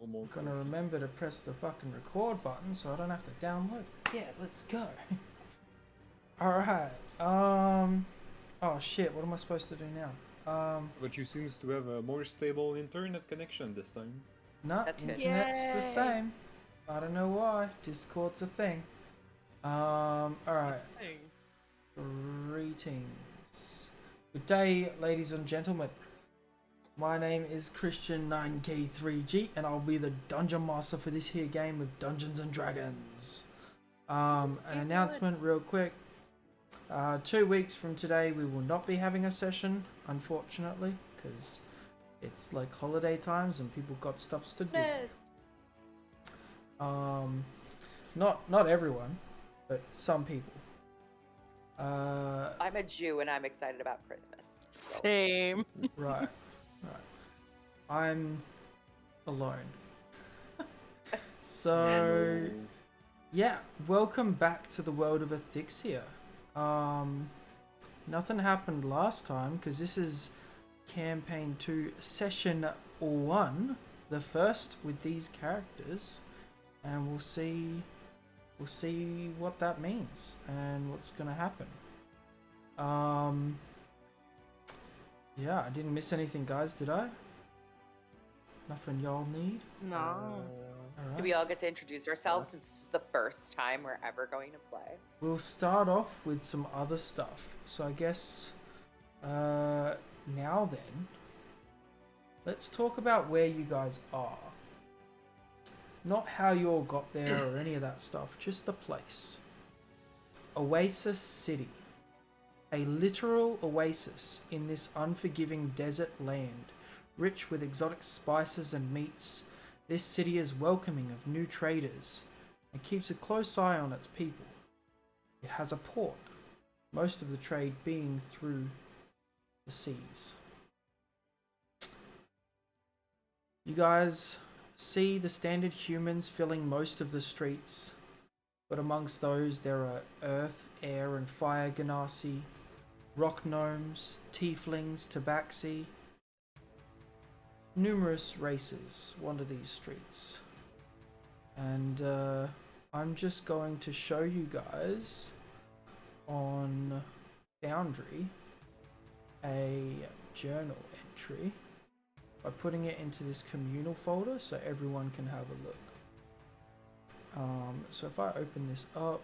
No more I'm gonna coffee. remember to press the fucking record button so I don't have to download. Yeah, let's go. Alright. Oh shit, what am I supposed to do now? But you seems to have a more stable internet connection this time. No, That's good. internet's the Yay. same. I don't know why. Discord's a thing. Alright. Greetings. Good day, ladies and gentlemen. My name is Christian9K3G, and I'll be the Dungeon Master for this here game of Dungeons and Dragons. An announcement real quick. 2 weeks from today, we will not be having a session, unfortunately, because it's like holiday times and people got stuffs to do. Not everyone, but some people. I'm a Jew and I'm excited about Christmas. So. Same. Right. I'm alone. So, yeah, welcome back to the world of Ethicsia. Nothing happened last time because this is campaign 2, session 1, the first with these characters, and we'll see what that means and what's gonna happen. Yeah, I didn't miss anything, guys, did I? Nothing y'all need? No. Alright. Do we all get to introduce ourselves since this is the first time we're ever going to play? We'll start off with some other stuff. So I guess now then, let's talk about where you guys are. Not how you all got there or any of that stuff, just the place. Oasis City. A literal oasis in this unforgiving desert land, rich with exotic spices and meats. This city is welcoming of new traders and keeps a close eye on its people. It has a port, most of the trade being through the seas. You guys see the standard humans filling most of the streets, but amongst those there are earth, air and fire genasi, rock gnomes, tieflings, tabaxi. Numerous races wander these streets. And I'm just going to show you guys on Foundry a journal entry by putting it into this communal folder so everyone can have a look. So if I open this up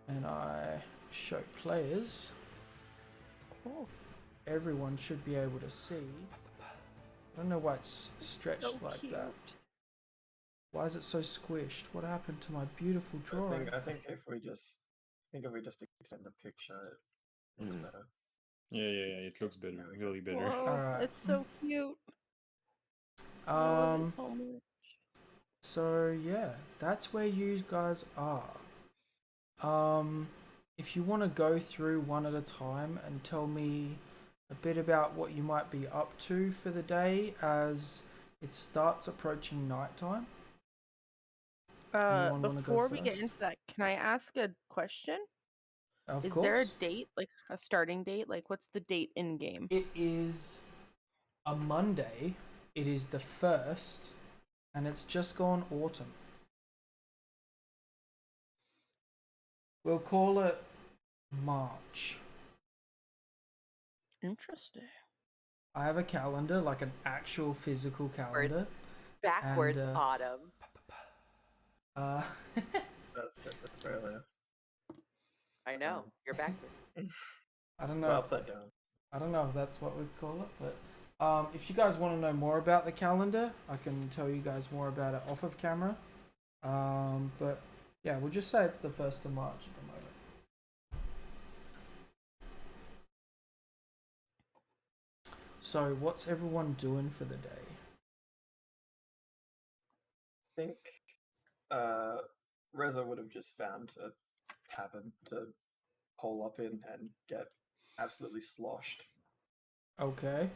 and I show players, everyone should be able to see. I don't know why it's stretched So like cute. that. Why is it so squished? What happened to my beautiful drawing? I think if we just extend the picture, it looks better. Yeah, it looks better, There we go. really better. Whoa, Alright. it's so cute. I love it so much. So yeah, that's where you guys are. If you want to go through one at a time and tell me a bit about what you might be up to for the day as it starts approaching nighttime. Anyone wanna go Before we get first? into that, can I ask a question? Of Is course. there a date, like a starting date? Like, what's the date in game? It is a Monday. It is the 1st, and it's just gone autumn. We'll call it March. Interesting. I have a calendar, like an actual physical calendar. Backwards And, autumn. That's fair. I know, you're backwards. I don't know. Well, upside down. I don't know if that's what we'd call it, but if you guys want to know more about the calendar, I can tell you guys more about it off of camera. But yeah, we'll just say it's the 1st of March at the moment. So, what's everyone doing for the day? I think Reza would have just found a tavern to hole up in and get absolutely sloshed. Okay.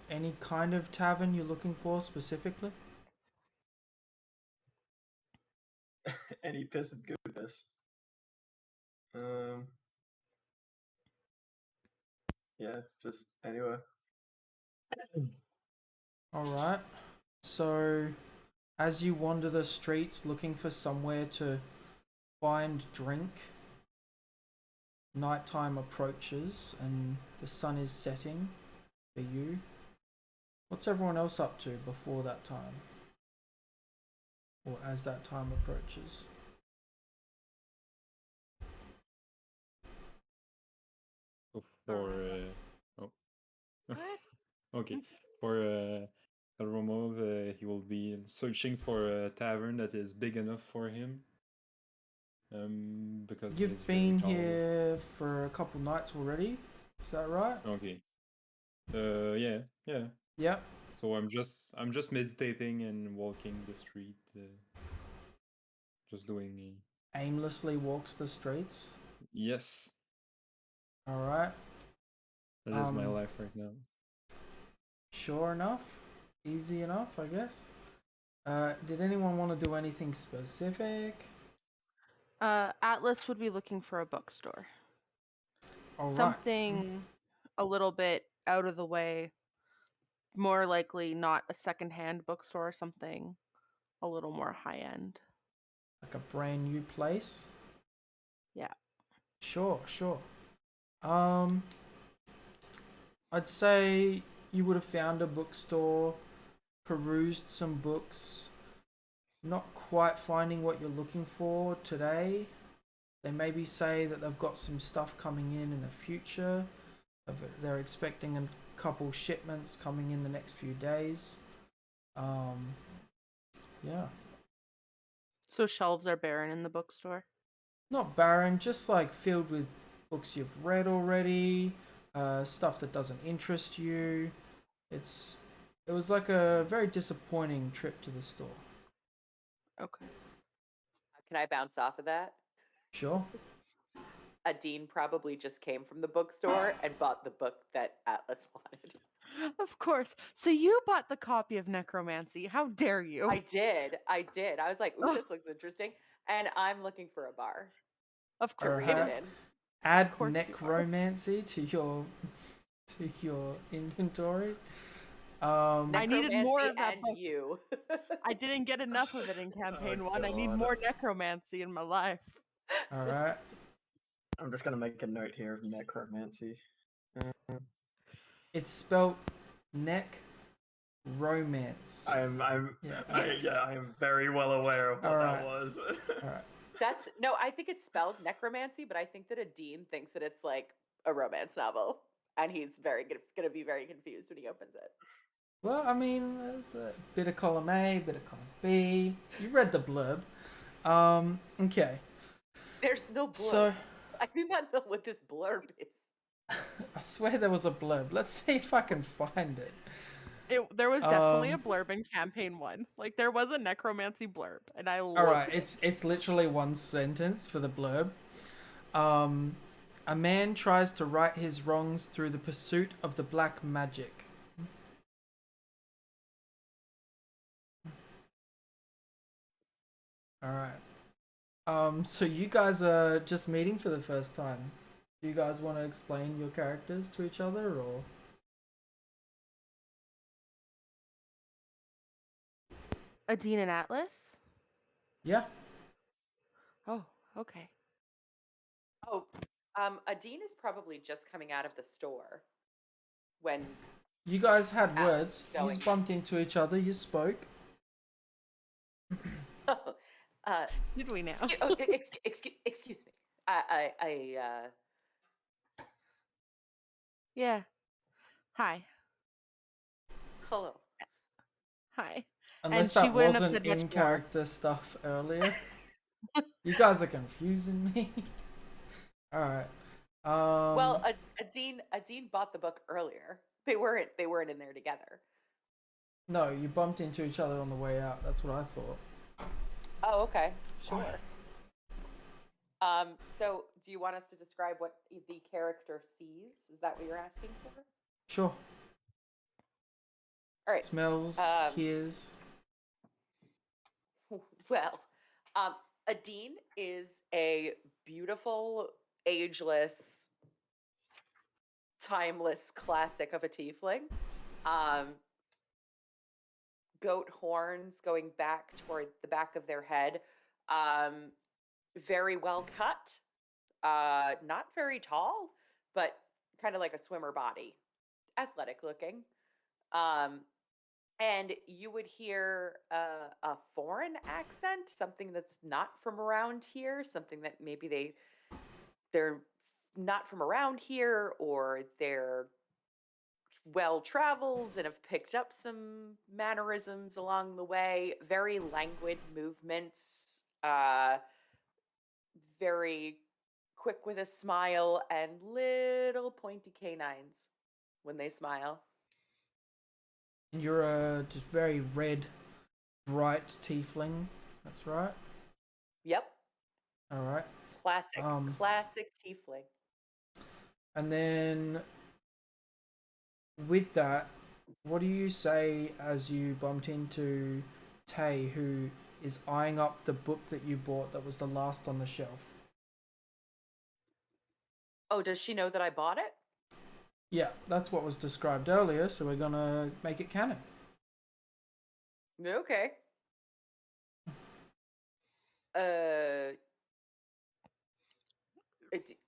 Any kind of tavern you're looking for specifically? Any piss is good piss. Yeah, just anywhere. All right. So, as you wander the streets looking for somewhere to find drink, nighttime approaches and the sun is setting for you. What's everyone else up to before that time? Or as that time approaches? For oh, okay. For Romov, he will be searching for a tavern that is big enough for him. Because he's You've very been tall. here for a couple nights already, is that right? Okay. Yeah. Yep. So I'm just meditating and walking the street, just doing. Aimlessly walks the streets. Yes, All right. that is my life right now. Sure enough. Easy enough, I guess. Did anyone want to do anything specific? Atlas would be looking for a bookstore. All right. Something a little bit out of the way. More likely not a secondhand bookstore, something a little more high end. Like a brand new place? Yeah. Sure. I'd say you would have found a bookstore, perused some books, not quite finding what you're looking for today. They maybe say that they've got some stuff coming in the future. They're expecting a couple shipments coming in the next few days. Yeah. So shelves are barren in the bookstore? Not barren, just like filled with books you've read already, stuff that doesn't interest you. It was like a very disappointing trip to the store. Okay. Can I bounce off of that? Sure. Dean probably just came from the bookstore and bought the book that Atlas wanted. Of course. So you bought the copy of Necromancy. How dare you? I did. I was like, ooh, this looks interesting. And I'm looking for a bar Of to course. read it in. Add course you are. necromancy to your inventory. I needed more of that and book. you. I didn't get enough of it in campaign 1. I need God. more necromancy in my life. All right. I'm just gonna make a note here of necromancy. It's spelled neck romance. I am very well aware of what that was. All right. I think it's spelled necromancy, but I think that a Dean thinks that it's like a romance novel, and he's gonna be very confused when he opens it. Well, I mean, there's a bit of column A, bit of column B. You read the blurb. Okay. There's no blurb. So, I do not know what this blurb is. I swear there was a blurb. Let's see if I can find it. There was definitely a blurb in campaign 1. Like there was a necromancy blurb, and I loved All right, it. it's literally one sentence for the blurb. A man tries to right his wrongs through the pursuit of the black magic. All right. So you guys are just meeting for the first time. Do you guys want to explain your characters to each other, or? Dean and Atlas? Yeah. Oh, okay. Oh, Dean is probably just coming out of the store when You guys had words. going. You bumped into each other. You spoke. Did we now? Excuse me. Yeah. Hi. Hello. Hi. Unless And she that wouldn't have wasn't said much in more. character stuff earlier. You guys are confusing me. All right. Well, a Dean bought the book earlier. They weren't in there together. No, you bumped into each other on the way out. That's what I thought. Oh, okay. Sure. So do you want us to describe what the character sees? Is that what you're asking for? Sure. All right. Smells, hears. Well, Adine is a beautiful, ageless, timeless classic of a tiefling. Goat horns going back toward the back of their head. Very well cut. Not very tall, but kind of like a swimmer body. Athletic looking. And you would hear a foreign accent, something that's not from around here, something that maybe they're not from around here, or they're well traveled and have picked up some mannerisms along the way. Very languid movements, very quick with a smile, and little pointy canines when they smile. And you're a just very red, bright tiefling. That's right. Yep, All right. classic, classic tiefling. And then with that, what do you say as you bumped into Tay, who is eyeing up the book that you bought that was the last on the shelf? Oh, does she know that I bought it? Yeah, that's what was described earlier, so we're gonna make it canon. Okay.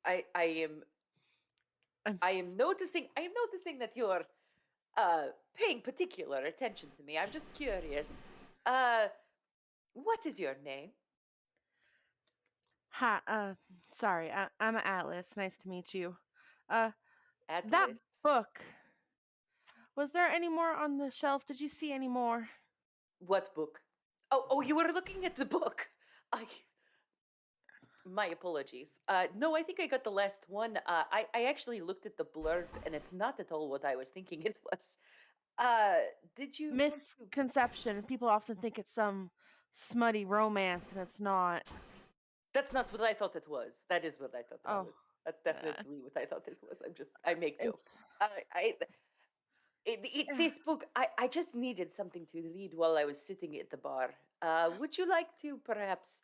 I am noticing that you're paying particular attention to me. I'm just curious. What is your name? Hi, sorry, I'm Atlas. Nice to meet you. That Atlas. book. Was there any more on the shelf? Did you see any more? What book? Oh, you were looking at the book. My apologies. No, I think I got the last one. I actually looked at the blurb, and it's not at all what I was thinking it was. Did you want to? Misconception. People often think it's some smutty romance, and it's not. That's not what I thought it was. That is what I thought it Oh, was. That's definitely what I thought it was. I make jokes. it's This book, I just needed something to read while I was sitting at the bar. Would you like to perhaps?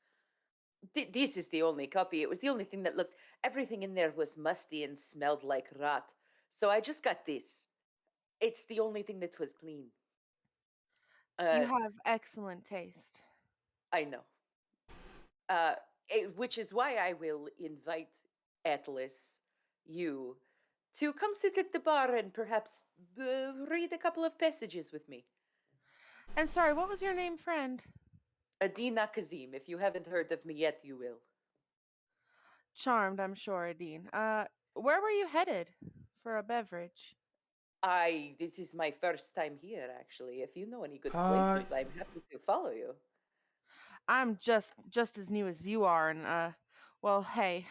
This is the only copy. It was the only thing that looked. Everything in there was musty and smelled like rot. So I just got this. It's the only thing that was clean. you Uh, have excellent taste. I know. Which is why I will invite Atlas, you, to come sit at the bar and perhaps read a couple of passages with me. And sorry, what was your name, friend? Adina Kazim. If you haven't heard of me yet, you will. Charmed, I'm sure, Adine. Where were you headed for a beverage? This is my first time here, actually. If you know any good Uh, places, I'm happy to follow you. I'm just as new as you are, and well, hey,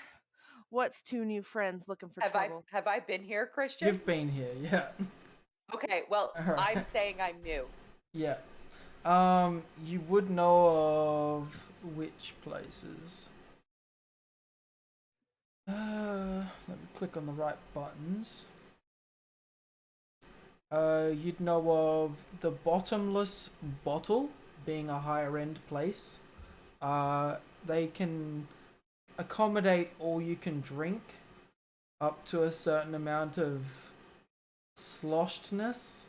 what's two new friends looking for trouble? Have I been here, Christian? You've been here, yeah. Okay, well, Alright. I'm saying I'm new. Yeah. You would know of which places? Let me click on the right buttons. You'd know of the Bottomless Bottle being a higher end place. They can accommodate all you can drink up to a certain amount of sloshedness,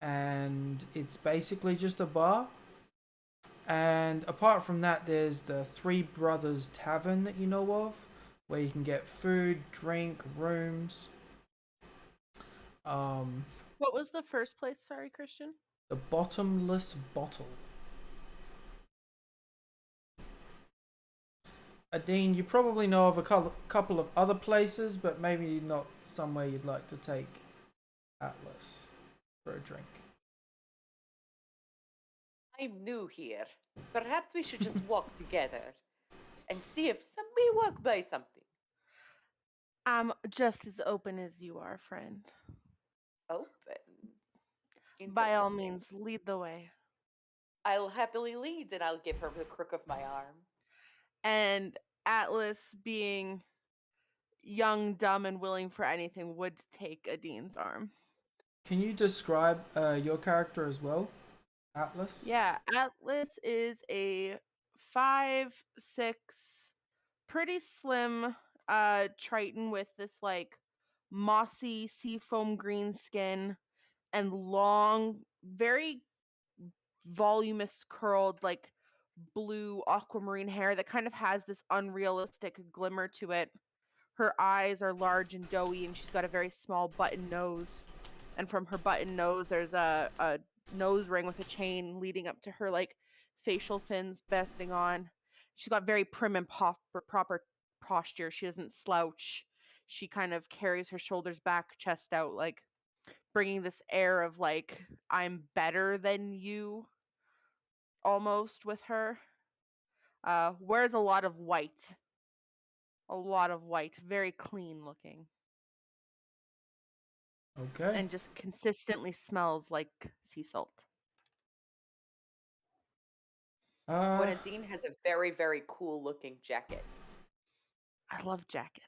and it's basically just a bar. And apart from that, there's the Three Brothers Tavern that you know of, where you can get food, drink, rooms. What was the first place? Sorry, Christian. The Bottomless Bottle. Adine, you probably know of a couple of other places, but maybe not somewhere you'd like to take Atlas for a drink. I'm new here. Perhaps we should just walk together and see if we walk by something. I'm just as open as you are, friend. Open. By all Interesting. means, lead the way. I'll happily lead, and I'll give her the crook of my arm. And Atlas, being young, dumb, and willing for anything, would take Adine's arm. Can you describe your character as well, Atlas? Yeah, Atlas is a 5'6", pretty slim Triton with this like mossy seafoam green skin and long, very voluminous, curled, like blue aquamarine hair that kind of has this unrealistic glimmer to it. Her eyes are large and doughy, and she's got a very small button nose. And from her button nose, there's a nose ring with a chain leading up to her like facial fins besting on. She's got very prim and proper posture. She doesn't slouch. She kind of carries her shoulders back, chest out, like bringing this air of like I'm better than you almost with her. Wears a lot of white. A lot of white, very clean looking. Okay. And just consistently smells like sea salt. Bonazine has a very, very cool looking jacket. I love jackets.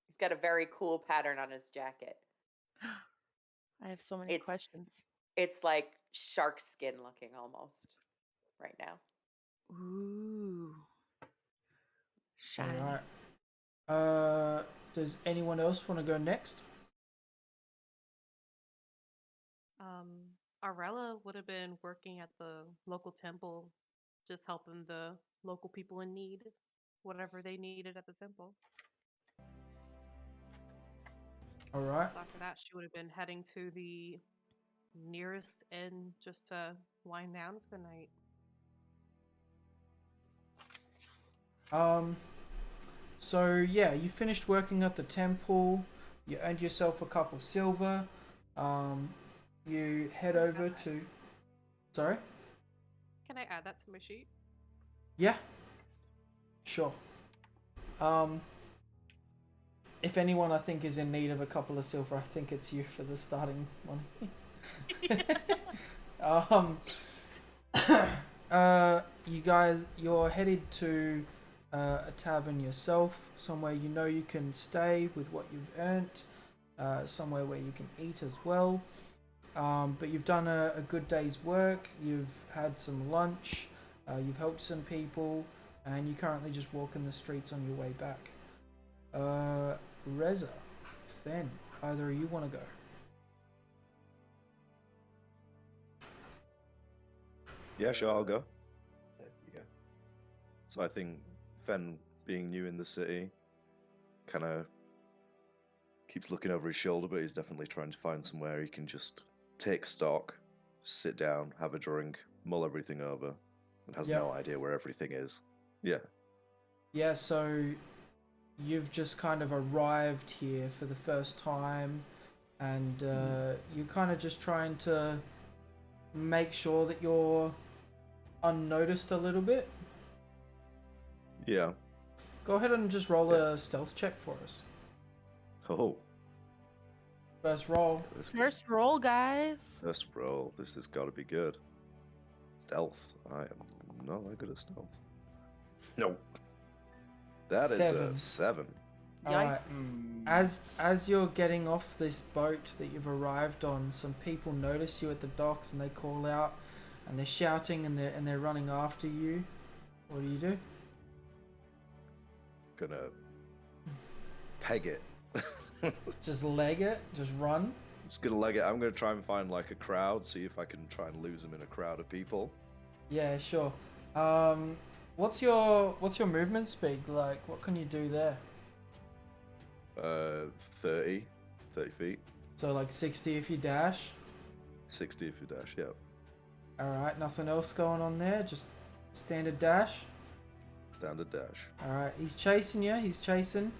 He's got a very cool pattern on his jacket. I have so many questions. It's like shark skin looking almost right now. Ooh. all Shiny. right. Does anyone else want to go next? Arella would have been working at the local temple, just helping the local people in need, whatever they needed at the temple. All right. So after that, she would have been heading to the nearest inn just to wind down for the night. So yeah, you finished working at the temple. You earned yourself a couple silver. You head over to. Sorry. Can I add that to my sheet? Yeah. Sure. If anyone I think is in need of a couple of silver, I think it's you for the starting money. You guys, you're headed to a tavern yourself, somewhere you know you can stay with what you've earned, somewhere where you can eat as well. But you've done a good day's work, you've had some lunch, you've helped some people, and you're currently just walking the streets on your way back. Reza, Fen, either of you want to go? Yeah, sure, I'll go. There you go. So I think Fen, being new in the city, kind of keeps looking over his shoulder, but he's definitely trying to find somewhere he can just take stock, sit down, have a drink, mull everything over, and has Yep. no idea where everything is. Yeah. Yeah, so you've just kind of arrived here for the first time, and you're kind of just trying to make sure that you're unnoticed a little bit. Yeah. Go ahead and just roll a stealth check for us. Oh, First roll. First roll, guys. First roll. This has got to be good. Stealth. I am not that good at stealth. Nope. That is Seven. a 7. Alright. As you're getting off this boat that you've arrived on, some people notice you at the docks and they call out and they're shouting and they're running after you. What do? Gonna peg it. Just leg it? Just run? Just gonna leg it. I'm gonna try and find like a crowd, see if I can try and lose them in a crowd of people. Yeah, sure. What's your movement speed like? What can you do there? 30 feet. So like 60 if you dash. 60 if you dash, yeah. Alright, nothing else going on there, just standard dash. Standard dash. Alright, he's chasing you, he's chasing.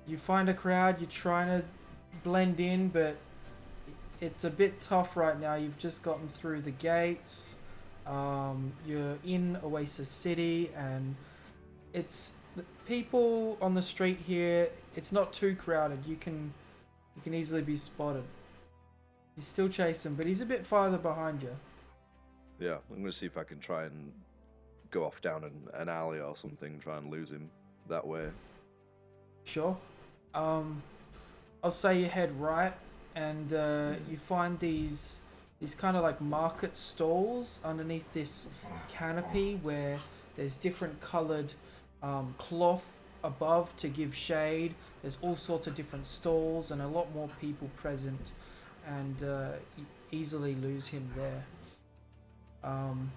You find a crowd, you're trying to blend in, but it's a bit tough right now. You've just gotten through the gates. You're in Oasis City, and it's the people on the street here. It's not too crowded. You can easily be spotted. He's still chasing, but he's a bit farther behind you. Yeah, I'm gonna see if I can try and go off down an alley or something, try and lose him that way. Sure. I'll say you head right, and you find these kind of like market stalls underneath this canopy where there's different colored cloth above to give shade. There's all sorts of different stalls and a lot more people present, and easily lose him there. And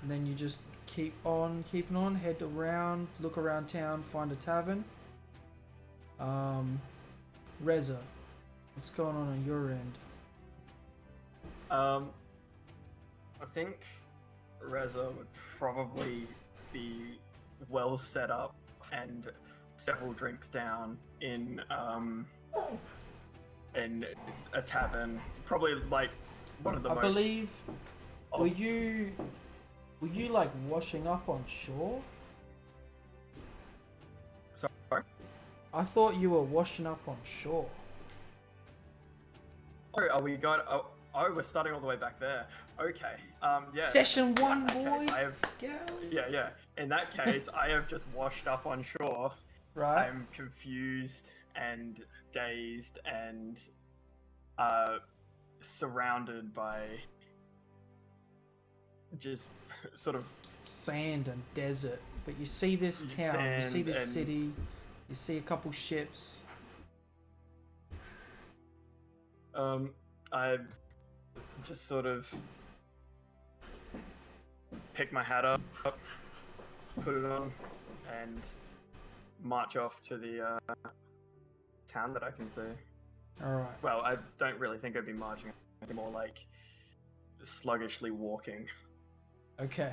then you just keeping on, head around, look around town, find a tavern. Reza, what's going on your end? I think Reza would probably be well set up and several drinks down in a tavern. Probably like one of the I most. believe. Oh. Were you like washing up on shore? Sorry. I thought you were washing up on shore. Oh, are we got? Oh, we're starting all the way back there. Okay. Yeah. Session one, in that boys. case, I have- Girls. Yeah. In that case, I have just washed up on shore. Right. I'm confused and dazed and surrounded by just sort of Sand and desert, but you see this town, you see Sand this and- city, you see a couple ships. I just sort of pick my hat up, put it on, and march off to the town that I can see. All right. Well, I don't really think I'd be marching. I'd be more like sluggishly walking. Okay.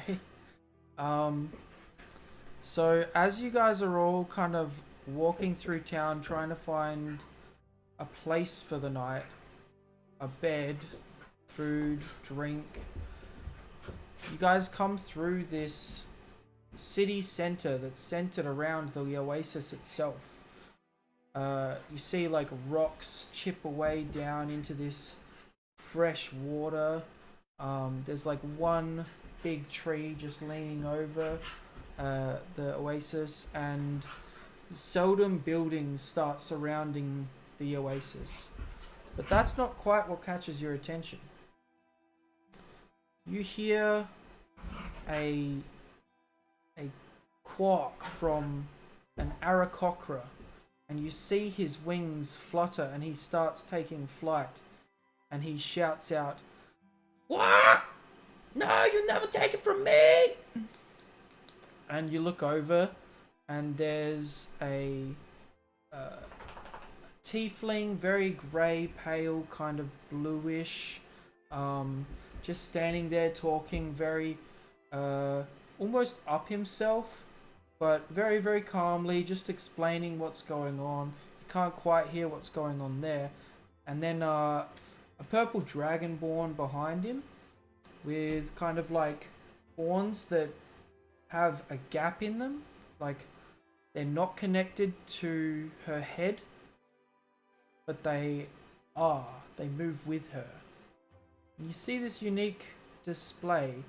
So as you guys are all kind of walking through town trying to find a place for the night, a bed, food, drink, you guys come through this city center that's centered around the oasis itself. You see like rocks chip away down into this fresh water. There's like one big tree just leaning over the oasis, and seldom buildings start surrounding the oasis. But that's not quite what catches your attention. You hear a quack from an Aarakocra, and you see his wings flutter, and he starts taking flight, and he shouts out, "What? No, you'll never take it from me!" And you look over, and there's a tiefling, very grey, pale, kind of bluish, just standing there talking very, almost up himself, but very, very calmly, just explaining what's going on. You can't quite hear what's going on there. And then a purple dragonborn behind him, with kind of like horns that have a gap in them, like they're not connected to her head, but they move with her. And you see this unique display.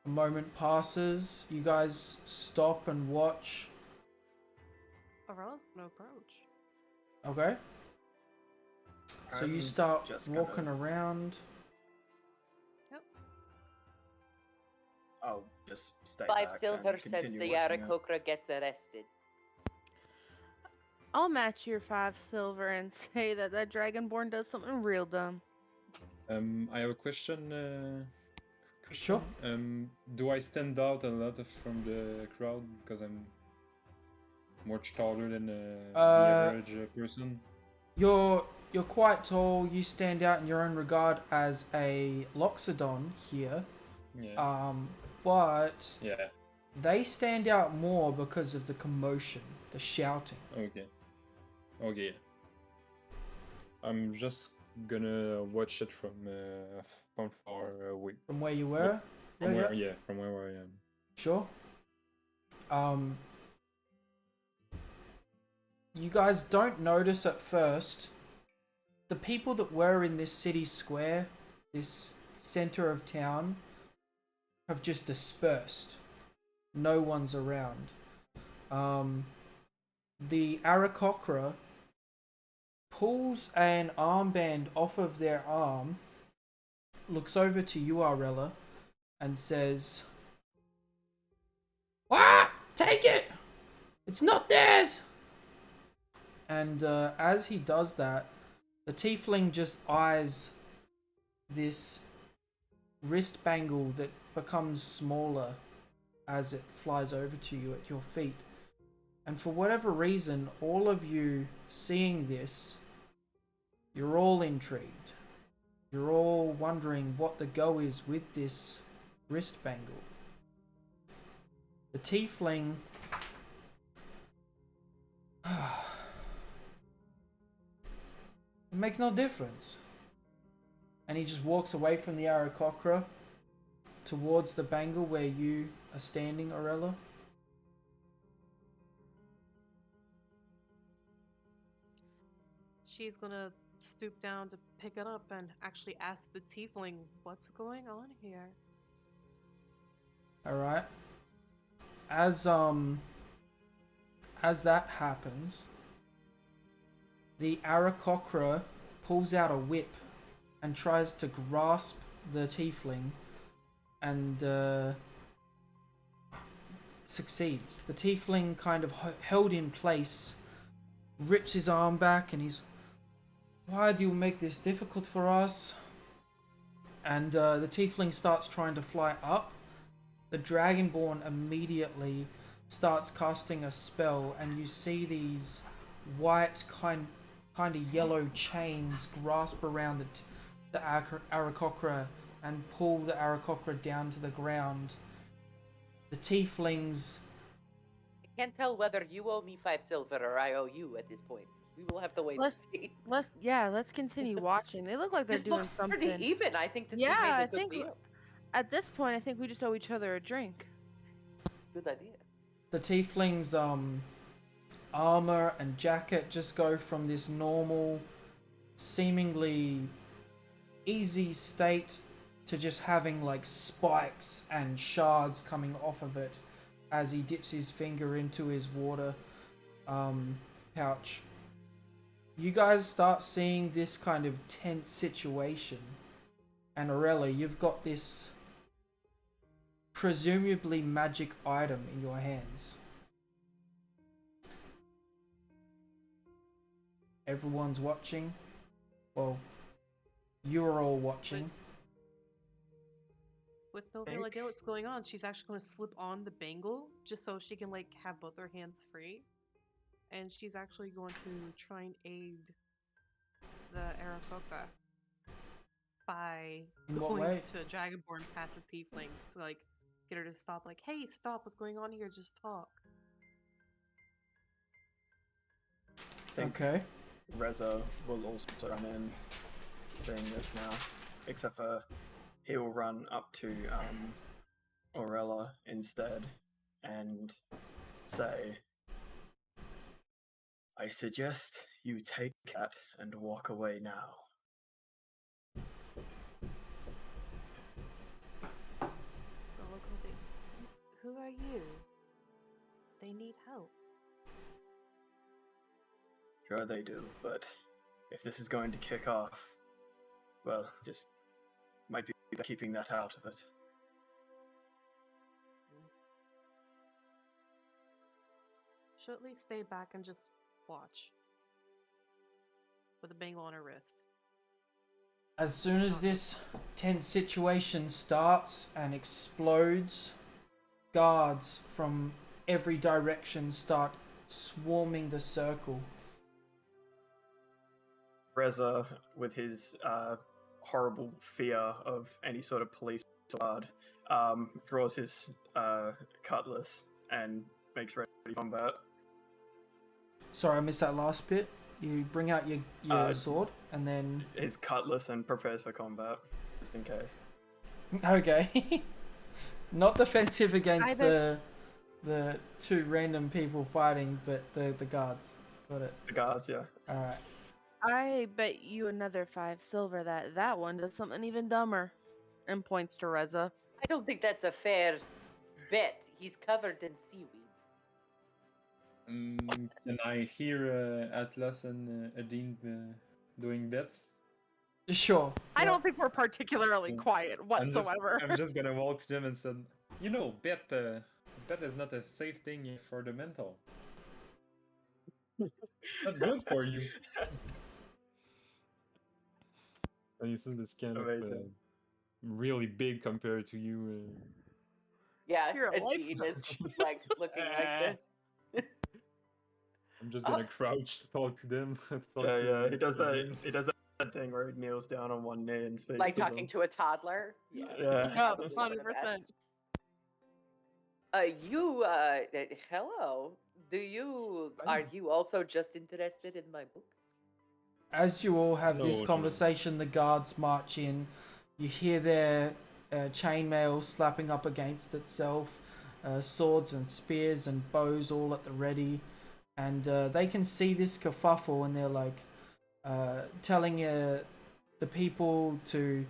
A moment passes, you guys stop and watch. Aurella's gonna approach. Okay. So you I'm start just walking gonna- around. I'll just stay 5 back silver and says continue the watching it. Aarakocra gets arrested. I'll match your 5 silver and say that that Dragonborn does something real dumb. I have a question. Sure. Do I stand out a lot from the crowd because I'm much taller than the average person? You're quite tall. You stand out in your own regard as a Loxodon here. Yeah. But Yeah. they stand out more because of the commotion, the shouting. Okay. Okay. I'm just gonna watch it from far away. From where you were? From Yeah, where, yeah. yeah, from where I am. Sure. You guys don't notice at first the people that were in this city square, this center of town, have just dispersed. No one's around. The Aarakocra pulls an armband off of their arm, looks over to you, Arella, and says, "What? take it! It's not theirs! And as he does that, the tiefling just eyes this wrist bangle that becomes smaller as it flies over to you at your feet. And for whatever reason, all of you seeing this, you're all intrigued. You're all wondering what the go is with this wrist bangle. The tiefling it makes no difference. And he just walks away from the Aarakocra towards the bangle where you are standing, Orella. She's gonna stoop down to pick it up and actually ask the tiefling what's going on here. Alright. As that happens, the Aarakocra pulls out a whip and tries to grasp the tiefling and succeeds. The tiefling kind of held in place, rips his arm back and he's, why do you make this difficult for us? And the tiefling starts trying to fly up. The Dragonborn immediately starts casting a spell, and you see these white kind of yellow chains grasp around the Aarakocra and pull the Aarakocra down to the ground. The tieflings... I can't tell whether you owe me 5 silver or I owe you at this point. We will have to wait and see. Let's continue watching. They look like they're This doing looks something. pretty even. I think that we Yeah, made I a good think deal. at this point, I think we just owe each other a drink. Good idea. The tieflings' armor and jacket just go from this normal, seemingly easy state to just having like spikes and shards coming off of it as he dips his finger into his water pouch. You guys start seeing this kind of tense situation, and Orella, you've got this presumably magic item in your hands. Everyone's watching. Well, you're all watching. With no real idea what's going on, she's actually going to slip on the bangle just so she can like have both her hands free. And she's actually going to try and aid the Aarakocra by In what going way? to Dragonborn past the tiefling to like get her to stop. Like, hey, stop! What's going on here? Just talk. I think Okay. Reza will also run in, seeing this now. Except for he will run up to Orella instead and say, I suggest you take that and walk away now. The locals say, who are you? They need help. Sure they do, but if this is going to kick off, well, just might be keeping that out of it. She'll at least stay back and just watch. With a bangle on her wrist. As soon as this tense situation starts and explodes, guards from every direction start swarming the circle. Reza, with his horrible fear of any sort of police guard, draws his cutlass and makes ready for combat. Sorry, I missed that last bit. You bring out your sword and then... His cutlass and prepares for combat, just in case. Okay. Not defensive against Either- the two random people fighting, but the guards. Got it. The guards, yeah. Alright. I bet you another 5 silver that one does something even dumber. And points to Reza. I don't think that's a fair bet. He's covered in seaweed. Can I hear Atlas and Adine doing bets? Sure. I Yeah. don't think we're particularly Mm. quiet whatsoever. I'm just gonna walk to them and say, bet That is not a safe thing for the mental. Not good for you. And you see this kind of Amazing. really big compared to you. Yeah, You're a life Dean is like looking like this. I'm just Oh. gonna crouch to talk to them. Yeah. He does that. He does that thing where he kneels down on one knee and speaks Like to talking them. to a toddler. Yeah. Yeah. Yeah, Probably for the 100%. best. Hello. Are you also just interested in my book? As you all have this No. conversation, the guards march in. You hear their chainmail slapping up against itself, swords and spears and bows all at the ready, and they can see this kerfuffle, and they're like telling the people to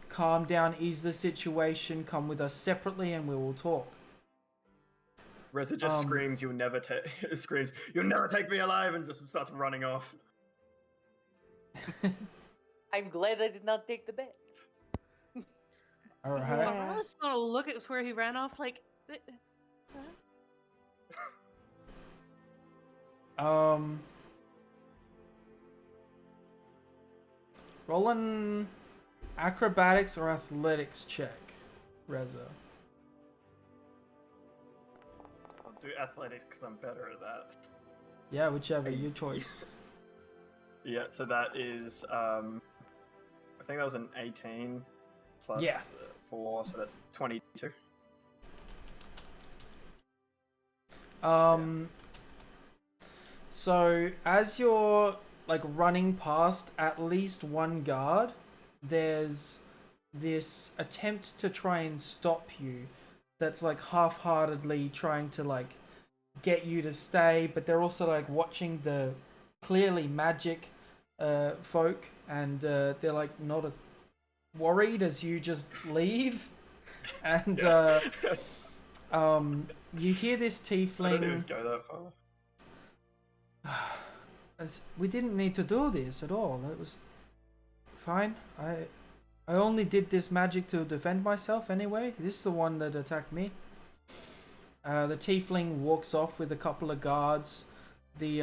calm down, ease the situation, come with us separately, and we will talk. Reza just screams, "You'll never take!" Screams, "You'll never take me alive!" and just starts running off. I'm glad I did not take the bet. All right. I just want to look at where he ran off. Like, Roll an acrobatics or athletics check, Reza. I'll do athletics because I'm better at that. Yeah, whichever, your choice. Yeah, so that is, I think that was an 18 plus Yeah. 4, so that's 22. So as you're like running past at least one guard, there's this attempt to try and stop you that's like half-heartedly trying to like get you to stay, but they're also like watching the clearly magic folk, and they're like not as worried as you just leave. And you hear this I don't tiefling. even go that far. We didn't need to do this at all. It was fine. I only did this magic to defend myself anyway. This is the one that attacked me. The tiefling walks off with a couple of guards. The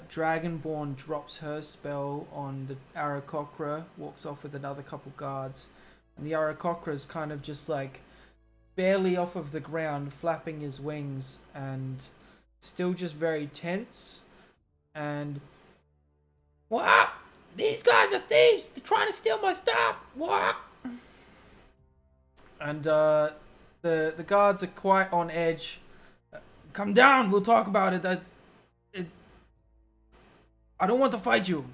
dragonborn drops her spell on the Aarakocra, walks off with another couple guards. And the Aarakocra's kind of just like barely off of the ground, flapping his wings and still just very tense. And what? These guys are thieves. They're trying to steal my stuff. What? And the guards are quite on edge. Come down. We'll talk about it. I don't want to fight you.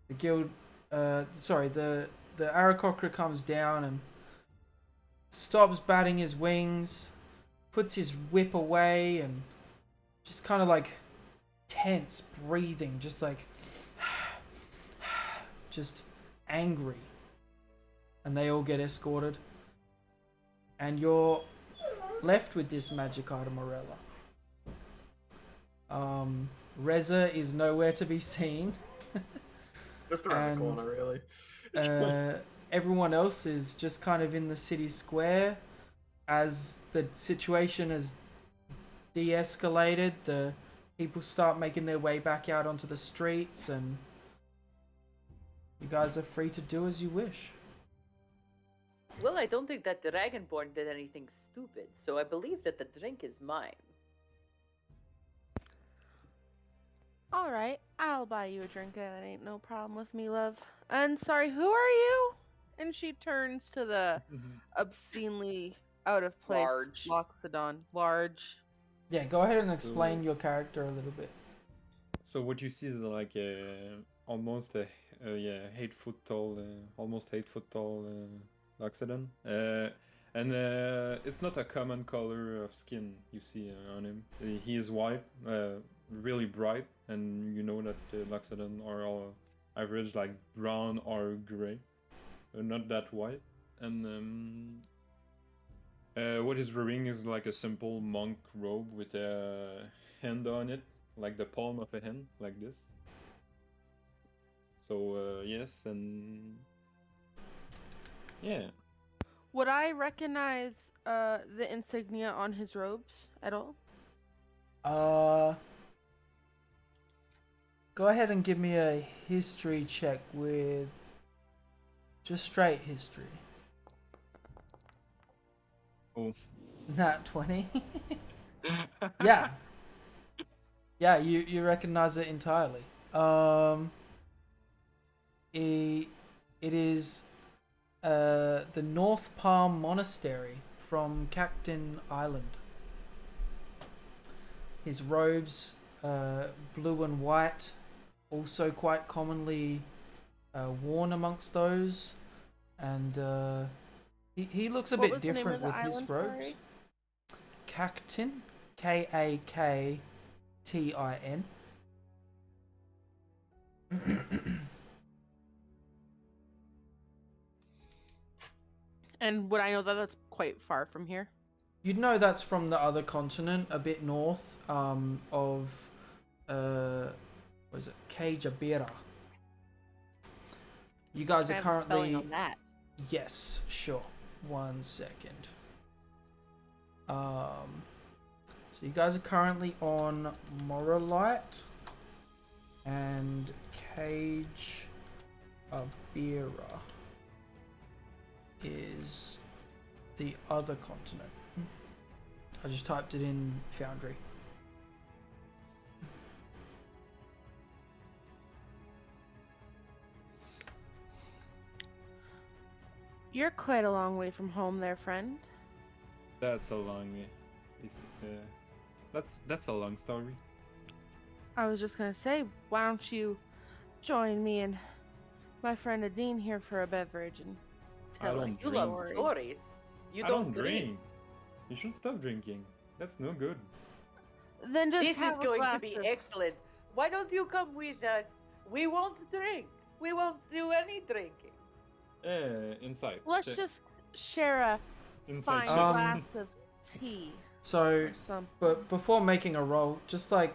The guild. The Aarakocra comes down and stops batting his wings, puts his whip away, and just kind of like tense breathing, just like just angry. And they all get escorted, and you're left with this magic item, Morella. Reza is nowhere to be seen. Just around the corner, really. Everyone else is just kind of in the city square. As the situation has de-escalated, the people start making their way back out onto the streets, and you guys are free to do as you wish. Well, I don't think that Dragonborn did anything stupid, so I believe that the drink is mine. All right, I'll buy you a drink. That ain't no problem with me, love. And sorry, who are you? And she turns to the obscenely out of place Large. Loxodon. Large. Yeah, go ahead and explain your character a little bit. So what you see is like almost a 8 foot tall, almost 8 foot tall Loxodon. And it's not a common color of skin you see on him. He is white, really bright, and you know that Loxodon are all average like brown or gray, not that white. And what he's wearing is like a simple monk robe with a hand on it, like the palm of a hand, like this. So yes, and yeah. Would I recognize the insignia on his robes at all? Go ahead and give me a history check with just straight history. Oh. Nat 20. Yeah. Yeah, you recognize it entirely. It is the North Palm Monastery from Cactin Island. His robes, blue and white, also quite commonly worn amongst those, and he looks a What bit was the name different of the with his island, robes. sorry? Cactin, Kaktin. And would I know that that's quite far from here? You'd know that's from the other continent, a bit north of what is it, Kajabira. You guys Can I are have the spelling currently on that? yes, sure. 1 second. So you guys are currently on Moralite and Cage Abira is the other continent. I just typed it in Foundry. You're quite a long way from home there, friend. That's a long. That's a long story. I was just gonna say, why don't you join me and my friend Adine here for a beverage and I tell us don't You the love drink. story? stories. You I don't don't drink. You should stop drinking. That's no good. Then just This have is a going to glass be of- excellent. Why don't you come with us? We won't drink. We won't do any drinking. Inside. Let's Check. just share a Inside fine checks. glass of tea So, or something. but before making a roll, just like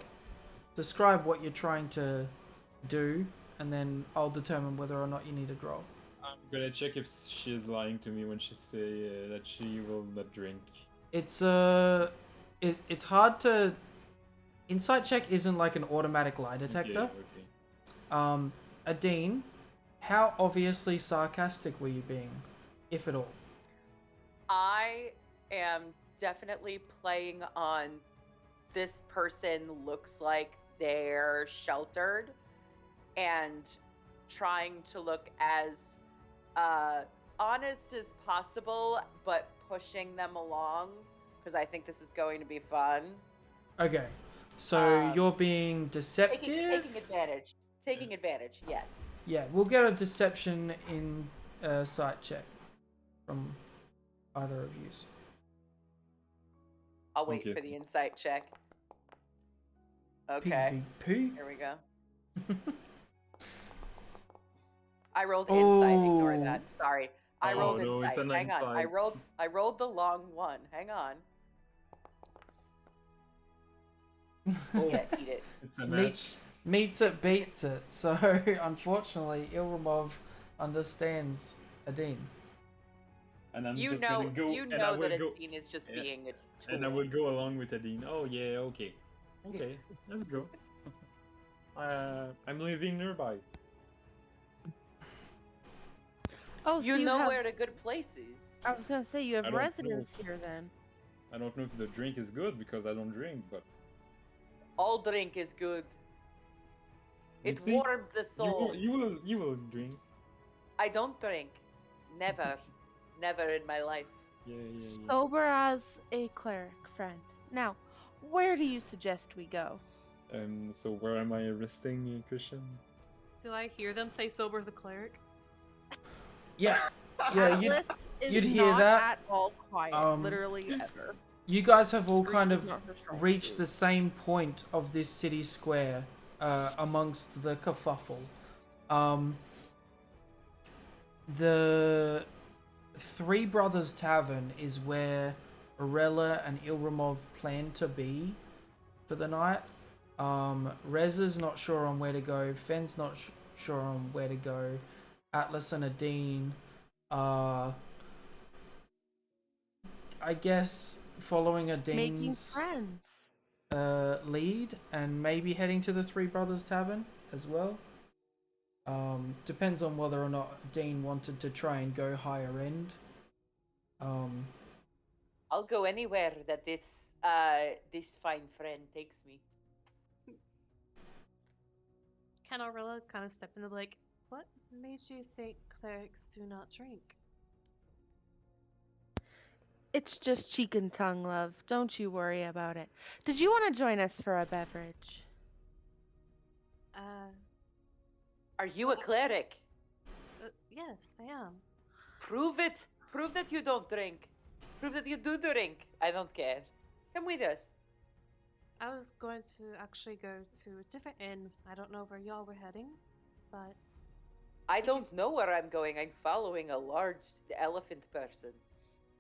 describe what you're trying to do, and then I'll determine whether or not you need a roll. I'm gonna check if she is lying to me when she say that she will not drink. It's it's hard to. Insight check isn't like an automatic lie detector. Okay. Adine, how obviously sarcastic were you being, if at all? I am definitely playing on this person looks like they're sheltered and trying to look as honest as possible, but pushing them along because I think this is going to be fun. Okay, so Um, you're being deceptive. Taking advantage. Taking advantage, yes. Yeah, we'll get a deception in sight check from either of you. I'll wait Okay. for the insight check. Okay, PvP. here we go. I rolled insight. Ignore Oh. that. Sorry. I Oh, rolled no, it's insight. an Hang on. I insight. rolled the long one. Hang on. Oh, Can't eat it. it's a Me- match. Meets it, beats it. So unfortunately, Ilramov understands Adine. And I'm You just know, gonna go. you and I know will that go. Adine is just Yeah. being a tool. And I will go along with Adine. Oh yeah, okay. Okay, let's go. I'm living nearby. Oh, You so know have, where the good place is. I was gonna say you I have don't know. residence here then. I don't know if the drink is good because I don't drink, but All drink is good. You It see? warms the you soul. will drink. I don't drink. Never. Never in my life. Yeah. Sober as a cleric, friend. Now, where do you suggest we go? So where am I resting, Christian? Do I hear them say sober as a cleric? Yeah, yeah. Atlas is you'd hear not that. at all quiet, literally ever. You guys have all kind Scream is of not her strong reached suit. the same point of this city square amongst the kerfuffle. The Three Brothers Tavern is where Arella and Ilramov plan to be for the night. Reza's not sure on where to go. Fen's not sure on where to go. Atlas and Adine are I guess following a Making Dean's friends. lead and maybe heading to the Three Brothers Tavern as well. Depends on whether or not Dean wanted to try and go higher end. I'll go anywhere that this fine friend takes me. Can Aurilla kind of step in and be like, what made you think clerics do not drink? It's just cheek and tongue, love. Don't you worry about it. Did you want to join us for a beverage? Are you a cleric? Yes, I am. Prove it. Prove that you don't drink. Prove that you do drink. I don't care. Come with us. I was going to actually go to a different inn. I don't know where y'all were heading, but I don't know where I'm going. I'm following a large elephant person.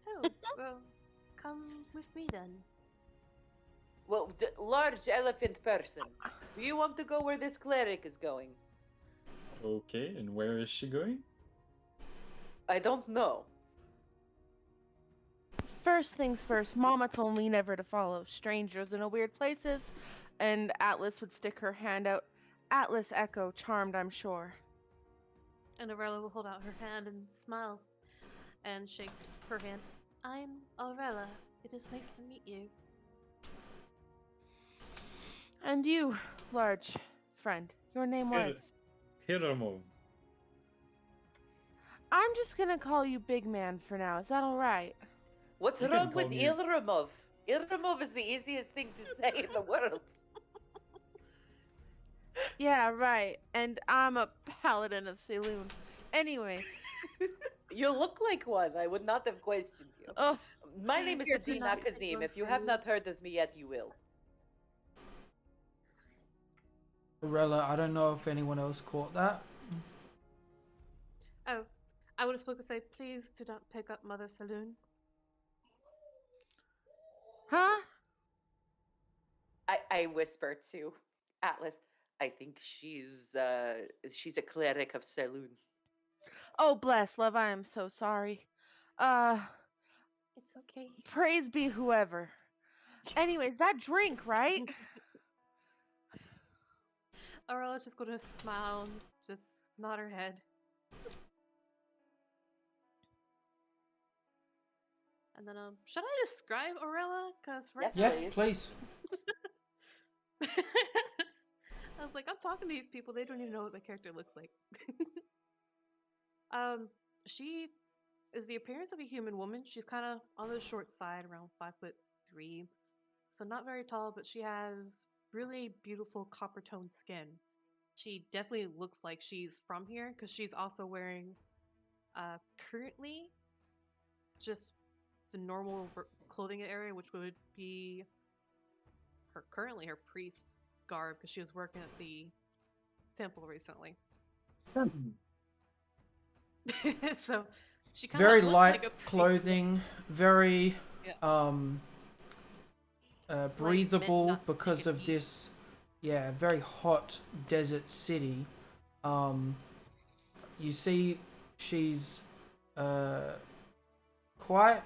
oh, well, come with me then. Well, large elephant person. Do you want to go where this cleric is going? Okay, and where is she going? I don't know. First things first, Mama told me never to follow strangers in weird places, and Atlas would stick her hand out. Atlas Echo, charmed, I'm sure. And Aurella will hold out her hand and smile and shake her hand. I'm Aurella. It is nice to meet you. And you, large friend, your name was? Hiramov. I'm just gonna call you Big Man for now. Is that alright? What's You can wrong call with me- Ilramov? Ilramov is the easiest thing to say in the world. Yeah, right. And I'm a paladin of Saloon. Anyways, You look like one. I would not have questioned you. oh, My name is You're Adina not Kazim. from If you have Saloon. not heard of me yet, you will. Arella, I don't know if anyone else caught that. Oh, I would have spoken to say, please do not pick up Mother Saloon. huh? I whisper to Atlas. I think she's a cleric of Saloon. Oh, bless, love, I am so sorry. It's okay. Praise be whoever. Anyways, that drink, right? Aurella's just going to smile and just nod her head. And then, should I describe Aurella? Because right Yes, now, Yeah, please. I was like, I'm talking to these people. They don't even know what my character looks like. She is the appearance of a human woman. She's kind of on the short side, around 5'3", so not very tall, but she has really beautiful copper toned skin. She definitely looks like she's from here because she's also wearing, currently, just the normal clothing area, which would be currently her priest's garb because she was working at the temple recently. So she kind of Very looks light like a priest. clothing, very Yeah. breathable not to take because a of heat. this, yeah, very hot desert city. You see she's quite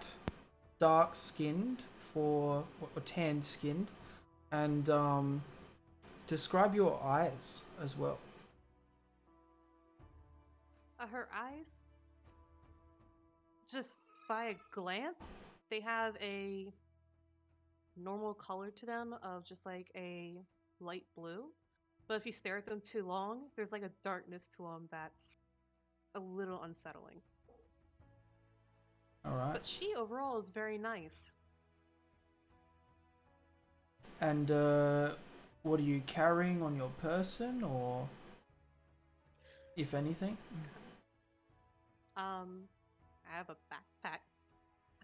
dark skinned or tan skinned, and describe your eyes as well. Her eyes, just by a glance, they have a normal color to them of just like a light blue. But if you stare at them too long, there's like a darkness to them that's a little unsettling. All right. But she overall is very nice. And what are you carrying on your person, or if anything? I have a backpack.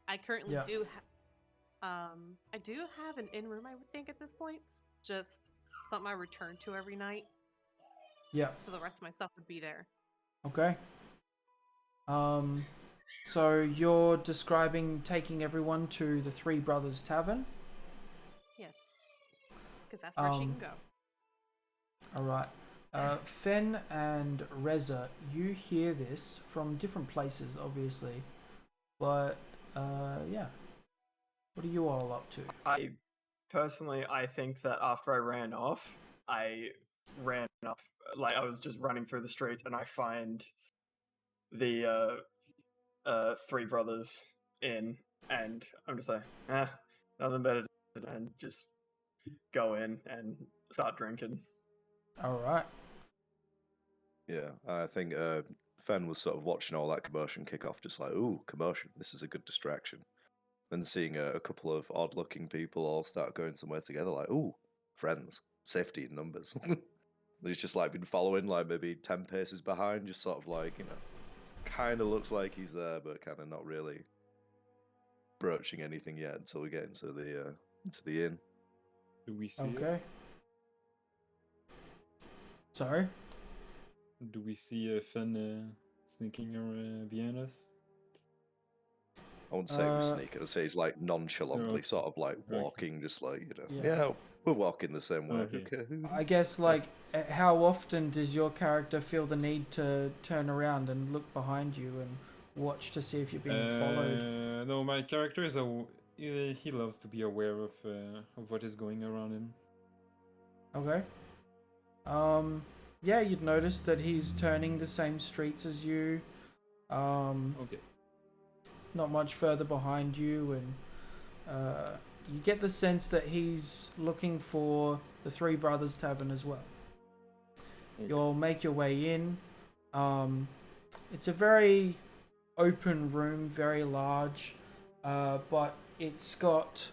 I currently Yeah. do I do have an in room, I would think, at this point. Just something I return to every night. Yeah. So the rest of my stuff would be there. Okay. So you're describing taking everyone to the Three Brothers Tavern. Yes. Because that's where she can go. All right. Fen and Reza, you hear this from different places, obviously, but yeah, What are you all up to? I think that after I ran off, I ran up, like I was just running through the streets, and I find the three brothers in, and I'm just like, nothing better to do than just go in and start drinking. All right. Yeah, I think Fen was sort of watching all that commotion kick off, just like, ooh, commotion, this is a good distraction. Then seeing a couple of odd-looking people all start going somewhere together, like, ooh, friends, safety in numbers. He's just like been following, like maybe 10 paces behind, just sort of like, kind of looks like he's there, but kind of not really broaching anything yet until we get into the inn. Do we see it? Okay. Sorry. Do we see Finn sneaking behind us? I wouldn't say he was sneaking. I'd say he's like nonchalantly, okay. sort of like Okay. walking, just like Yeah. we're walking the same way. Okay. Okay. I guess, like, how often does your character feel the need to turn around and look behind you and watch to see if you're being followed? No, my character is he loves to be aware of what is going around him. Okay. Yeah, you'd notice that he's turning the same streets as you. Okay. Not much further behind you, and you get the sense that he's looking for the Three Brothers Tavern as well. Okay. You'll make your way in. It's a very open room, very large, but it's got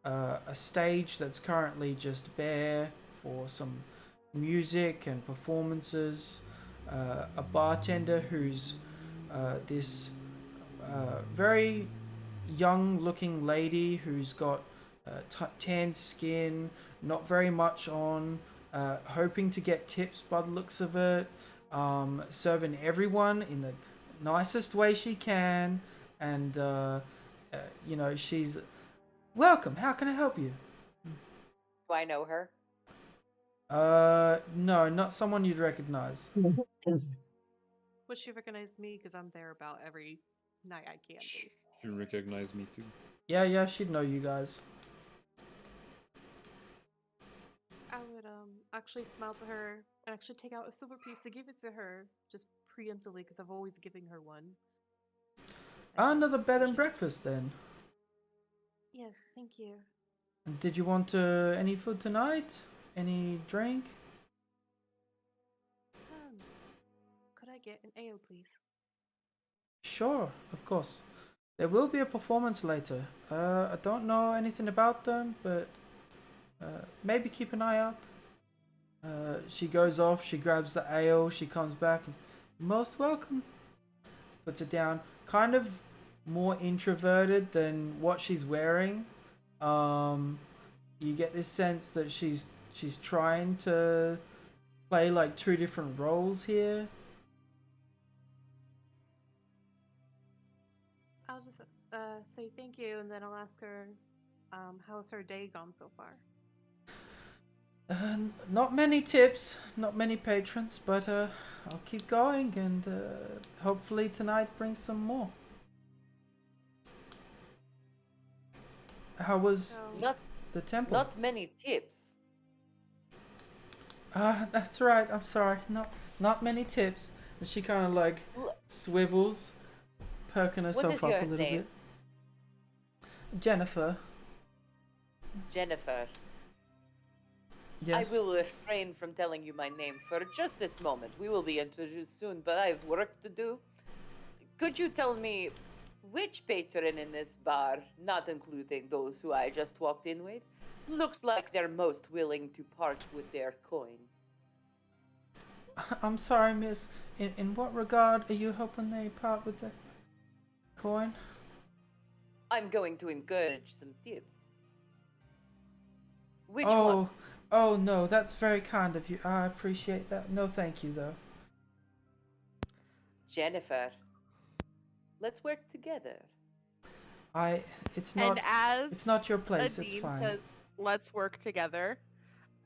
a stage that's currently just bare for some music and performances. A bartender who's this very young-looking lady who's got tanned skin, not very much on, hoping to get tips by the looks of it, serving everyone in the nicest way she can, and she's welcome. How can I help you? Do I know her? No, not someone you'd recognize. Would she recognize me? Because I'm there about every night I can be. She recognized me too. Yeah, she'd know you guys. I would actually smile to her and actually take out a silver piece to give it to her, just preemptively, because I've always giving her one. Another bed and breakfast then. Yes, thank you. Did you want any food tonight? Any drink? Could I get an ale, please? Sure, of course. There will be a performance later. I don't know anything about them, but maybe keep an eye out. She goes off, she grabs the ale, she comes back, and most welcome. Puts it down. Kind of more introverted than what she's wearing. You get this sense that she's trying to play like two different roles here. I'll just say thank you, and then I'll ask her, how's her day gone so far? Not many tips, not many patrons, but I'll keep going, and hopefully tonight brings some more. How was the temple? Not many tips. That's right. I'm sorry. Not many tips. And she kind of like swivels, perking herself up a little bit. Jennifer. Jennifer. Yes. I will refrain from telling you my name for just this moment. We will be introduced soon, but I have work to do. Could you tell me which patron in this bar, not including those who I just walked in with, looks like they're most willing to part with their coin? I'm sorry, miss. In what regard are you hoping they part with the coin? I'm going to encourage some tips. Which one? Oh no, that's very kind of you. I appreciate that. No, thank you though. Jennifer, let's work together. It's not your place. It's Adine fine. says, let's work together.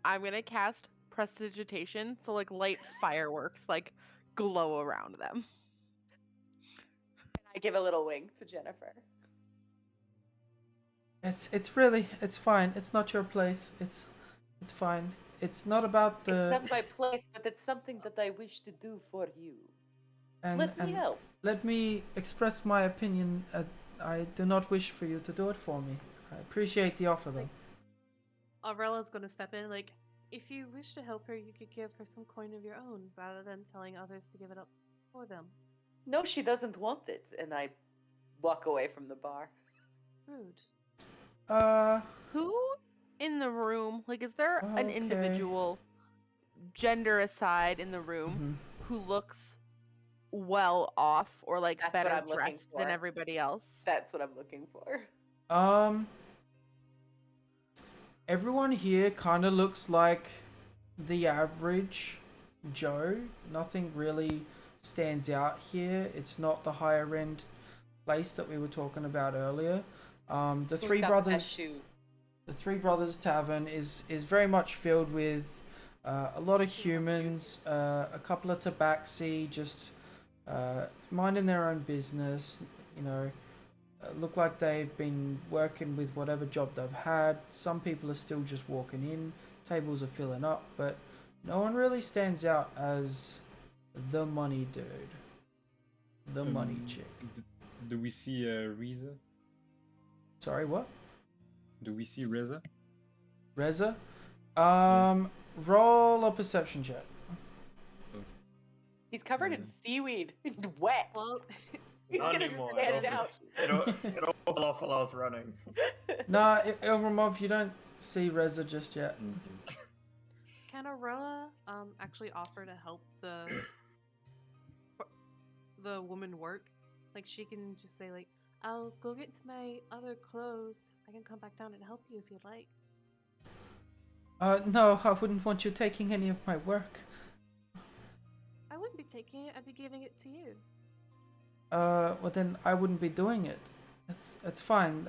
I'm gonna cast prestidigitation, so like light fireworks like glow around them. And I give a little wink to Jennifer. It's fine. It's not your place. It's fine. It's not about It's the not my place, but it's something that I wish to do for you. Let me help. let me express my opinion. I do not wish for you to do it for me. I appreciate the offer, though. Aurella's gonna step in, like, if you wish to help her, you could give her some coin of your own, rather than telling others to give it up for them. No, she doesn't want it, and I walk away from the bar. Rude. Who in the room, like, is there an Okay. individual, gender aside, in the room Mhm. who looks well off or like That's what better I'm looking dressed than for. everybody else? That's what I'm looking for. Everyone here kind of looks like the average Joe. Nothing really stands out here. It's not the higher end place that we were talking about earlier. The Who's Three got the best Brothers, shoes? the Three Brothers Tavern is very much filled with a lot of humans, a couple of tabaxi just minding their own business. You know, look like they've been working with whatever job they've had. Some people are still just walking in. Tables are filling up, but no one really stands out as the money dude, the money chick. Do we see Reza? Sorry, what? Do we see Reza? Reza? Roll a perception check. He's covered in seaweed, wet. Well, He's Not gonna anymore. stand out. It all fell off while I was running. Nah, Ilramov, you don't see Reza just yet. can Aurora actually offer to help the woman work? Like, she can just say, like, I'll go get to my other clothes. I can come back down and help you if you'd like. No, I wouldn't want you taking any of my work. I wouldn't be taking it. I'd be giving it to you. Well then I wouldn't be doing it. It's fine.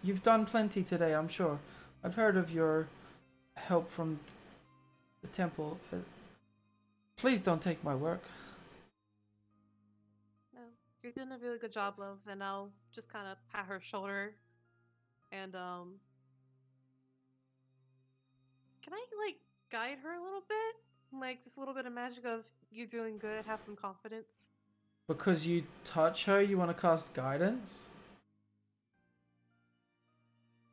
You've done plenty today, I'm sure. I've heard of your help from the temple. Please don't take my work. No, you're doing a really good job, love. And I'll just kind of pat her shoulder. And, can I, like, guide her a little bit? Like, just a little bit of magic of you doing good, have some confidence. Because you touch her, you want to cast guidance?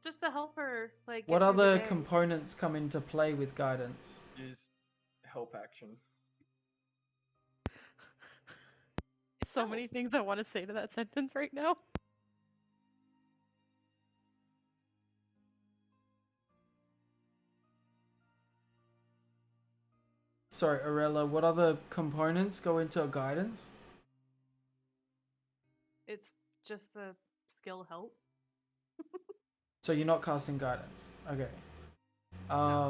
Just to help her, like, What get through the other day. components come into play with guidance? Use help action. So many things I want to say to that sentence right now. Sorry, Arella, what other components go into a guidance? It's just a skill help. So you're not casting guidance. Okay. How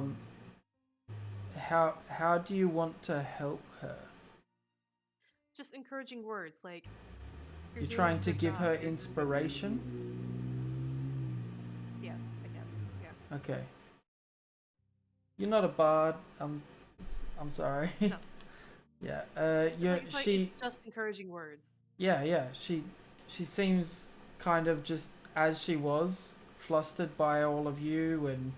do you want to help her? Just encouraging words, like, You're doing trying a to good give job, her you're- inspiration? Yes, I guess. Yeah. Okay. You're not a bard. I'm sorry. No. Yeah. It's just encouraging words. Yeah. She seems kind of just as she was, flustered by all of you and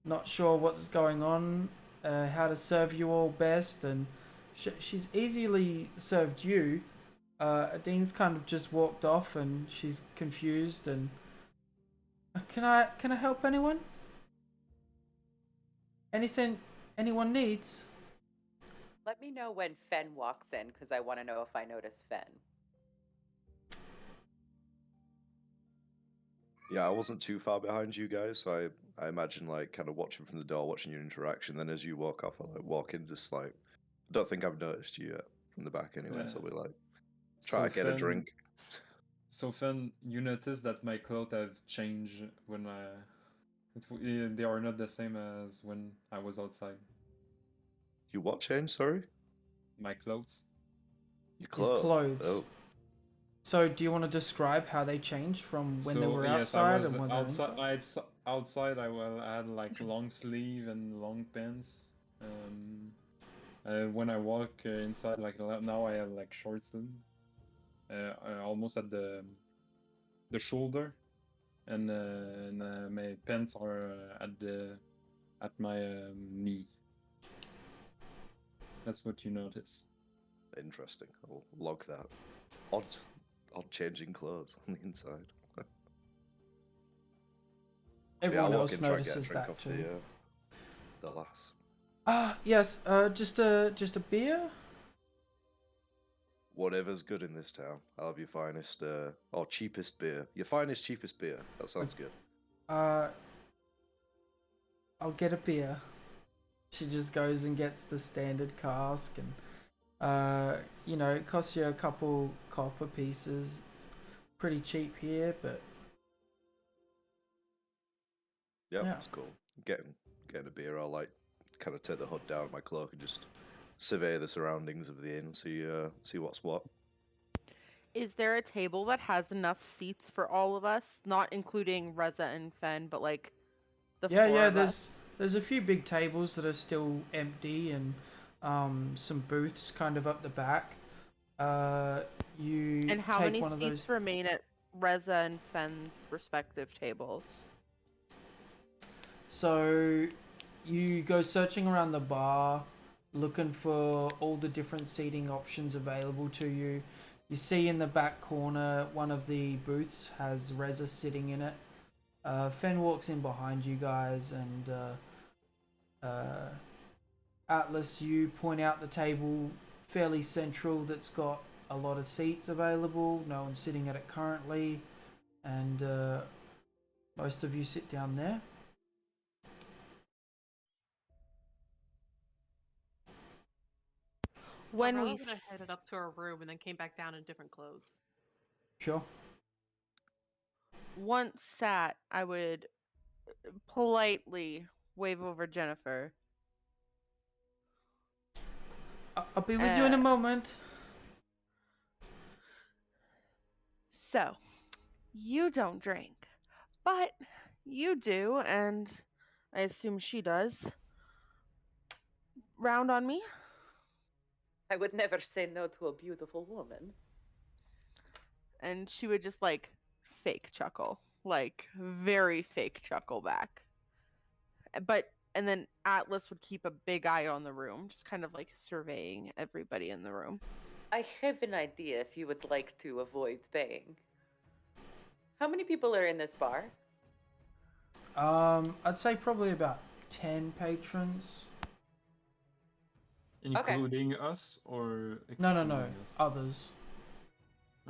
not sure what's going on, how to serve you all best, and she's easily served you. Dean's kind of just walked off and she's confused and can I help anyone? Anything anyone needs? Let me know when Fen walks in, because I want to know if I notice Fen. Yeah, I wasn't too far behind you guys, so I imagine like kind of watching from the door, watching your interaction. Then as you walk off, I like walk in, just like I don't think I've noticed you yet from the back anyway. So we like try to get a drink. So Fen, you notice that my clothes have changed when they are not the same as when I was outside. You what change? Sorry. My clothes. Your His clothes. clothes. Oh. So do you want to describe how they changed from when they were yes, outside I was and when they're inside? outside. I had like long sleeve and long pants. When I walk inside, like now, I have like short sleeve, almost at the shoulder, and my pants are at my knee. That's what you notice. Interesting. I'll log that. Odd changing clothes on the inside. Everyone I'll walk else in, try and get a notices drink that off too. the lass. Yes. Just a beer. Whatever's good in this town. I'll have your finest or cheapest beer. Your finest, cheapest beer. That sounds good. I'll get a beer. She just goes and gets the standard cask, and it costs you a couple copper pieces. It's pretty cheap here, but Yep, yeah. that's cool. Getting a beer, I'll kind of take the hood down my cloak and just survey the surroundings of the inn, see what's what. Is there a table that has enough seats for all of us? Not including Reza and Fen, but like the four of us. There's a few big tables that are still empty, and some booths kind of up the back. You And how take many one of seats those. remain at Reza and Fen's respective tables? So you go searching around the bar, looking for all the different seating options available to you. You see in the back corner, one of the booths has Reza sitting in it. Fen walks in behind you guys, and Atlas, you point out the table fairly central that's got a lot of seats available. No one's sitting at it currently, and most of you sit down there. When Aurella we would have headed up to her room and then came back down in different clothes. Sure. once sat, I would politely wave over Jennifer. I'll be with you in a moment. So, you don't drink, but you do, and I assume she does. Round on me? I would never say no to a beautiful woman. And she would just like fake chuckle, like very fake chuckle back. And then Atlas would keep a big eye on the room, just kind of like surveying everybody in the room. I have an idea if you would like to avoid paying. How many people are in this bar? I'd say probably about 10 patrons. Including us or No, excluding no, us? others.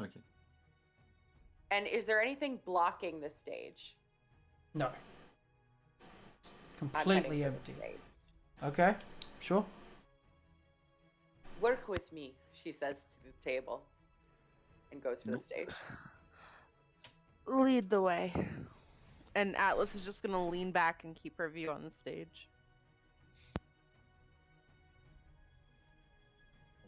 Okay. And is there anything blocking the stage? No. I'm Completely heading for the empty. stage. Okay, sure. Work with me, she says to the table, and goes for the stage. Lead the way. And Atlas is just gonna lean back and keep her view on the stage.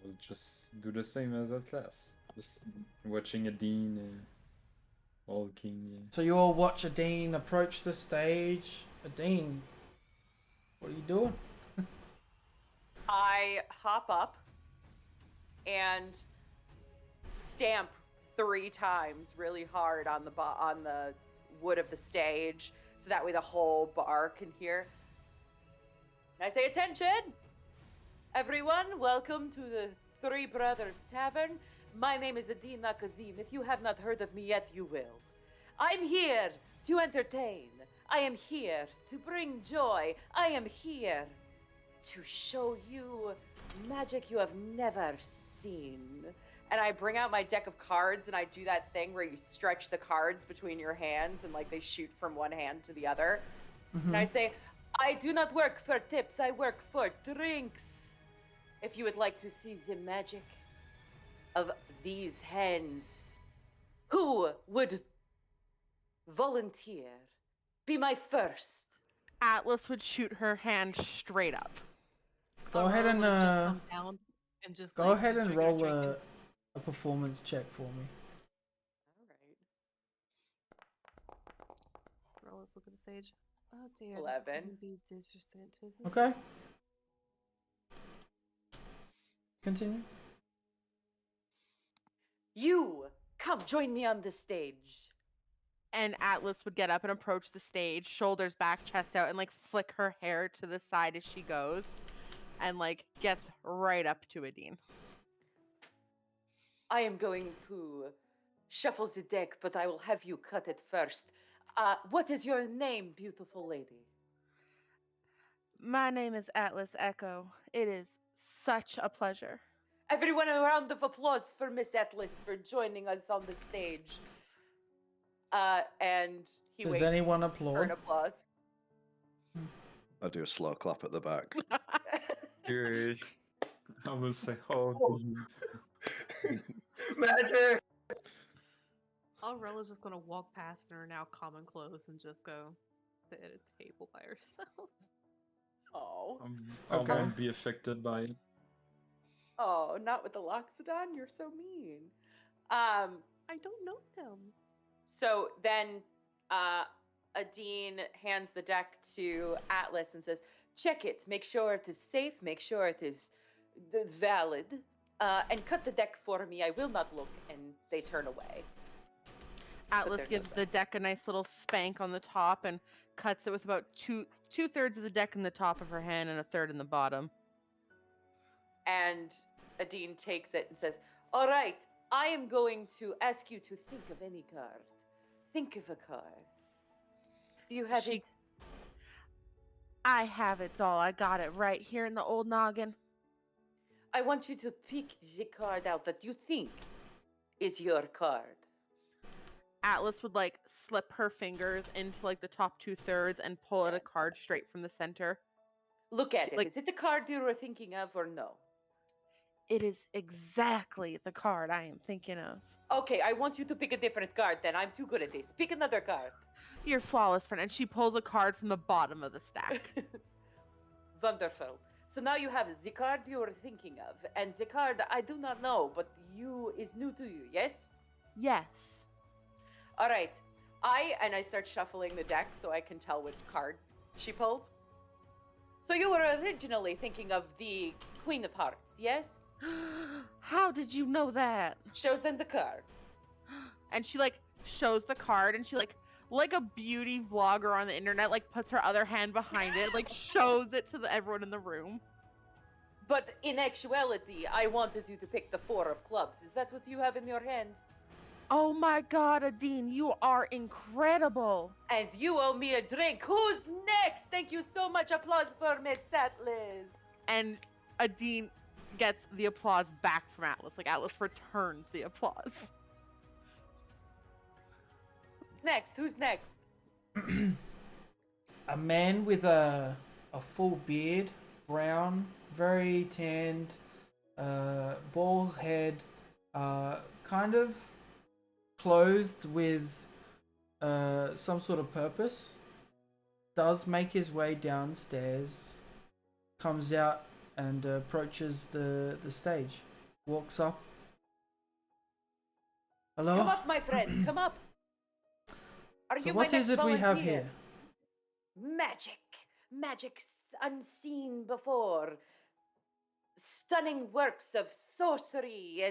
We'll just do the same as that class. Just watching a dean walking. So you all watch a dean approach the stage. A dean, what are you doing? I hop up and stamp 3 times really hard on the wood of the stage, so that way the whole bar can hear. And I say, "Attention, everyone! Welcome to the Three Brothers Tavern. My name is Adina Kazim. If you have not heard of me yet, you will. I'm here to entertain. I am here to bring joy. I am here to show you magic you have never seen." And I bring out my deck of cards, and I do that thing where you stretch the cards between your hands and like they shoot from one hand to the other. And I say, "I do not work for tips, I work for drinks. If you would like to see the magic of these hands, who would volunteer? Be my first." Atlas would shoot her hand straight up. Go ahead Aurora and would've just come down and just go like, ahead and drinking her roll drink a and performance check for me. Aurora's look at the stage. Oh dear, 11. this is gonna be distant, isn't Okay. it? Continue. You come join me on the stage And Atlas would get up and approach the stage, shoulders back, chest out, and like flick her hair to the side as she goes, and like gets right up to Adine. I am going to shuffle the deck, but I will have you cut it first. What is your name, beautiful lady? My name is Atlas Echo. It is such a pleasure. Everyone, a round of applause for Miss Atlas for joining us on the stage. And he Does waits anyone for applaud? an applause. I do a slow clap at the back. Here, I will say, oh, Magic! Aurella's just gonna walk past in her now common clothes and just go sit at a table by herself. Oh, I Okay. won't be affected by it. oh, not with the Loxodon. You're so mean. I don't know them. So then, Adine hands the deck to Atlas and says, "Check it. Make sure it is safe. Make sure it is valid. And cut the deck for me. I will not look." And they turn away. Atlas there's no gives sound. the deck a nice little spank on the top and cuts it with about two-thirds of the deck in the top of her hand and a third in the bottom. And Adine takes it and says, "All right, I am going to ask you to think of any card. Think of a card. Do you have She- it?" I have it, doll. I got it right here in the old noggin. I want you to pick the card out that you think is your card. Atlas would like slip her fingers into like the top 2/3 and pull out a card straight from the center. Look at it. Like- Is it the card you were thinking of or no? It is exactly the card I am thinking of. Okay, I want you to pick a different card then. I'm too good at this. Pick another card. You're flawless, friend. And she pulls a card from the bottom of the stack. Wonderful. So now you have the card you were thinking of, and the card I do not know, but is new to you, yes? Yes. All right. I start shuffling the deck so I can tell which card she pulled. So you were originally thinking of the Queen of Hearts, yes? How did you know that? Shows them the card. And she like shows the card and she like a beauty vlogger on the internet, like puts her other hand behind it, like shows it to everyone in the room. But in actuality, I wanted you to pick the 4 of clubs. Is that what you have in your hand? Oh my god, Adine, you are incredible. And you owe me a drink. Who's next? Thank you so much. Applause for Miss Atlas. And Adine gets the applause back from Atlas. Like Atlas returns the applause. Who's next? Who's next? A man with a full beard, brown, very tanned, bald head, kind of clothed with some sort of purpose, does make his way downstairs, comes out and approaches the stage, walks up. Hello? Come up, my friend. Come up. Are So you what my is next it we have volunteer? here? Magic. Magic unseen before. Stunning works of sorcery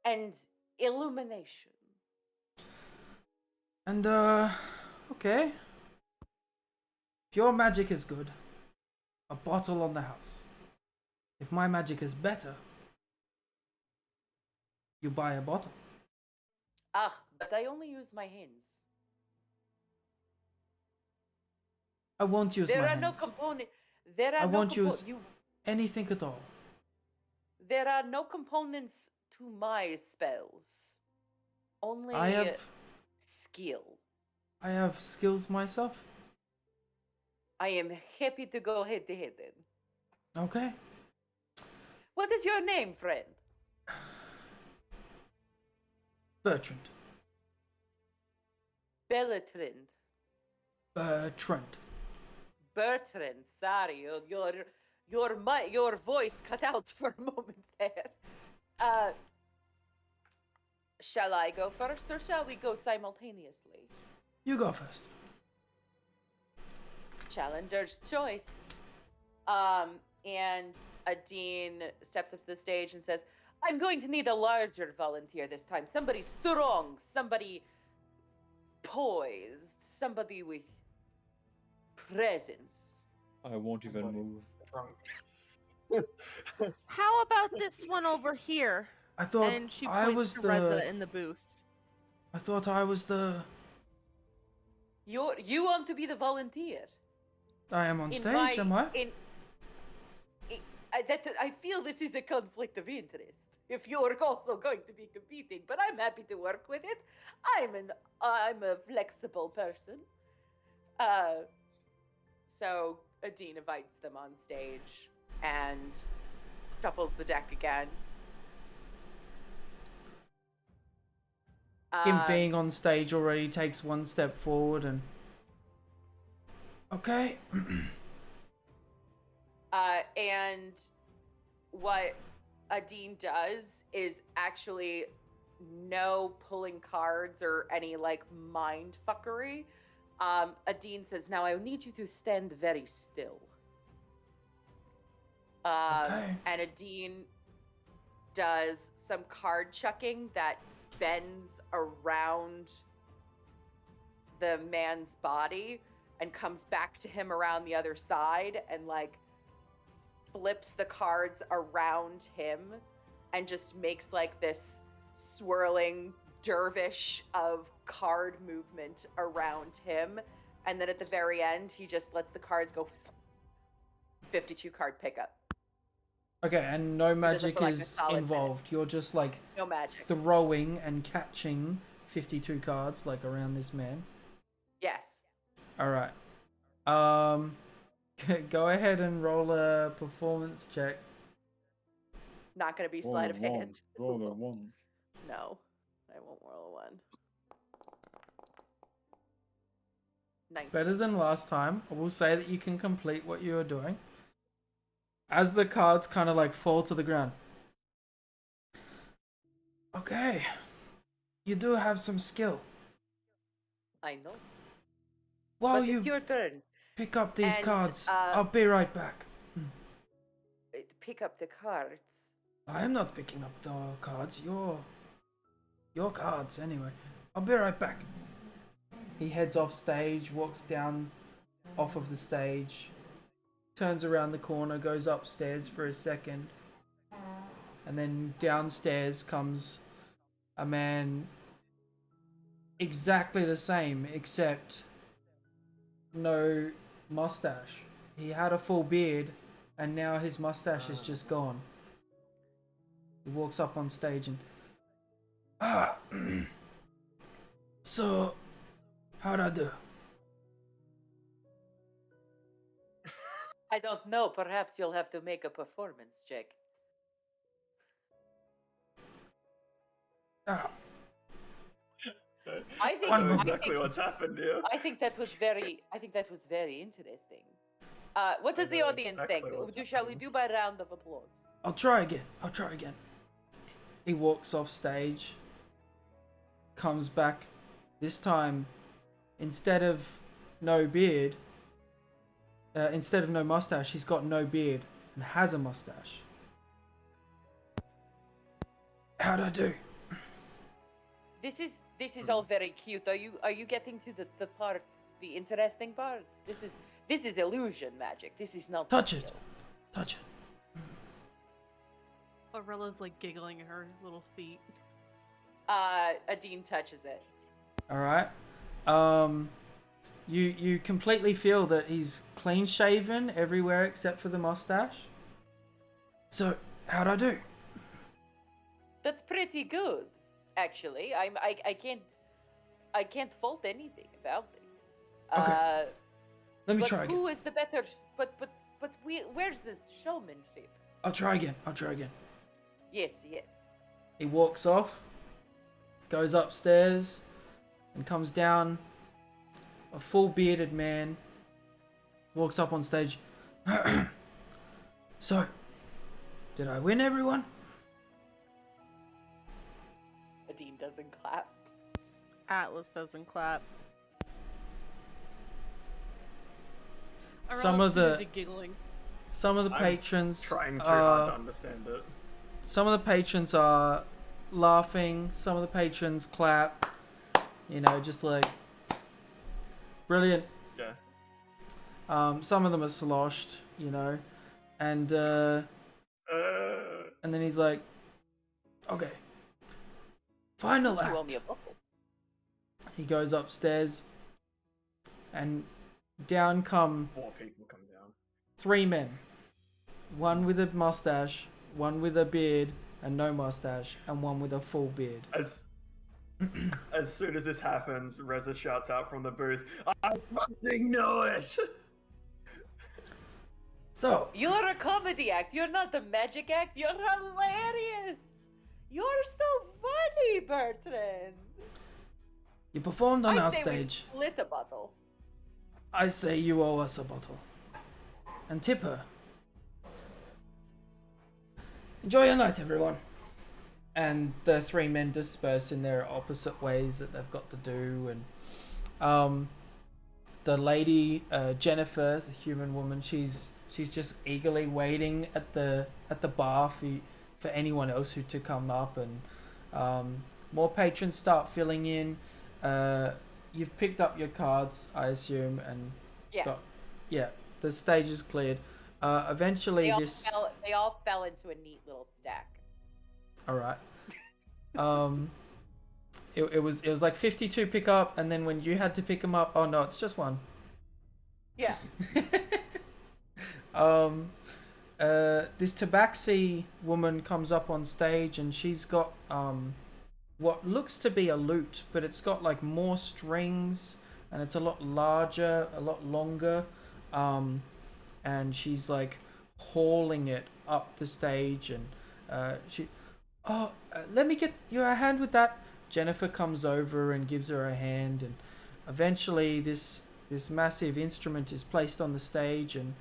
and illumination. And okay. If your magic is good, a bottle on the house. If my magic is better, you buy a bottle. Ah, but I only use my hands. I won't use There my are no hands. components. There are I no won't use you. anything at all. There are no components to my spells. Only I have skill. skills myself. I am happy to go head to head then. Okay. What is your name, friend? Bertrand. Bellatrand. Bertrand. Bertrand. Sorry, your voice cut out for a moment there. Shall I go first, or shall we go simultaneously? You go first. Challenger's choice. And Adine steps up to the stage and says, "I'm going to need a larger volunteer this time. Somebody strong, somebody poised, somebody with presence. I won't even Somebody move. drunk. How about this one over here? I thought And she I points was to the. Reza in the booth. I thought I was the. You want to be the volunteer? I am on stage, am I? I feel this is a conflict of interest. If you're also going to be competing, but I'm happy to work with it. I'm a flexible person. So Adine invites them on stage and shuffles the deck again. Him being on stage already takes one step forward and. Okay. And what Adine does is actually no pulling cards or any like mind fuckery. Adine says, "Now I need you to stand very still." Okay. And Adine does some card chucking that bends around the man's body and comes back to him around the other side and like flips the cards around him and just makes like this swirling dervish of card movement around him. And then at the very end, he just lets the cards go 52 card pickup. Okay, and no magic for, like, a is solid involved. You're just like No magic. throwing and catching 52 cards like around this man. Yes. All right. Go ahead and roll a performance check. Not going to be Roll sleight a of one. hand. Roll a 1. No, I won't roll a 1. 19. Better than last time. I will say that you can complete what you are doing. As the cards kind of like fall to the ground. Okay. You do have some skill. I know. While But you it's your turn. pick up these And, cards, I'll be right back. Pick up the cards. I am not picking up the cards. Your cards, anyway. I'll be right back. He heads off stage, walks down off of the stage, turns around the corner, goes upstairs for a second, and then downstairs comes a man exactly the same, except no mustache. He had a full beard, and now his mustache is just gone. He walks up on stage and... So, how'd I do? I don't know. Perhaps you'll have to make a performance check. Ah, I think One I know moment. exactly what's happened here. I think that was very interesting. What does the know audience exactly think? what's Shall we happening. do by round of applause? I'll try again. He walks off stage, comes back. This time, instead of no beard, instead of no mustache, he's got no beard and has a mustache. How'd I do? This is all very cute. Are you getting to the part, the interesting part? This is illusion magic. This is not Touch real. it. Touch it. Aurella's like giggling in her little seat. Adine touches it. All right. You completely feel that he's clean shaven everywhere except for the mustache. So, how'd I do? That's pretty good, actually. I can't fault anything about it. Okay. Let me But try again. who is the better? But where's the showmanship? I'll try again. Yes. He walks off, goes upstairs, and comes down. A full bearded man walks up on stage. So, did I win, everyone? Adine doesn't clap. Atlas doesn't clap. Some Aurella's of too the- busy giggling. Some of the I'm patrons Trying too are, hard to understand it. some of the patrons are laughing. Some of the patrons clap. You know, just like Brilliant. Yeah. Some of them are sloshed, you know, and then he's like, okay, final You owe me act. a buckle. He goes upstairs, and down come 4 people come down. 3 men. One with a mustache, one with a beard and no mustache, and one with a full beard. As soon as this happens, Reza shouts out from the booth, I fucking know it! So, You're a comedy act. You're not a magic act. You're hilarious. You're so funny, Bertrand. you performed on I our say stage. we split a bottle. I say you owe us a bottle. And tip her. Enjoy your night, everyone. And the 3 men disperse in their opposite ways that they've got to do. And the lady, Jennifer, the human woman, she's just eagerly waiting at the bar for anyone else who to come up. And more patrons start filling in. You've picked up your cards, I assume, and Yes. yeah, the stage is cleared. Eventually, They all fell into a neat little stack. All right. It was like 52 pick up, and then when you had to pick them up, oh no, it's just one. Yeah. This tabaxi woman comes up on stage, and she's got what looks to be a lute, but it's got like more strings, and it's a lot larger, a lot longer, and she's like hauling it up the stage, and let me get you a hand with that. Jennifer comes over and gives her a hand, and eventually this massive instrument is placed on the stage, and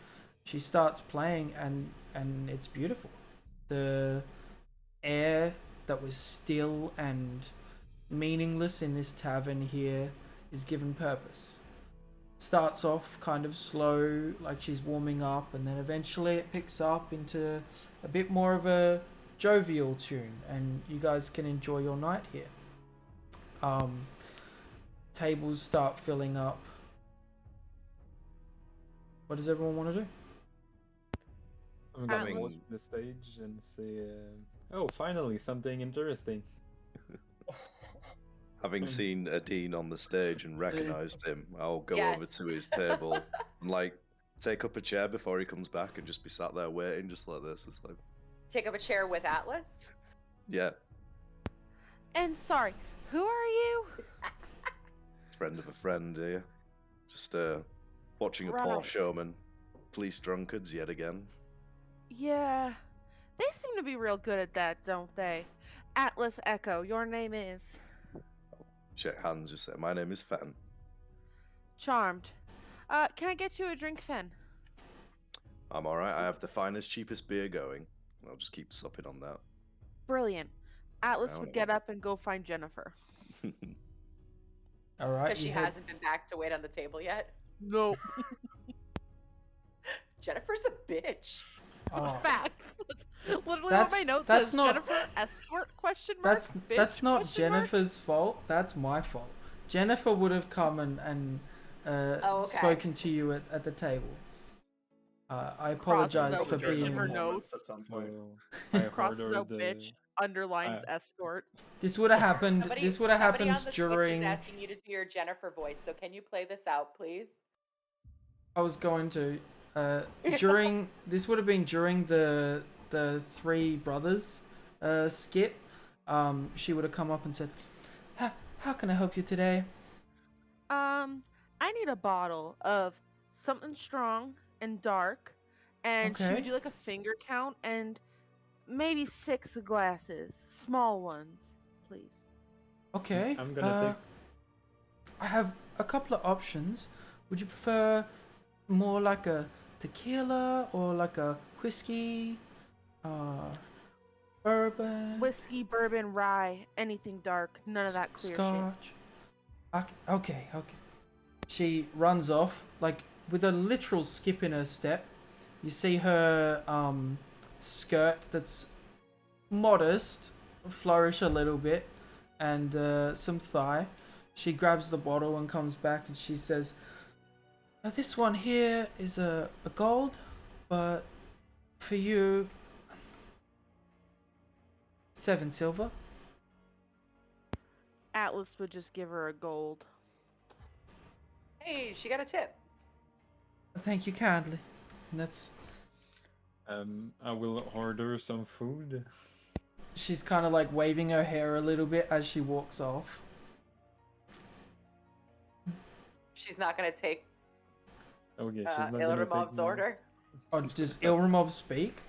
she starts playing, and it's beautiful. The air that was still and meaningless in this tavern here is given purpose. Starts off kind of slow, like she's warming up, and then eventually it picks up into a bit more of a jovial tune, and you guys can enjoy your night here. Tables start filling up. What does everyone want to do? I'm gonna Atlas. watch the stage and say, oh, finally, something interesting. Having seen Adine on the stage and recognized him, I'll go Yes. over to his table and like take up a chair before he comes back and just be sat there waiting, just like this. It's like, Take up a chair with Atlas. yeah, And sorry, who are you? friend of a friend here. Just watching a poor Right. showman police drunkards yet again. Yeah, they seem to be real good at that, don't they? Atlas Echo, your name is? Shake hands, just say, my name is Fen. Charmed. Can I get you a drink, Fen? I'm alright, I have the finest, cheapest beer going. I'll just keep supping on that. Brilliant. Atlas I would don't get know. up and go find Jennifer. All right. Because she you head- hasn't been back to wait on the table yet. Nope. Jennifer's a bitch. Oh, Fact. That's literally That's- what my note that's says. not- Jennifer escort question mark? that's Bitch, not question mark? Jennifer's fault. That's my fault. Jennifer would have come and okay. spoken to you at the table. I Crosses apologize out for Judge being. her performance notes. at some point. I Crosses ordered out bitch, underlines I- escort. This would have happened. Somebody, This would have somebody happened on the Switch during. is asking you to do your Jennifer voice, so can you play this out, please? I was going to. During this would have been during the Three Brothers skit. She would have come up and said, "How can I help you today?" I need a bottle of something strong and dark, and she Okay. would do like a finger count and maybe 6 glasses, small ones, please. Okay. I'm gonna I have a couple of options. Would you prefer more like a tequila or like a whiskey? Bourbon? Whiskey, bourbon, rye, anything dark, none of that clear shit. Scotch? Okay. She runs off, like, with a literal skip in her step. You see her skirt that's modest flourish a little bit, and some thigh. She grabs the bottle and comes back, and she says, This one here is a gold, but for you, 7 silver. Atlas would just give her a gold. Hey, she got a tip. Thank you kindly. That's. I will order some food. She's kind of like waving her hair a little bit as she walks off. She's not gonna take Okay, she's not gonna take Ilrimov's my- order. Oh, does Ilrimov speak?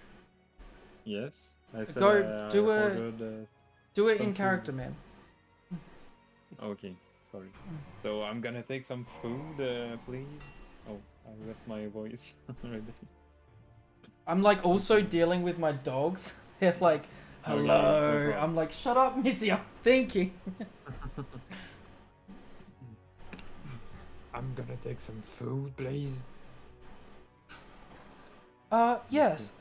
Yes, I said Go do I a- ordered, Do it some in character, food. man. Okay, sorry. So I'm gonna take some food, please. Oh, I lost my voice already. I'm like also dealing with my dogs. They're like, Okay, no hello. problem. I'm like, shut up, Missy. Thank you. I'm gonna take some food, please. Yes.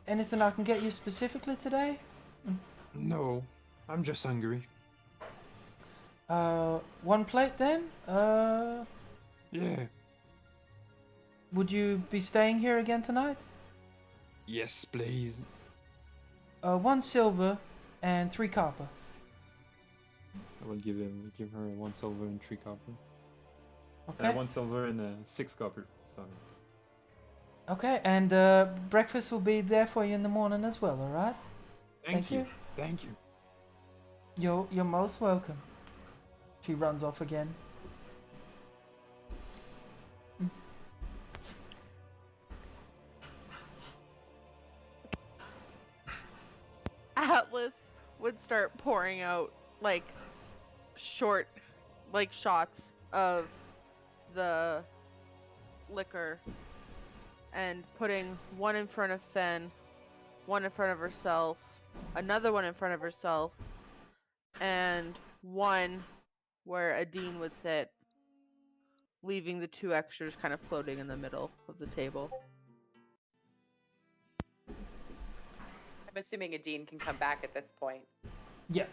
Anything I can get you specifically today? No, I'm just hungry. 1 plate then? Yeah. Would you be staying here again tonight? Yes, please. 1 silver and 3 copper. I will give her 1 silver and 3 copper. Okay. 1 silver and 6 copper. Sorry. Okay, and breakfast will be there for you in the morning as well, alright? Thank you. Thank you. You're most welcome. She runs off again. Atlas would start pouring out like short, like shots of the liquor and putting one in front of Fen, one in front of herself, another one in front of herself, and one where Adine would sit, leaving the 2 extras kind of floating in the middle of the table. I'm assuming Adine can come back at this point. Yeah.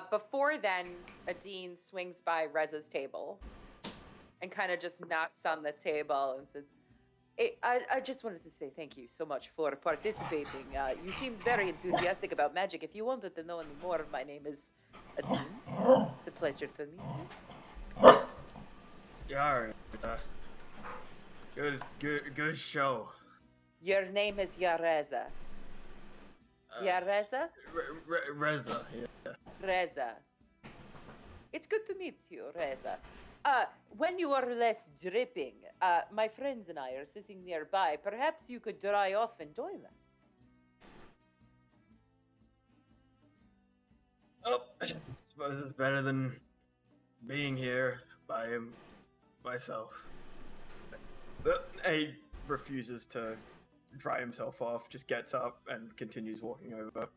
Before then, Adine swings by Reza's table and kind of just knocks on the table and says, "Hey, I just wanted to say thank you so much for participating. You seemed very enthusiastic about magic. If you wanted to know any more, my name is Adine. It's a pleasure to meet you." Yeah, alright. It's a good show. Your name is Yareza. Yareza? Reza. Yeah. Reza. It's good to meet you, Reza. When you are less dripping, my friends and I are sitting nearby. Perhaps you could dry off and join us. Oh, I suppose it's better than being here by myself. But he refuses to dry himself off, just gets up and continues walking over.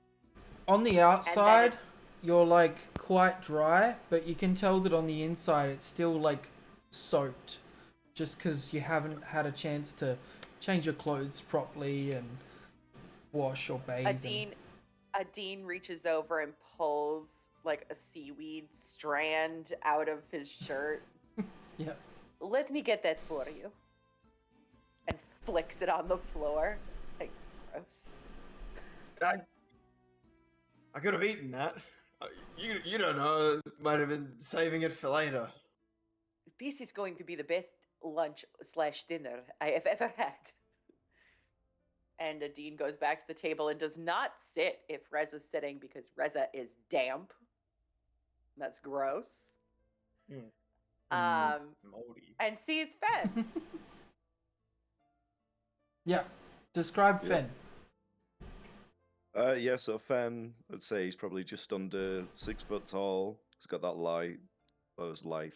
On the outside, you're like quite dry, but you can tell that on the inside it's still like soaked, just because you haven't had a chance to change your clothes properly and wash or bathe. Adine reaches over and pulls like a seaweed strand out of his shirt. Yeah. Let me get that for you. And flicks it on the floor. Like, gross. I could have eaten that. You don't know. Might have been saving it for later. This is going to be the best lunch/dinner I have ever had. And Adine goes back to the table and does not sit if Reza's sitting because Reza is damp. That's gross. Moldy. And sees Fen. Yeah. Describe Yeah. Fen. Yeah, so Fen, I'd say he's probably just under 6 foot tall. He's got those lithe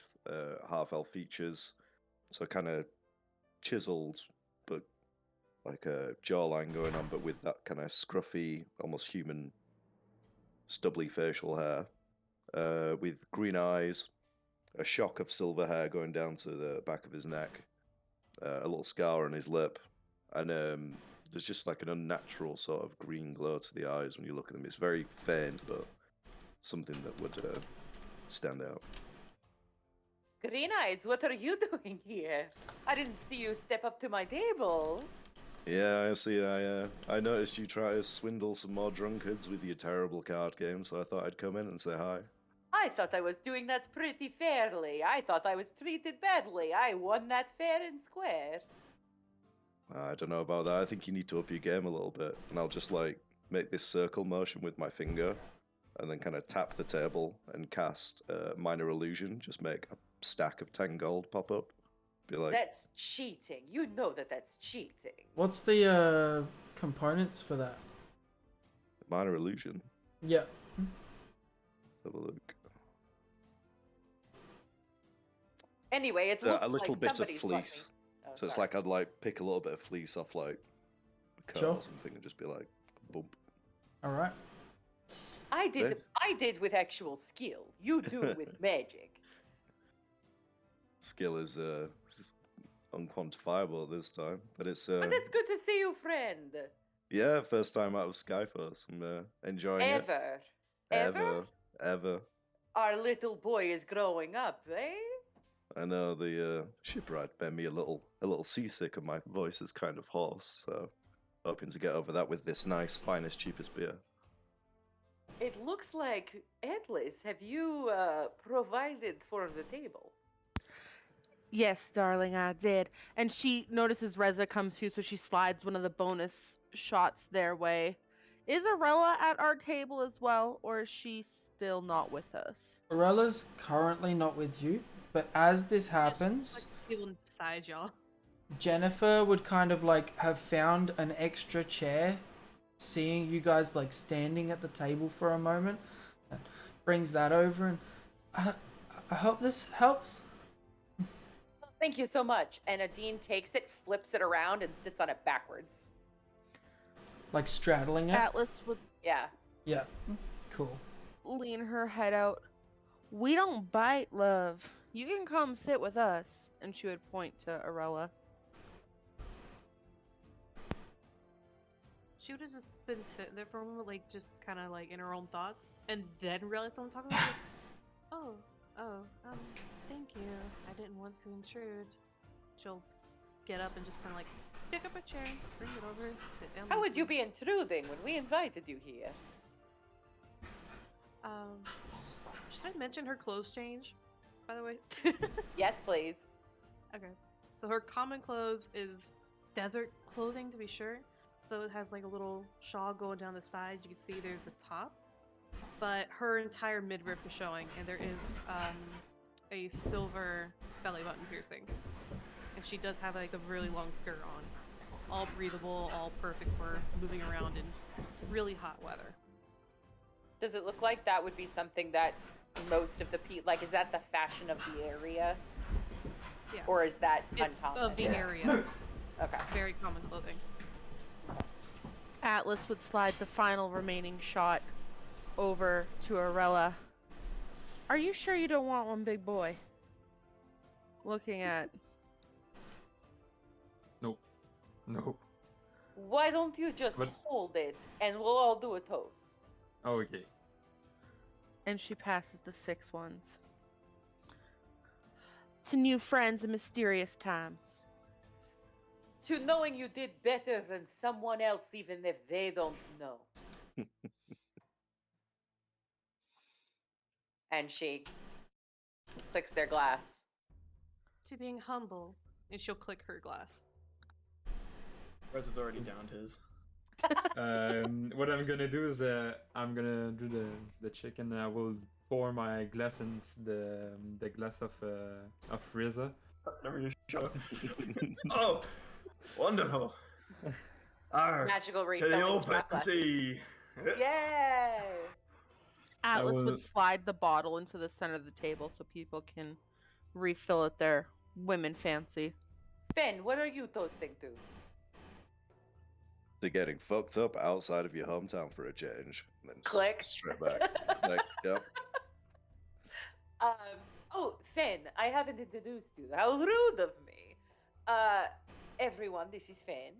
half-elf features. So kind of chiseled, but like a jawline going on, but with that kind of scruffy, almost human, stubbly facial hair. With green eyes, a shock of silver hair going down to the back of his neck, a little scar on his lip, and there's just like an unnatural sort of green glow to the eyes when you look at them. It's very faint, but something that would stand out. Green Eyes, what are you doing here? I didn't see you step up to my table. Yeah, I see. I noticed you try to swindle some more drunkards with your terrible card game, so I thought I'd come in and say hi. I thought I was doing that pretty fairly. I thought I was treated badly. I won that fair and square. I don't know about that. I think you need to up your game a little bit, and I'll just like make this circle motion with my finger, and then kind of tap the table and cast minor illusion. Just make a stack of 10 gold pop up. Be like, That's cheating. You know that that's cheating. What's the components for that? minor illusion. Yeah. Have a look. Anyway, it looks A little like bit of somebody's fleece. bluffing. Oh, So it's sorry. like I'd like pick a little bit of fleece off like a coat Sure. or something and just be like, bump. All right. I did. Right. I did with actual skill. You do with magic. Skill is unquantifiable this time, but it's But it's good to see you, friend. yeah, first time out of Skyforce. I'm enjoying it. Ever. Our little boy is growing up, eh? I know the shipwright made me a little seasick, and my voice is kind of hoarse. So hoping to get over that with this nice, finest, cheapest beer. It looks like Atlas. Have you provided for the table? Yes, darling, I did. And she notices Reza comes too, so she slides one of the bonus shots their way. Is Arella at our table as well, or is she still not with us? Aurella's currently not with you, but as this Like happens, the table beside y'all. Jennifer would kind of like have found an extra chair, seeing you guys like standing at the table for a moment, and brings that over, and I hope this helps. Thank you so much. And Adine takes it, flips it around, and sits on it backwards. Like straddling it. Atlas would Yeah. Yeah. Cool. lean her head out. We don't bite, love. You can come sit with us. And she would point to Arella. She would have just been sitting there for a moment, like just kind of like in her own thoughts, and then realized someone talking. Like, thank you. I didn't want to intrude. She'll get up and just kind of like pick up a chair, bring it over, sit down. How with would you me. be intruding when we invited you here? Should I mention her clothes change, by the way? Yes, please. Okay. So her common clothes is desert clothing, to be sure. So it has like a little shawl going down the side. You can see there's a top, but her entire midriff is showing, and there is a silver belly button piercing. And she does have like a really long skirt on, all breathable, all perfect for moving around in really hot weather. Does it look like that would be something that most of the like, is that the fashion of the area? Yeah. Or is that It's uncommon? of the area. Okay. Very common clothing. Atlas would slide the final remaining shot over to Arella. Are you sure you don't want one, big boy? Looking at... No. Why don't you just But- hold it and we'll all do a toast? Oh, okay. And she passes the 6 ones. To new friends in mysterious times. To knowing you did better than someone else, even if they don't know. And she clicks their glass. To being humble, and she'll click her glass. Reza's already downed his. What I'm gonna do is I'm gonna do the chicken. And I will pour my glass in the glass of Riza. Never you show. Oh, wonderful. Arr, Magical to refill. the in open chocolate. sea. Yay! Atlas will- would slide the bottle into the center of the table so people can refill at their women fancy. Finn, what are you toasting to? They're getting fucked up outside of your hometown for a change. And then just Click. straight back. Click. Yep. Oh, Finn, I haven't introduced you. How rude of me. Everyone, this is Finn.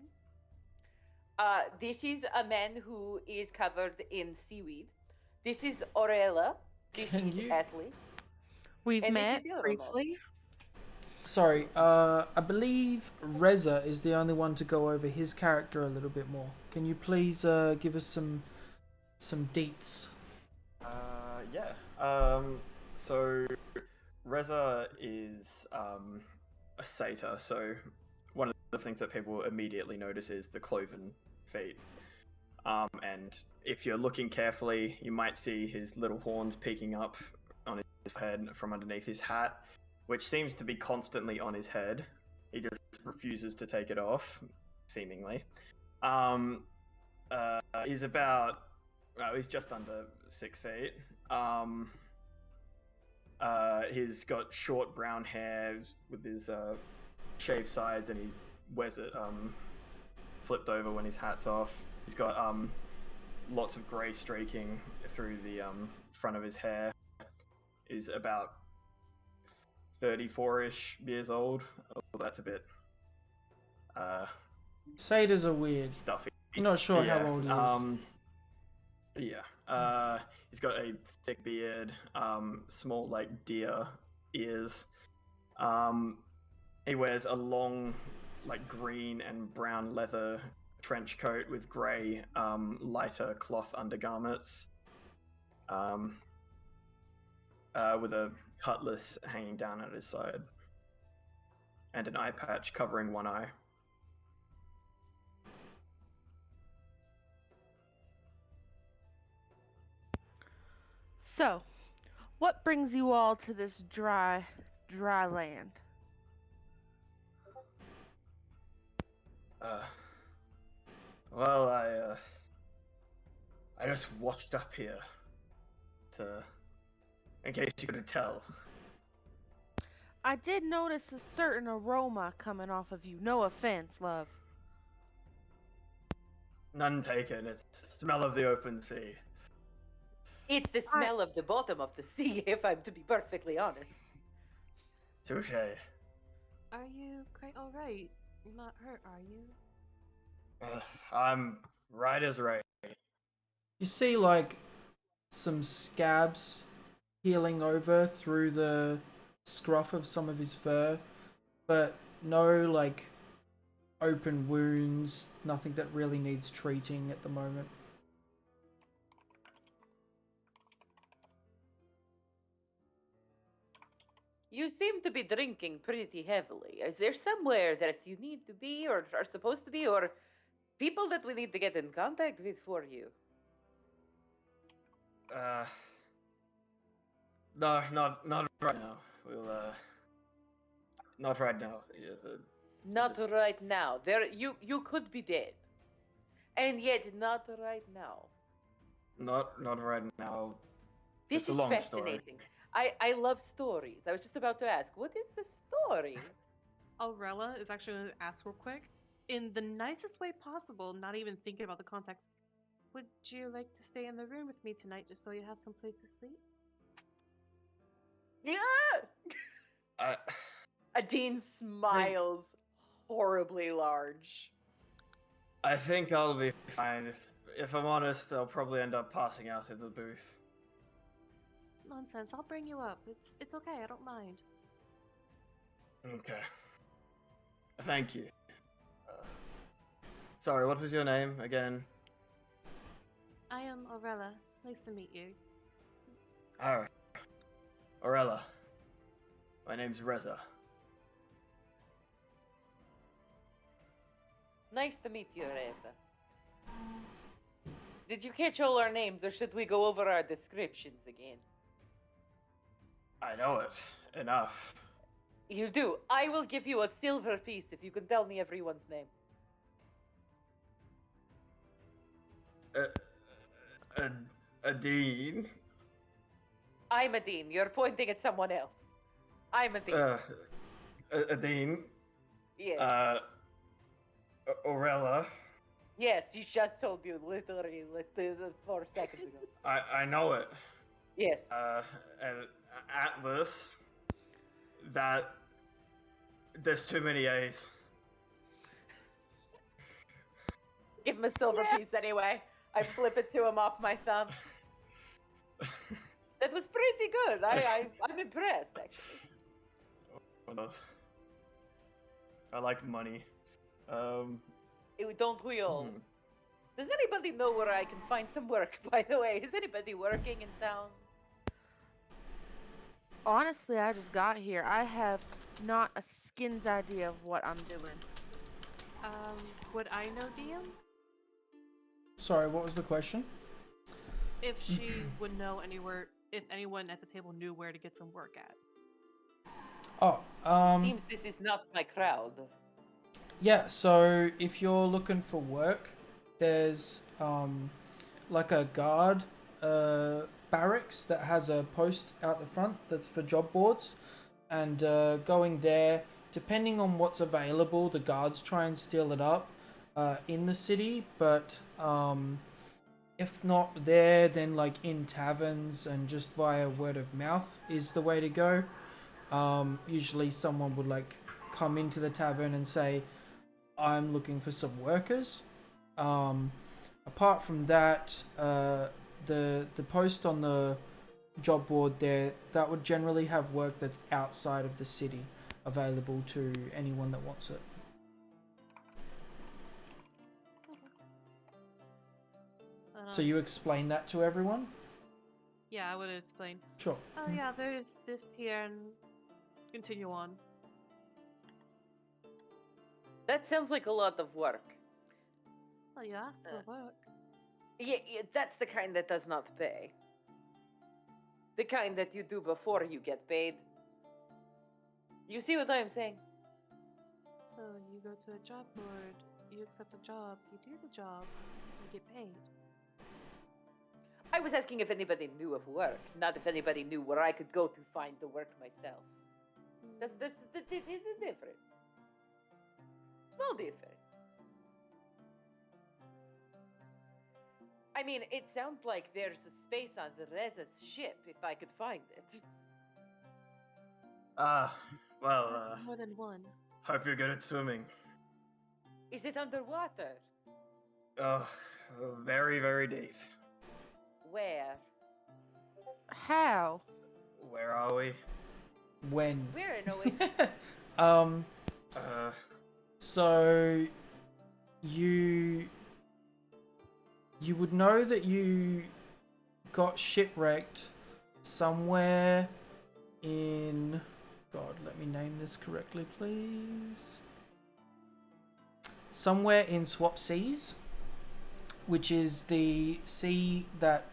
This is a man who is covered in seaweed. This is Aurelia. This Can is you- Atlas. We've And this met is the other remote. briefly. Sorry, I believe Reza is the only one to go over his character a little bit more. Can you please give us some deets? Yeah. So Reza is a satyr, so one of the things that people immediately notice is the cloven feet. And if you're looking carefully, you might see his little horns peeking up on his head from underneath his hat, which seems to be constantly on his head. He just refuses to take it off, seemingly. He's about, he's just under 6 feet. He's got short brown hair with his shaved sides, and he wears it flipped over when his hat's off. He's got lots of grey streaking through the front of his hair. He's about 34-ish years old. Oh, that's a bit Satyrs are weird. stuffy. I'm not sure how old he is. He's got a thick beard, small like deer ears. He wears a long, like green and brown leather trench coat with grey, lighter cloth undergarments. With a cutlass hanging down at his side, and an eye patch covering one eye. So, what brings you all to this dry land? Well, I just washed up here in case you couldn't tell. I did notice a certain aroma coming off of you. No offense, love. None taken. It's the smell of the open sea. It's the smell of the bottom of the sea, if I'm to be perfectly honest. Touche. Are you quite alright? You're not hurt, are you? I'm right as right. You see, like, some scabs healing over through the scruff of some of his fur, but no, like, open wounds, nothing that really needs treating at the moment. You seem to be drinking pretty heavily. Is there somewhere that you need to be or are supposed to be, or people that we need to get in contact with for you? No, not right now. We'll not right now. Not Just- right now. You could be dead. And yet not right now. Not right now. This It's a is long story. fascinating. I love stories. I was just about to ask, what is the story? Aurella is actually going to ask real quick, in the nicest way possible, not even thinking about the context. Would you like to stay in the room with me tonight just so you have some place to sleep? Yeah! Adine smiles horribly large. I think I'll be fine. If I'm honest, I'll probably end up passing out in the booth. Nonsense, I'll bring you up. It's okay, I don't mind. Okay. Thank you. Sorry, what was your name again? I am Aurella. It's nice to meet you. Alright. Aurella. My name's Reza. Nice to meet you, Reza. Did you catch all our names, or should we go over our descriptions again? I know it. Enough. You do. I will give you a silver piece if you can tell me everyone's name. Adine? I'm Adine. You're pointing at someone else. I'm Adine. Adine? Yes. Aurella? Yes, she just told you literally 4 seconds ago. I know it. Yes. And Atlas, that there's too many A's. Give him a silver piece anyway. I flip it to him off my thumb. That was pretty good. I'm impressed, actually. I like money. Don't we all? hmm. Does anybody know where I can find some work, by the way? Is anybody working in town? Honestly, I just got here. I have not a skin's idea of what I'm doing. Would I know DM? Sorry, what was the question? If she would know anywhere, if anyone at the table knew where to get some work at. Oh, Seems this is not my crowd. yeah, so if you're looking for work, there's like a guard barracks that has a post out the front that's for job boards, and going there, depending on what's available, the guards try and steal it up in the city, but if not there, then like in taverns and just via word of mouth is the way to go. Usually someone would like come into the tavern and say, I'm looking for some workers. Apart from that, the post on the job board there, that would generally have work that's outside of the city available to anyone that wants it. So you explain that to everyone? Yeah, I would explain. Sure. Oh yeah, there's this here, and continue on. That sounds like a lot of work. Well, you asked for work. Yeah, that's the kind that does not pay. The kind that you do before you get paid. You see what I'm saying? So you go to a job board, you accept a job, you do the job, you get paid. I was asking if anybody knew of work, not if anybody knew where I could go to find the work myself. This is a difference. Small difference. I mean, it sounds like there's a space on the Reza's ship, if I could find it. Well, More than one. hope you're good at swimming. Is it underwater? Very, very deep. Where? How? Where are we? When? We're in Oasis. So you would know that you got shipwrecked somewhere in, God, let me name this correctly, please. Somewhere in Swap Seas, which is the sea that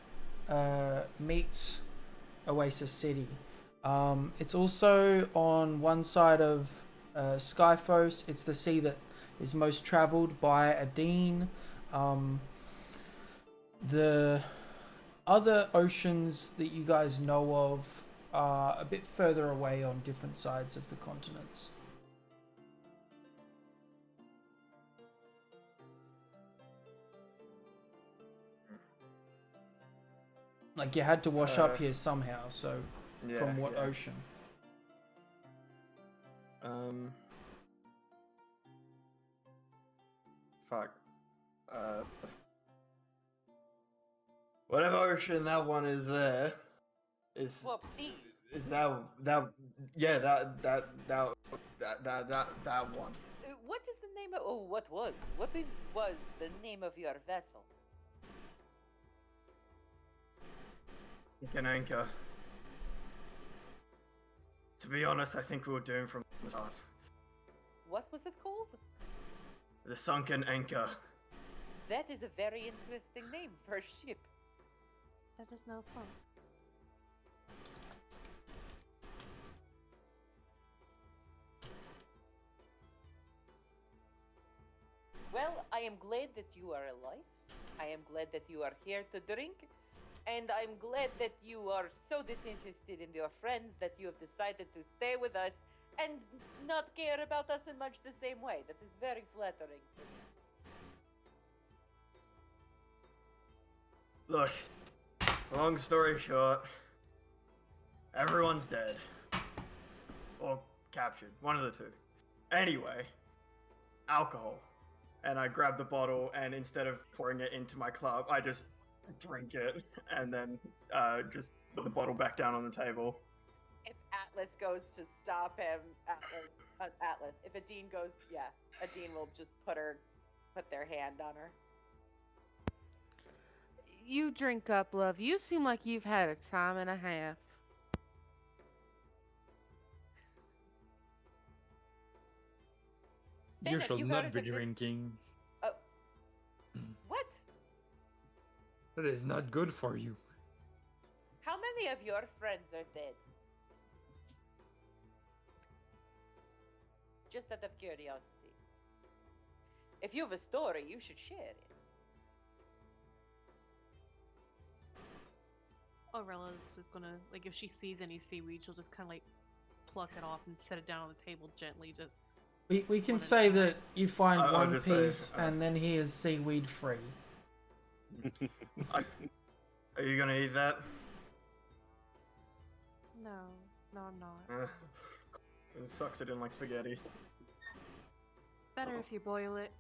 meets Oasis City. It's also on one side of Skyphos. It's the sea that is most travelled by a Dean. The other oceans that you guys know of are a bit further away on different sides of the continents. Like, you had to wash up here somehow, so Yeah, from what yeah. ocean? Fuck. Whatever ocean that one is there is Swap Sea. is that one. What is the name of? Oh, what was the name of your vessel? An anchor. To be honest, I think we were doomed from the start. What was it called? The sunken anchor. That is a very interesting name for a ship. That is no song. Well, I am glad that you are alive. I am glad that you are here to drink. And I'm glad that you are so disinterested in your friends that you have decided to stay with us and not care about us in much the same way. That is very flattering to me. Look, long story short, everyone's dead. Or captured, one of the two. Anyway, alcohol. And I grab the bottle, and instead of pouring it into my club, I just drink it, and then just put the bottle back down on the table. If Atlas goes to stop him, Atlas. If Adine goes, yeah, Adine will just put their hand on her. You drink up, love. You seem like you've had a time and a half. Finn, You have should you not heard be of this? drinking. What? That is not good for you. How many of your friends are dead? Just out of curiosity. If you have a story, you should share it. Aurella's just gonna, like, if she sees any seaweed, she'll just kind of, like, pluck it off and set it down on the table gently, just... We can One at a say time. that you find I'll one just say, piece and then he is seaweed free. Are you gonna eat that? No, I'm not. It sucks it in like spaghetti. Better if you boil it.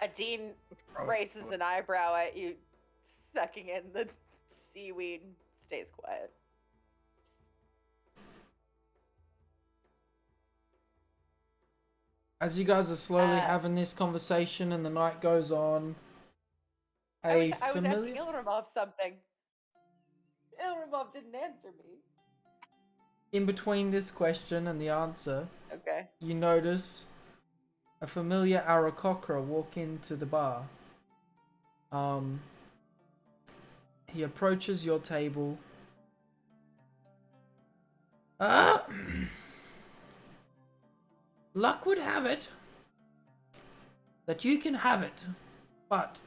Adine Oh, raises what? an eyebrow at you, sucking in the seaweed, stays quiet. As you guys are slowly Uh, having this conversation and the night goes on, I was asking familiar... Ilrimov something. Ilrimov didn't answer me. In between this question and the answer, Okay. you notice a familiar Aarakocra walk into the bar. He approaches your table. Luck would have it that you can have it, but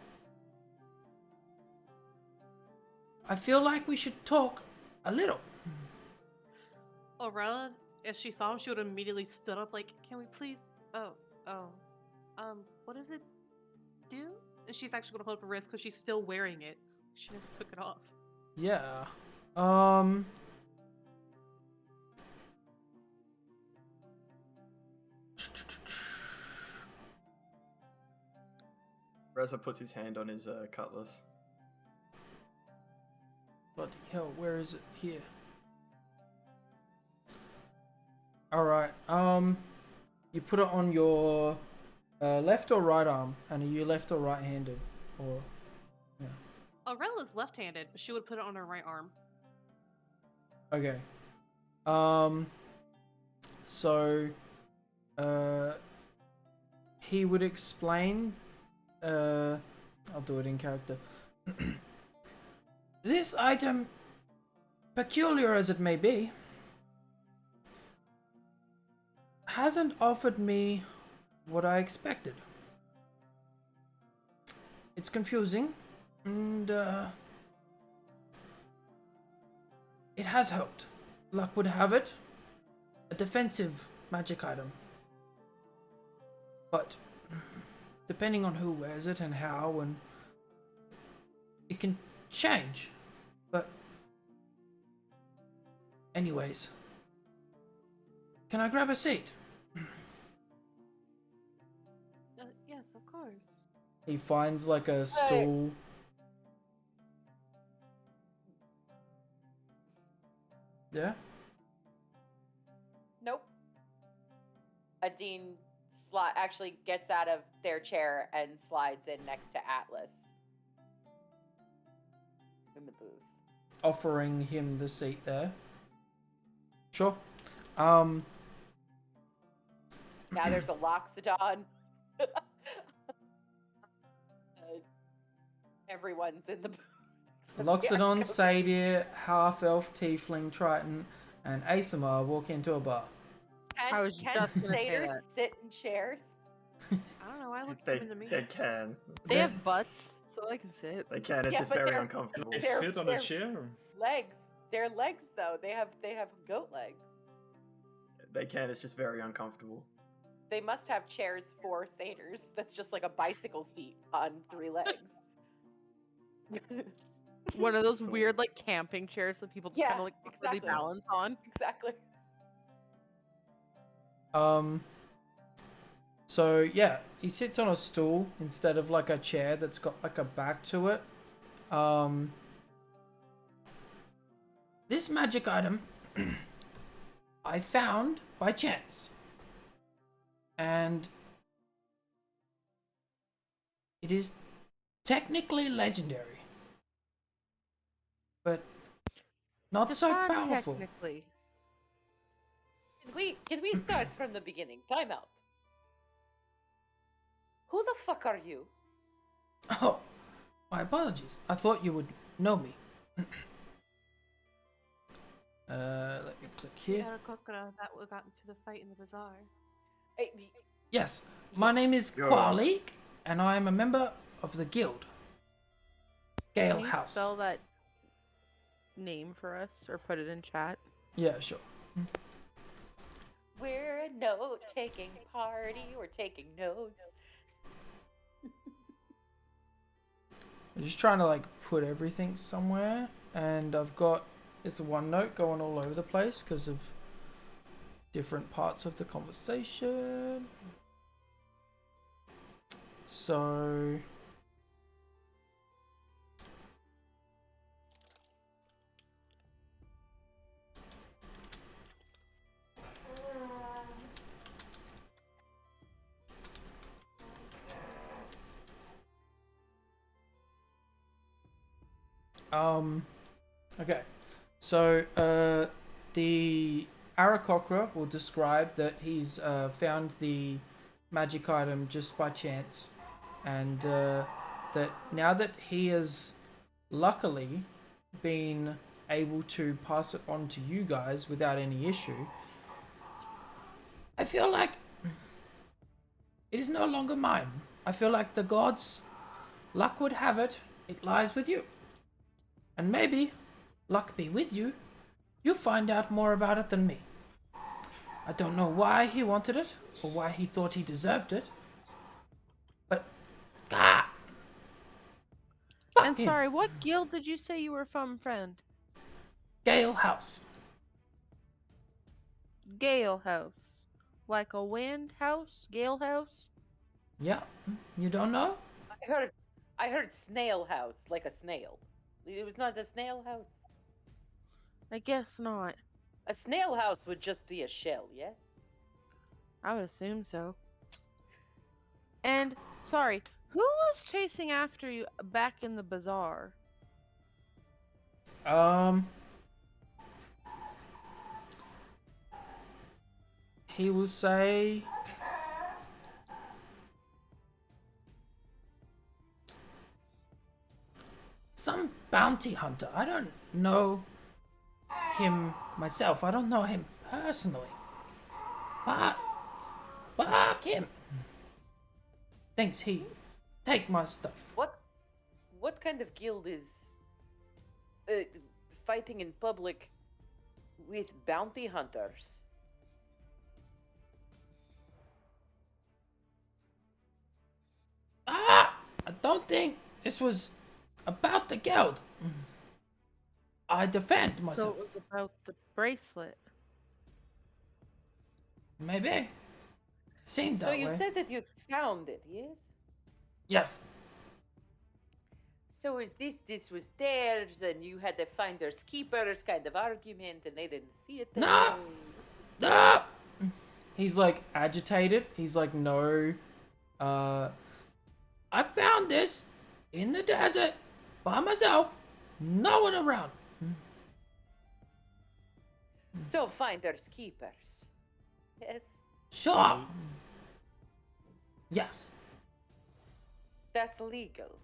I feel like we should talk a little. Aurella, if she saw him, she would have immediately stood up, like, can we please... what does it do? And she's actually gonna hold up her wrist because she's still wearing it. She never took it off. Yeah. Reza puts his hand on his cutlass. Bloody hell, where is it? Here. Alright, you put it on your left or right arm, and are you left or right-handed? Or, yeah. Aurella's left-handed, but she would put it on her right arm. Okay. So, he would explain, I'll do it in character. This item, peculiar as it may be, hasn't offered me what I expected. It's confusing, and it has helped. Luck would have it, a defensive magic item. But depending on who wears it and how, and it can change. But anyways, can I grab a seat? Yes, of course. He finds like a stool. Yeah? Nope. Adine actually gets out of their chair and slides in next to Atlas. In the booth. Offering him the seat there. Sure. Now there's a Loxodon. Everyone's in the booth. Loxodon, Sadir, half-elf, tiefling, triton, and Asamar walk into a bar. I was Can just gonna say satyrs that. sit in chairs? I don't know, I look They, given to me. they can. They have butts, so I can sit. They can, it's Yeah, just but very they're- uncomfortable. They They're- fit on they're- a chair. Legs. They're legs though. They have goat legs. They can, it's just very uncomfortable. They must have chairs for satyrs. That's just like a bicycle seat on 3 legs. One of those Cool. weird, like, camping chairs that people just Yeah, kind of, like, awkwardly exactly. balance on. Exactly. So yeah, he sits on a stool instead of like a chair that's got like a back to it. This magic item I found by chance. And it is technically legendary, but not so Define powerful. technically. Can we start from the beginning? Time out. Who the fuck are you? Oh, my apologies. I thought you would know me. Let me click here. Aarakocra that got into the fight in the bazaar. Hey, Yes, my name is Yo. Qualik, and I am a member of the guild. Gale Can you House. spell that name for us or put it in chat? Yeah, sure. we're a note-taking party. We're taking notes. I'm just trying to like put everything somewhere, and I've got this OneNote going all over the place because of different parts of the conversation. So okay. So the Aarakocra will describe that he's found the magic item just by chance, and that now that he has luckily been able to pass it on to you guys without any issue, I feel like it is no longer mine. I feel like the gods, luck would have it, it lies with you. And maybe, luck be with you, you'll find out more about it than me. I don't know why he wanted it, or why he thought he deserved it, but... Ah! Fuck And him. sorry, what guild did you say you were from, friend? Gale House. Gale House. Like a wind house? Gale House? Yeah, you don't know? I heard snail house, like a snail. It was not a snail house. I guess not. A snail house would just be a shell, yes? I would assume so. And, sorry, who was chasing after you back in the bazaar? He will say... some bounty hunter. I don't know him myself. I don't know him personally. But fuck him. Thinks he take my stuff. What kind of guild is fighting in public with bounty hunters? I don't think this was about the guild. I defend So myself. it was about the bracelet. Maybe. Seemed So that you way. said that you found it, yes? Yes. So is this was theirs and you had the finders keepers kind of argument and they didn't see it that No. way? No. He's like agitated. He's like, no. I found this in the desert by myself. No one around. So finders keepers. Yes. Sure. Yes. That's legal.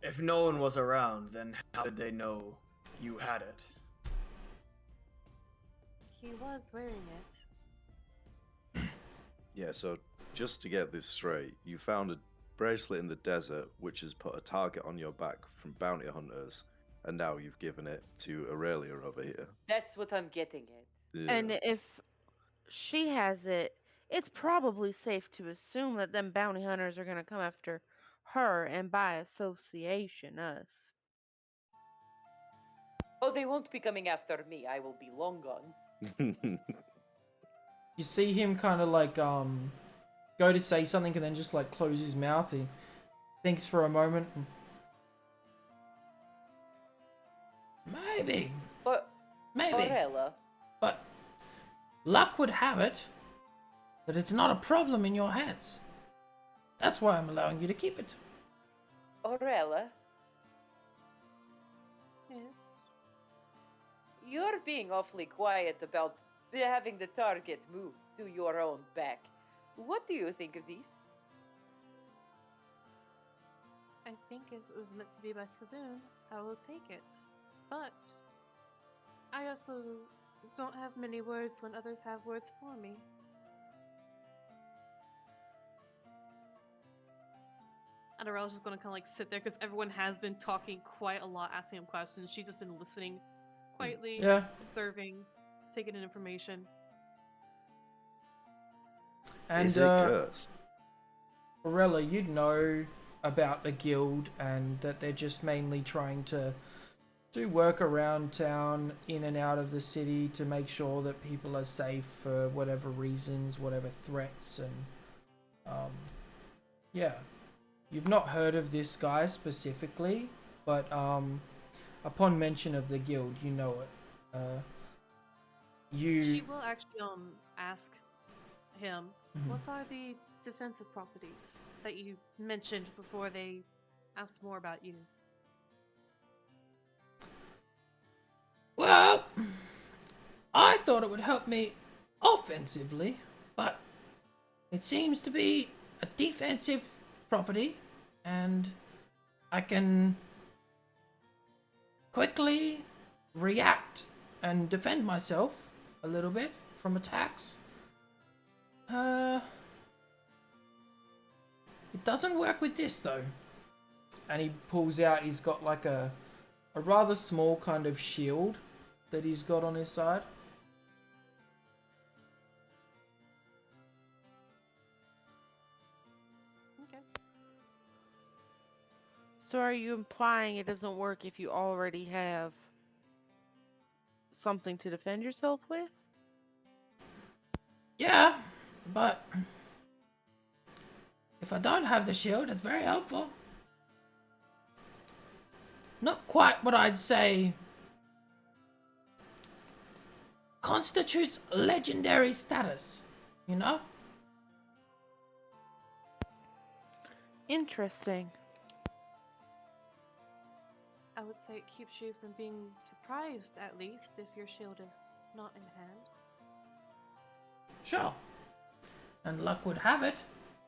If no one was around, then how did they know you had it? He was wearing it. Yeah, so just to get this straight, you found a bracelet in the desert which has put a target on your back from bounty hunters, and now you've given it to Aurelia over here. That's what I'm getting at. Yeah. And if she has it, it's probably safe to assume that them bounty hunters are gonna come after her and by association us. Oh, they won't be coming after me. I will be long gone. You see him kind of like go to say something and then just like close his mouth. He thinks for a moment. Maybe. But Maybe. Orella, But luck would have it that it's not a problem in your hands. That's why I'm allowing you to keep it. Orella, Yes. you're being awfully quiet about having the target moved to your own back. What do you think of these? I think if it was meant to be by Saloon, I will take it. But I also don't have many words when others have words for me. And Arella's just gonna kind of like sit there because everyone has been talking quite a lot, asking him questions. She's just been listening quietly, Yeah. observing, taking in information. And Is it cursed? Orella, you'd know about the guild and that they're just mainly trying to do work around town, in and out of the city, to make sure that people are safe for whatever reasons, whatever threats, and yeah. You've not heard of this guy specifically, but upon mention of the guild, you know it. She will actually ask him, Mhm. what are the defensive properties that you mentioned before they asked more about you? Well, I thought it would help me offensively, but it seems to be a defensive property, and I can quickly react and defend myself a little bit from attacks. It doesn't work with this though. And he pulls out, he's got like a rather small kind of shield that he's got on his side. Okay. So are you implying it doesn't work if you already have something to defend yourself with? Yeah, but if I don't have the shield, it's very helpful. Not quite what I'd say constitutes legendary status, you know? Interesting. I would say it keeps you from being surprised, at least, if your shield is not in hand. Sure. And luck would have it,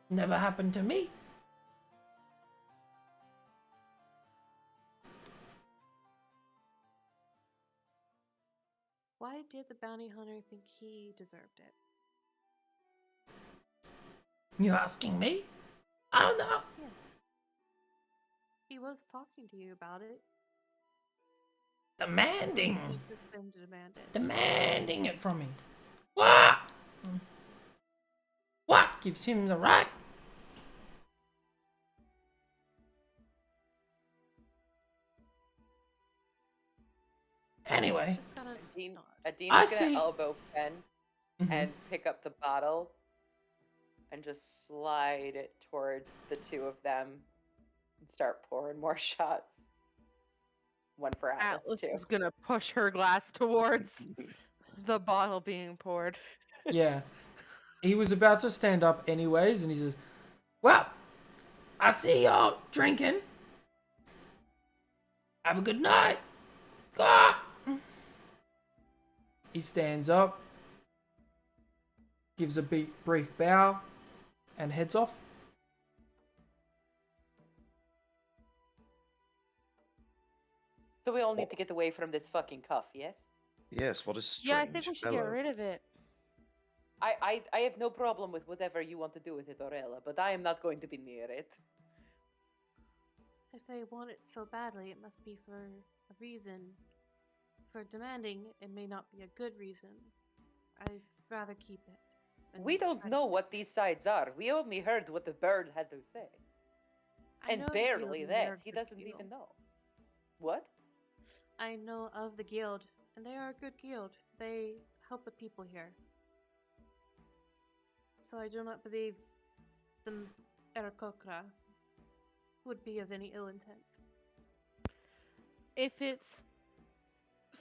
never happened to me. Why did the bounty hunter think he deserved it? You asking me? I don't know. Yes. He was talking to you about it. Demanding. He just seemed to demand it. Demanding it from me. What? What gives him the right? Anyway, Just kind of Adina's I gonna see. elbow Fen Mhm. and pick up the bottle and just slide it towards the two of them and start pouring more shots. One for Atlas, Atlas too. is gonna push her glass towards the bottle being poured. Yeah. He was about to stand up anyways, and he says, well, I see y'all drinking. Have a good night. Ah! He stands up, gives a brief bow, and heads off. So we all need to get away from this fucking cuff, yes? Yes, what a strange Yeah, I think we should get fellow. rid of it. I have no problem with whatever you want to do with it, Orella, but I am not going to be near it. If they want it so badly, it must be for a reason. For demanding, it may not be a good reason. I'd rather keep it. and We don't try to know keep what these sides are. We only heard what the bird had to say. it. I And know the guild barely and they're that. a He good doesn't guild. even know. What? I know of the guild, and they are a good guild. They help the people here. So I do not believe the Erakokra would be of any ill intent. If it's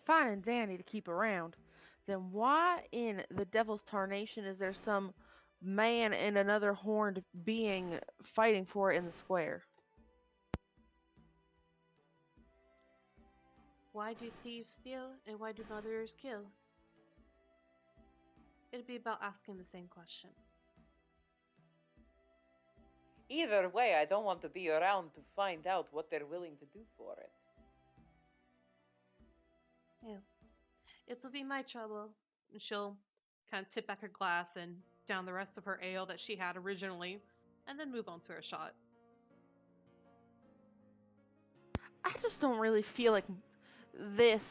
fine and dandy to keep around, then why in the devil's tarnation is there some man and another horned being fighting for it in the square? Why do thieves steal and why do murderers kill? It'd be about asking the same question. Either way, I don't want to be around to find out what they're willing to do for it. Yeah. It'll be my trouble. And she'll kind of tip back her glass and down the rest of her ale that she had originally, and then move on to her shot. I just don't really feel like this,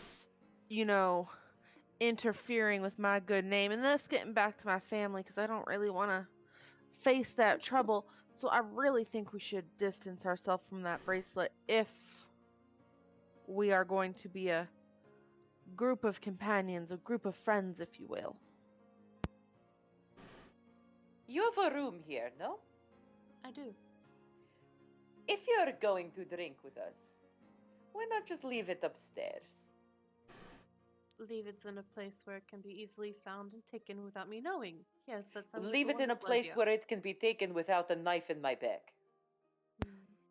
interfering with my good name and thus getting back to my family because I don't really want to face that trouble. So I really think we should distance ourselves from that bracelet if we are going to be a group of companions, a group of friends, if you will. You have a room here, no? I do. If you're going to drink with us, why not just leave it upstairs? Leave it in a place where it can be easily found and taken without me knowing. Yes, that sounds Leave like it in a wonderful place idea. where it can be taken without a knife in my back.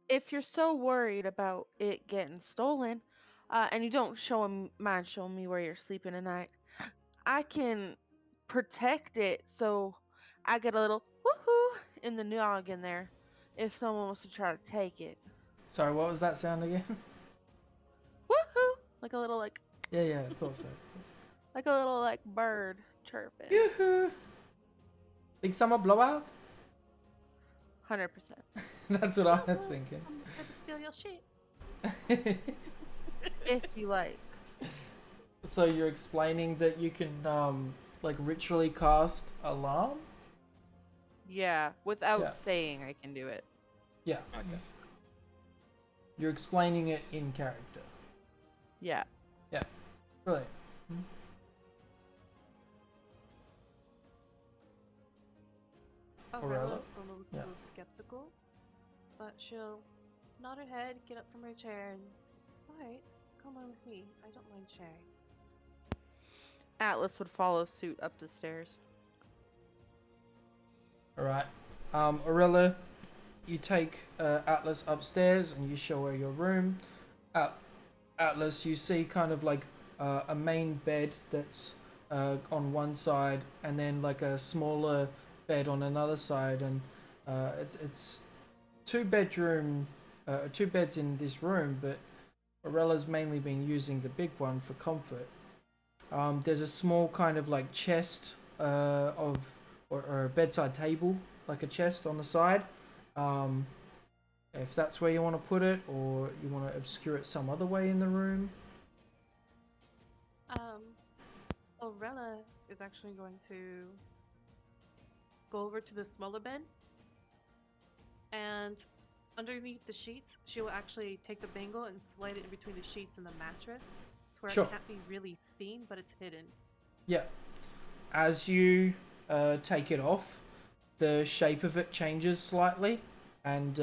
If you're so worried about it getting stolen, and you don't mind showing me where you're sleeping tonight, I can protect it so I get a little woohoo in the noggin there if someone wants to try to take it. Sorry, what was that sound again? Woohoo! Like a little Yeah, I thought so. like a little bird chirping. Yoo-hoo! Big summer blowout? 100%. That's what I'm thinking. I'm trying to steal your shit. If you like. So you're explaining that you can ritually cast alarm? Yeah, without Yeah. saying I can do it. Yeah. Okay. You're explaining it in character. Yeah. Brilliant. Aurella's a little Yeah. skeptical, but she'll nod her head, get up from her chair, and alright, come on with me. I don't mind sharing. Atlas would follow suit up the stairs. Alright. Aurella, you take Atlas upstairs and you show her your room. Atlas, you see kind of like a main bed that's on one side and then like a smaller bed on another side, and it's two beds in this room, but Aurella's mainly been using the big one for comfort. There's a small kind of like chest or a bedside table, like a chest on the side. If that's where you want to put it, or you want to obscure it some other way in the room. Aurella is actually going to go over to the smaller bed, and underneath the sheets, she will actually take the bangle and slide it in between the sheets and the mattress to where Sure. it can't be really seen, but it's hidden. Yeah. As you take it off, the shape of it changes slightly, and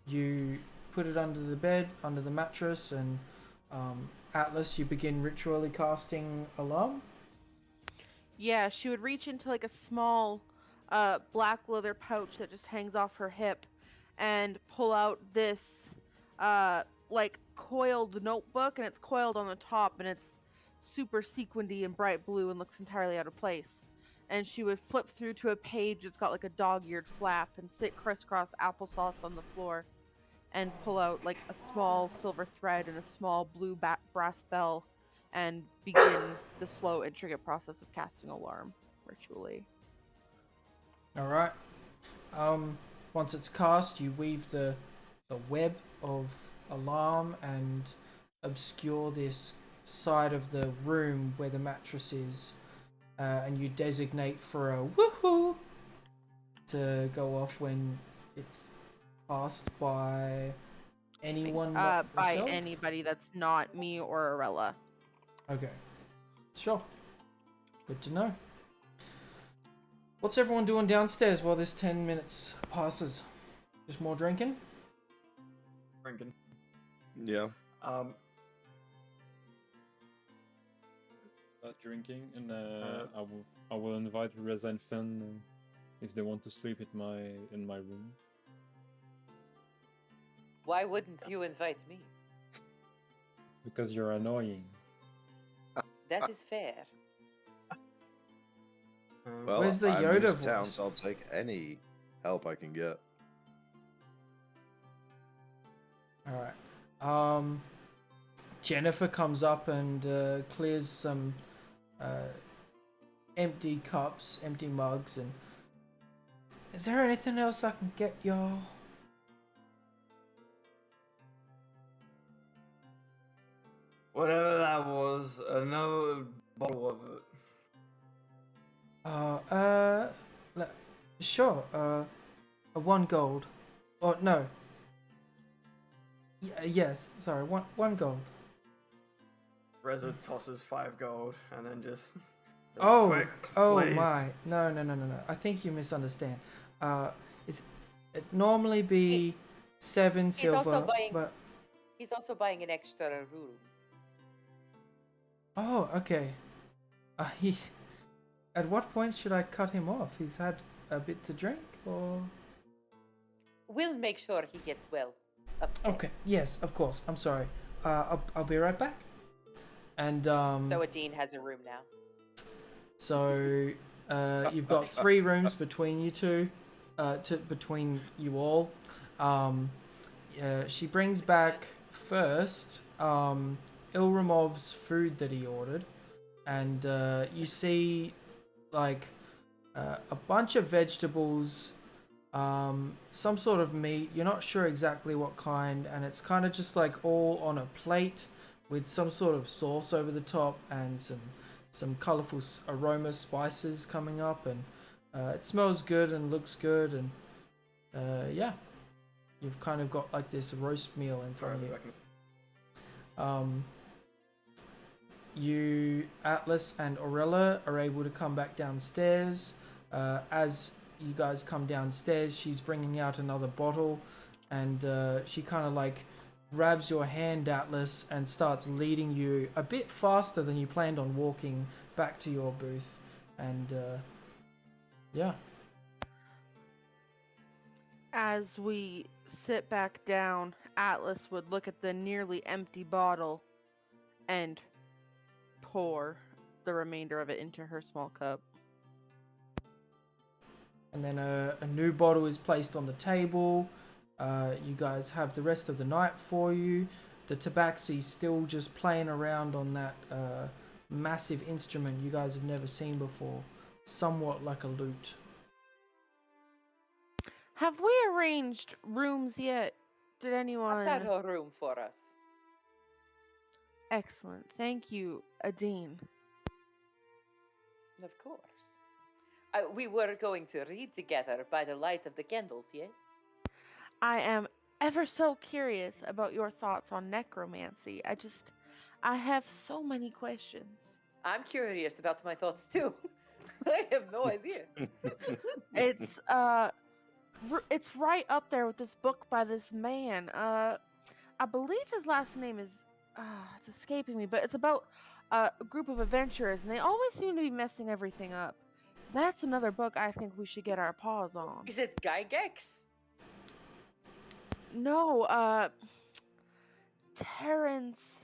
you put it under the bed, under the mattress, and Atlas, you begin ritually casting alarm. Yeah, she would reach into like a small black leather pouch that just hangs off her hip and pull out this like coiled notebook, and it's coiled on the top and it's super sequinedy and bright blue and looks entirely out of place. And she would flip through to a page that's got like a dog-eared flap and sit crisscross applesauce on the floor and pull out like a small silver thread and a small blue brass bell and begin the slow, intricate process of casting alarm ritually. All right. Once it's cast, you weave the web of alarm and obscure this side of the room where the mattress is, and you designate for a woohoo to go off when it's cast by anyone but By yourself? anybody that's not me or Arella. Okay. Sure. Good to know. What's everyone doing downstairs while this 10 minutes passes? Just more drinking? Drinking. Yeah. drinking, and I will invite Reza and Fen if they want to sleep in my room. Why wouldn't you invite me? Because you're annoying. That is fair. Well, Where's the I'm Yoda new to town, voice? so I'll take any help I can get. All right. Jennifer comes up and clears some empty cups, empty mugs, and is there anything else I can get y'all? Whatever that was, another bottle of it. Sure. 1 gold. Or no. Yes. Sorry. One gold. Reza tosses 5 gold and then just. Oh. Quick, Oh please. my. No. I think you misunderstand. It normally be 7 silver, also buying- but. He's also buying an extra room. Oh, okay. He's. At what point should I cut him off? He's had a bit to drink, or? We'll make sure he gets well upstairs. Okay. Yes, of course. I'm sorry. I'll be right back. And So Adine has a room now. So you've got 3 rooms between you two, between you all. She brings back first Ilrimov's food that he ordered, and you see like a bunch of vegetables, some sort of meat. You're not sure exactly what kind, and it's kind of just like all on a plate with some sort of sauce over the top and some colorful aroma spices coming up, and it smells good and looks good, and yeah, you've kind of got like this roast meal in front of you. You, Atlas and Aurella, are able to come back downstairs. As you guys come downstairs, she's bringing out another bottle, and she kind of like grabs your hand, Atlas, and starts leading you a bit faster than you planned on walking back to your booth. And yeah. As we sit back down, Atlas would look at the nearly empty bottle and pour the remainder of it into her small cup. And then a new bottle is placed on the table. You guys have the rest of the night for you. The tabaxi's still just playing around on that massive instrument you guys have never seen before. Somewhat like a lute. Have we arranged rooms yet? Did anyone? I've got a room for us. Excellent. Thank you, Adine. Of course. We were going to read together by the light of the candles, yes? I am ever so curious about your thoughts on necromancy. I have so many questions. I'm curious about my thoughts too. I have no idea. It's right up there with this book by this man. I believe his last name is it's escaping me, but it's about a group of adventurers, and they always seem to be messing everything up. That's another book I think we should get our paws on. Is it Gygax? No, Torrance.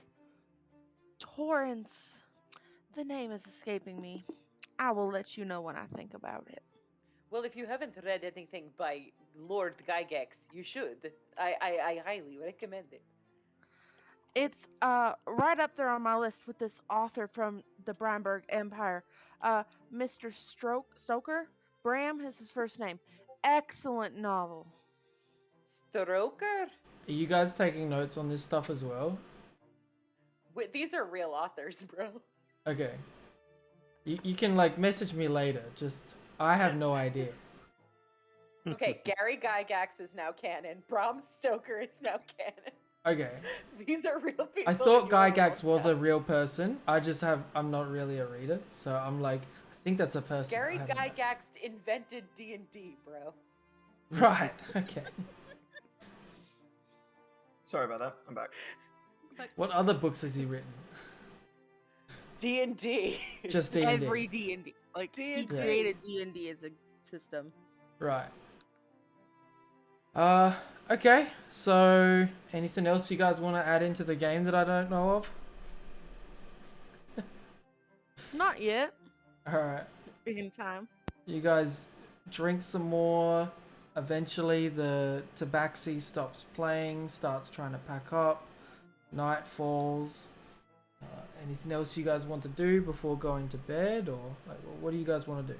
The name is escaping me. I will let you know when I think about it. Well, if you haven't read anything by Lord Gygax, you should. I highly recommend it. It's right up there on my list with this author from the Branberg Empire, Mr. Stoker. Bram is his first name. Excellent novel. Stroker? Are you guys taking notes on this stuff as well? These are real authors, bro. Okay. You can like message me later. Just I have no idea. Okay, Gary Gygax is now canon. Bram Stoker is now canon. Okay. These are real people. I thought that you Gygax will was know. a real person. I'm not really a reader, so I'm like, I think that's a person. Gary I don't know. Gygax invented D&D, bro. Right. Okay. Sorry about that. I'm back. What other books has he written? D&D. Just D&D. Every D&D. Like, he D&D. created D&D as a system. Right. Okay. So, anything else you guys want to add into the game that I don't know of? Not yet. All right. In time. You guys drink some more. Eventually, the tabaxi stops playing, starts trying to pack up. Night falls. Anything else you guys want to do before going to bed, or like, what do you guys want to do?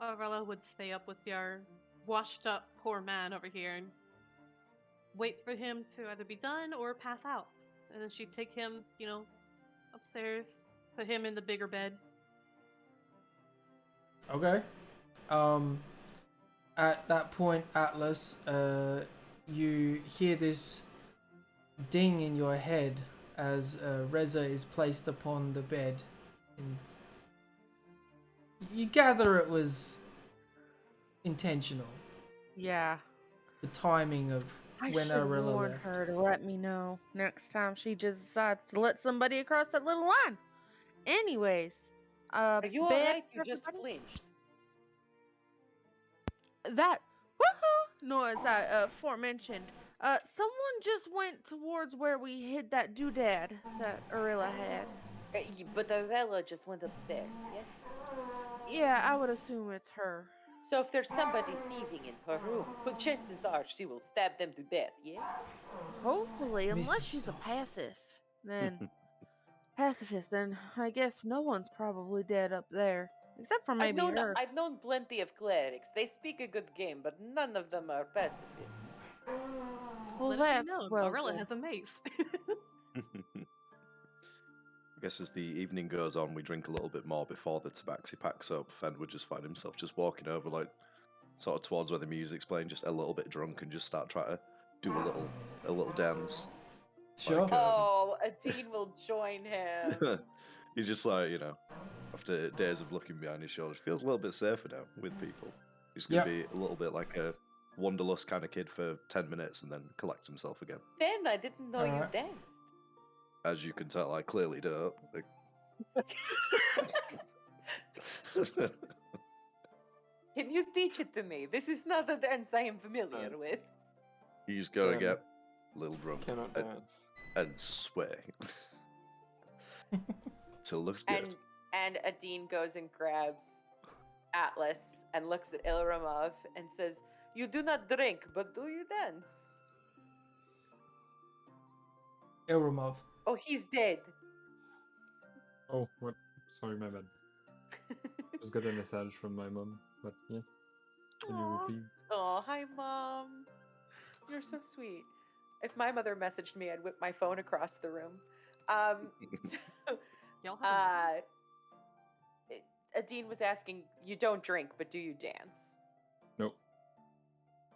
Aurella would stay up with your washed up poor man over here and wait for him to either be done or pass out. And then she'd take him, upstairs, put him in the bigger bed. Okay. At that point, Atlas, you hear this ding in your head as Reza is placed upon the bed. And you gather it was intentional. Yeah. The timing of I when should Arella warn left. her to let me know next time she just decides to let somebody across that little line. Anyways, Are you bed alright? You for just everybody? flinched. That woohoo noise I aforementioned. Someone just went towards where we hid that doodad that Arilla had. But Arella just went upstairs, yes? Yeah, I would assume it's her. So if there's somebody thieving in her room, well, chances are she will stab them to death, yes? Hopefully, unless she's a Mrs. pacifist, then I guess no one's probably dead up there. Except for maybe her. I've known plenty of clerics. They speak a good game, but none of them are pacifists. Well, Let it be that's known, well Aurella good. has a mace. I guess as the evening goes on, we drink a little bit more before the tabaxi packs up. Fen would just find himself just walking over, like, sort of towards where the music's playing, just a little bit drunk, and just start trying to do a little dance. Sure. Like, Oh, Adine will join him. he's just like, after days of looking behind his shoulders, feels a little bit safer now with people. He's going to be a little bit like a wanderlust kind of kid for 10 minutes and then collect himself again. Ben, I didn't know you Alright. danced. As you can tell, I clearly don't. Can you teach it to me? This is not a dance I am familiar with. He's going to Fen get a little drunk Cannot dance. and sway. Till it looks good. And Adine goes and grabs Atlas and looks at Ilramov and says, "You do not drink, but do you dance?" Ilramov. Oh, he's dead. Oh, what? Sorry, my bad. Just got a message from my mom, but yeah. Can you Aw. repeat? Oh, hi, Mom. You're so sweet. If my mother messaged me, I'd whip my phone across the room. So, Y'all have Adine was asking, you don't drink, but do you dance? Nope.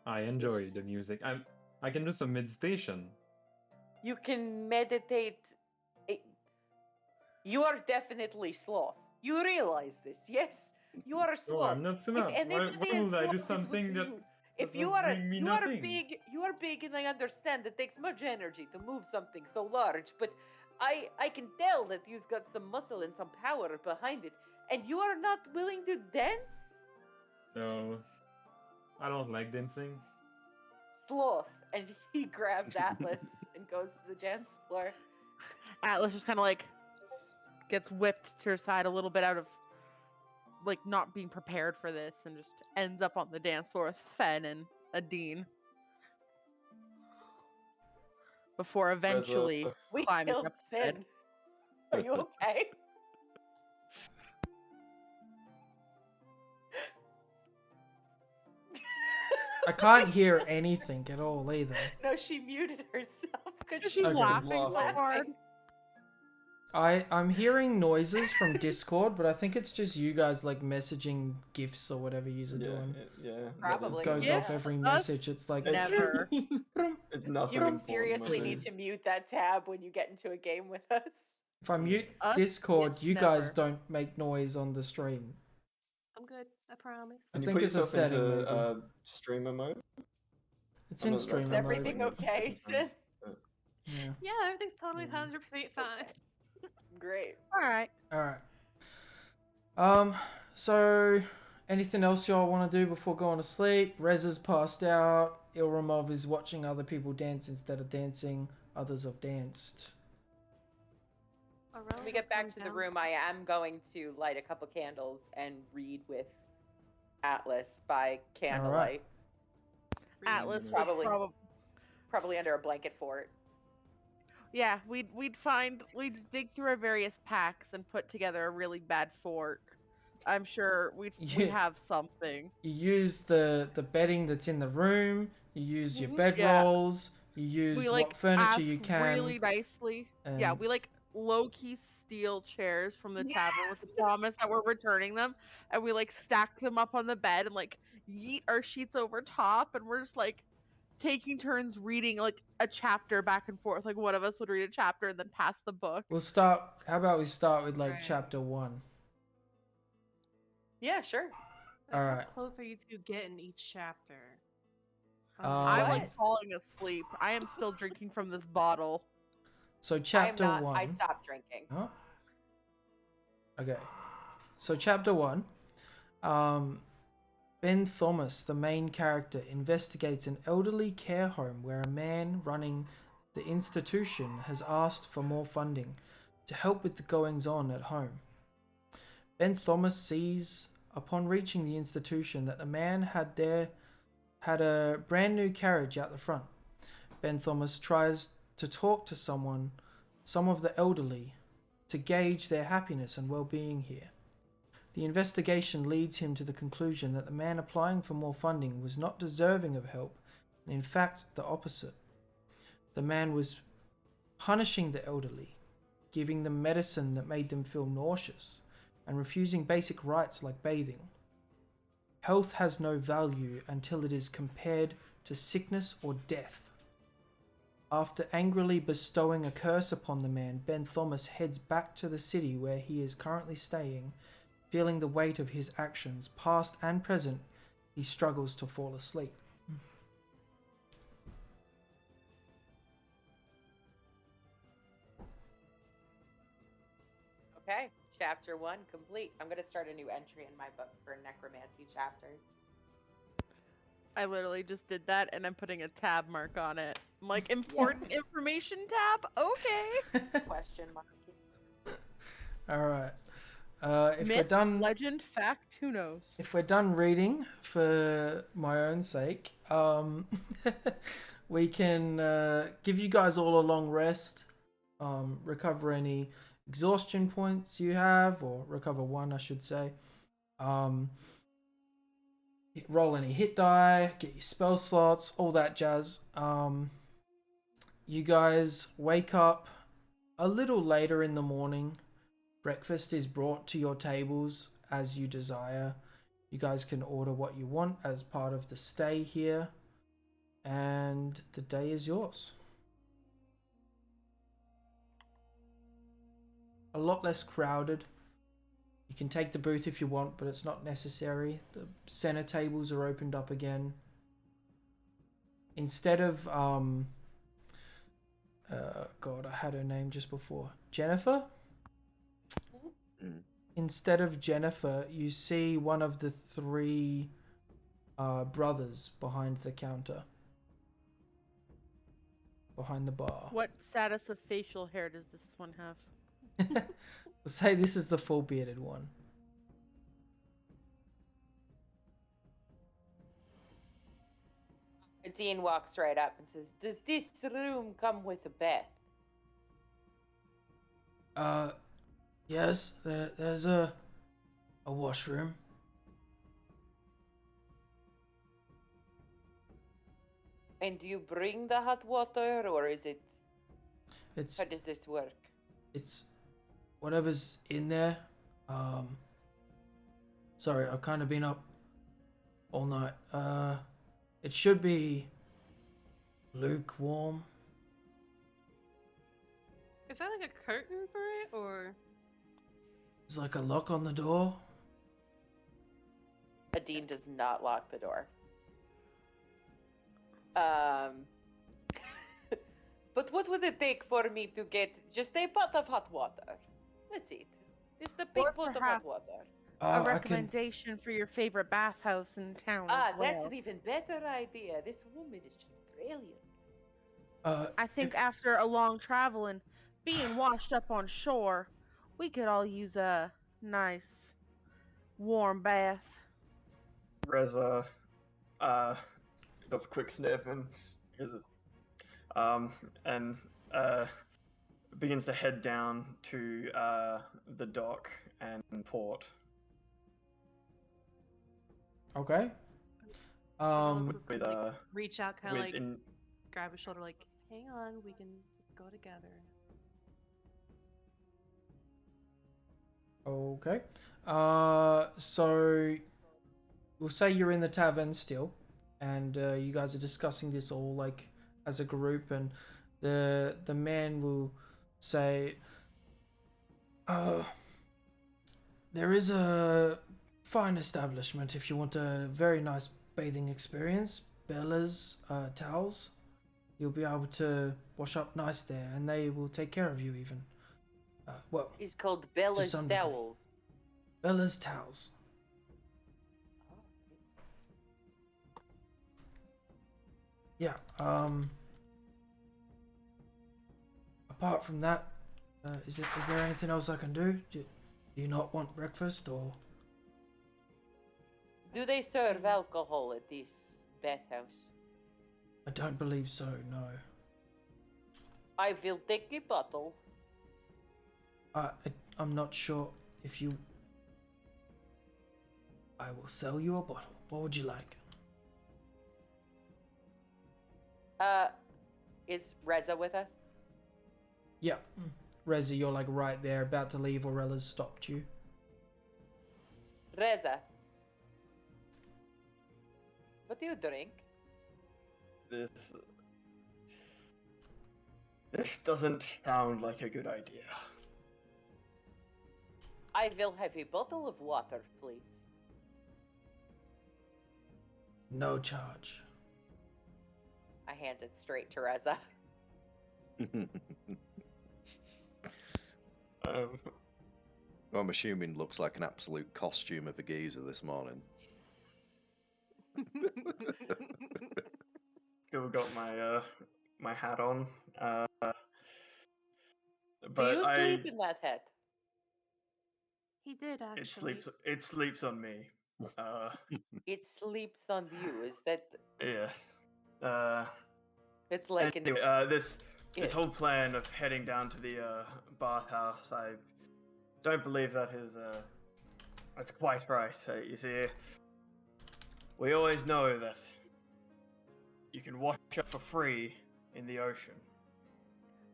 I enjoy the music. I can do some meditation. You can meditate. You are definitely sloth. You realize this, yes? You are a No, sloth. I'm not sloth. If anybody Why is would I do sloth, something it that... would be you. If that you will are bring me nothing? you are big, and I understand it takes much energy to move something so large. But I can tell that you've got some muscle and some power behind it, and you are not willing to dance. No, I don't like dancing. Sloth, and he grabs Atlas and goes to the dance floor. Atlas just kind of like gets whipped to her side a little bit out of like not being prepared for this and just ends up on the dance floor with Fen and Adine. Before eventually We climbing killed up the bed. Sin. Are you okay? I can't hear anything at all either. No, she muted herself because She's Okay. laughing so Laughing. hard. I'm hearing noises from Discord, but I think it's just you guys like messaging gifs or whatever you are doing. Yeah. Probably, It goes yeah. off every Us? message. It's like It's- Never. It's nothing. You would important, seriously I need think. to mute that tab when you get into a game with us. If I mute Us? Discord, Yes, you guys never. don't make noise on the stream. I'm good. I promise. I Can you think put it's a yourself setting, maybe. into streamer mode? It's I in know that streamer Is kind of mode. everything thing okay, happens, Sid? but- Yeah. Yeah, everything's totally 100% fine. Great. All right. All right. So anything else y'all want to do before going to sleep? Rez has passed out. Ilramov is watching other people dance instead of dancing. Others have danced. When we get back to the room, I am going to light a couple candles and read with Atlas by candlelight. Atlas would Probably. probably. Probably under a blanket fort. Yeah, we'd dig through our various packs and put together a really bad fort. I'm sure we'd have something. You use the bedding that's in the room. You use your Yeah. bedrolls. You use We what furniture ask you can. really nicely. Yeah, and- we low-key steal chairs from the tavern with the promise that we're returning them, and we stack them up on the bed and yeet our sheets over top, and we're just taking turns reading a chapter back and forth. Like one of us would read a chapter and then pass the book. We'll start. How about we start with Right. chapter 1? Yeah, sure. All How right. close are you to getting each chapter? I'm ahead. falling asleep. I am still drinking from this bottle. So chapter 1. I stopped drinking. Huh? Okay. So chapter 1. Ben Thomas, the main character, investigates an elderly care home where a man running the institution has asked for more funding to help with the goings-on at home. Ben Thomas sees, upon reaching the institution, that the man had a brand new carriage out the front. Ben Thomas tries to talk to some of the elderly, to gauge their happiness and well-being here. The investigation leads him to the conclusion that the man applying for more funding was not deserving of help, and in fact the opposite. The man was punishing the elderly, giving them medicine that made them feel nauseous, and refusing basic rights like bathing. Health has no value until it is compared to sickness or death. After angrily bestowing a curse upon the man, Ben Thomas heads back to the city where he is currently staying. Feeling the weight of his actions, past and present, he struggles to fall asleep. Okay, chapter 1 complete. I'm going to start a new entry in my book for necromancy chapters. I literally just did that, and I'm putting a tab mark on it. I'm like, important information tab? Okay. Question mark. All right. If Myth, we're done, legend, fact, who knows? if we're done reading for my own sake, we can give you guys all a long rest, recover any exhaustion points you have, or recover 1, I should say. Roll any hit die, get your spell slots, all that jazz. You guys wake up a little later in the morning. Breakfast is brought to your tables as you desire. You guys can order what you want as part of the stay here. And the day is yours. A lot less crowded. You can take the booth if you want, but it's not necessary. The center tables are opened up again. Instead of God, I had her name just before. Jennifer? Instead of Jennifer, you see one of the 3 brothers behind the counter. Behind the bar. What status of facial hair does this one have? Let's say this is the full bearded one. Dean walks right up and says, "Does this room come with a bed?" Yes, there's a washroom. And do you bring the hot water, or is it? It's How does this work? it's whatever's in there. Sorry, I've kind of been up all night. It should be lukewarm. Is that like a curtain for it, or? There's like a lock on the door. Dean does not lock the door. But what would it take for me to get just a pot of hot water? Let's eat. This is the big Or pot of hot perhaps water. a I can. recommendation for your favorite bathhouse in town as well. That's an even better idea. This woman is just brilliant. I think after a long travel and being washed up on shore, we could all use a nice warm bath. Reza, does a quick sniff and and begins to head down to the dock and port. Okay. Melissa's with, gonna, like, reach out, kind of like within grab his shoulder, like, hang on, we can go together. Okay. So we'll say you're in the tavern still, and you guys are discussing this all like as a group, and the man will say, there is a fine establishment if you want a very nice bathing experience. Bella's towels. You'll be able to wash up nice there, and they will take care of you even. Well, It's called Bella's some degree. Towels. Bella's towels. Yeah. Apart from that, is there anything else I can do? Do you not want breakfast or? Do they serve alcohol at this bathhouse? I don't believe so. No. I will take a bottle. I'm not sure if you. I will sell you a bottle. What would you like? Is Reza with us? Yeah. Reza, you're like right there, about to leave. Aurella's stopped you. Reza. What do you drink? This doesn't sound like a good idea. I will have a bottle of water, please. No charge. I hand it straight to Reza. I'm assuming looks like an absolute costume of a geezer this morning. Still got my hat on. Do But you sleep in that hat? He did actually. it sleeps on me. It sleeps on you. Is that? Yeah. It's like Anyway, an. this it. whole plan of heading down to the bathhouse, I don't believe that is that's quite right. You see, we always know that you can wash up for free in the ocean.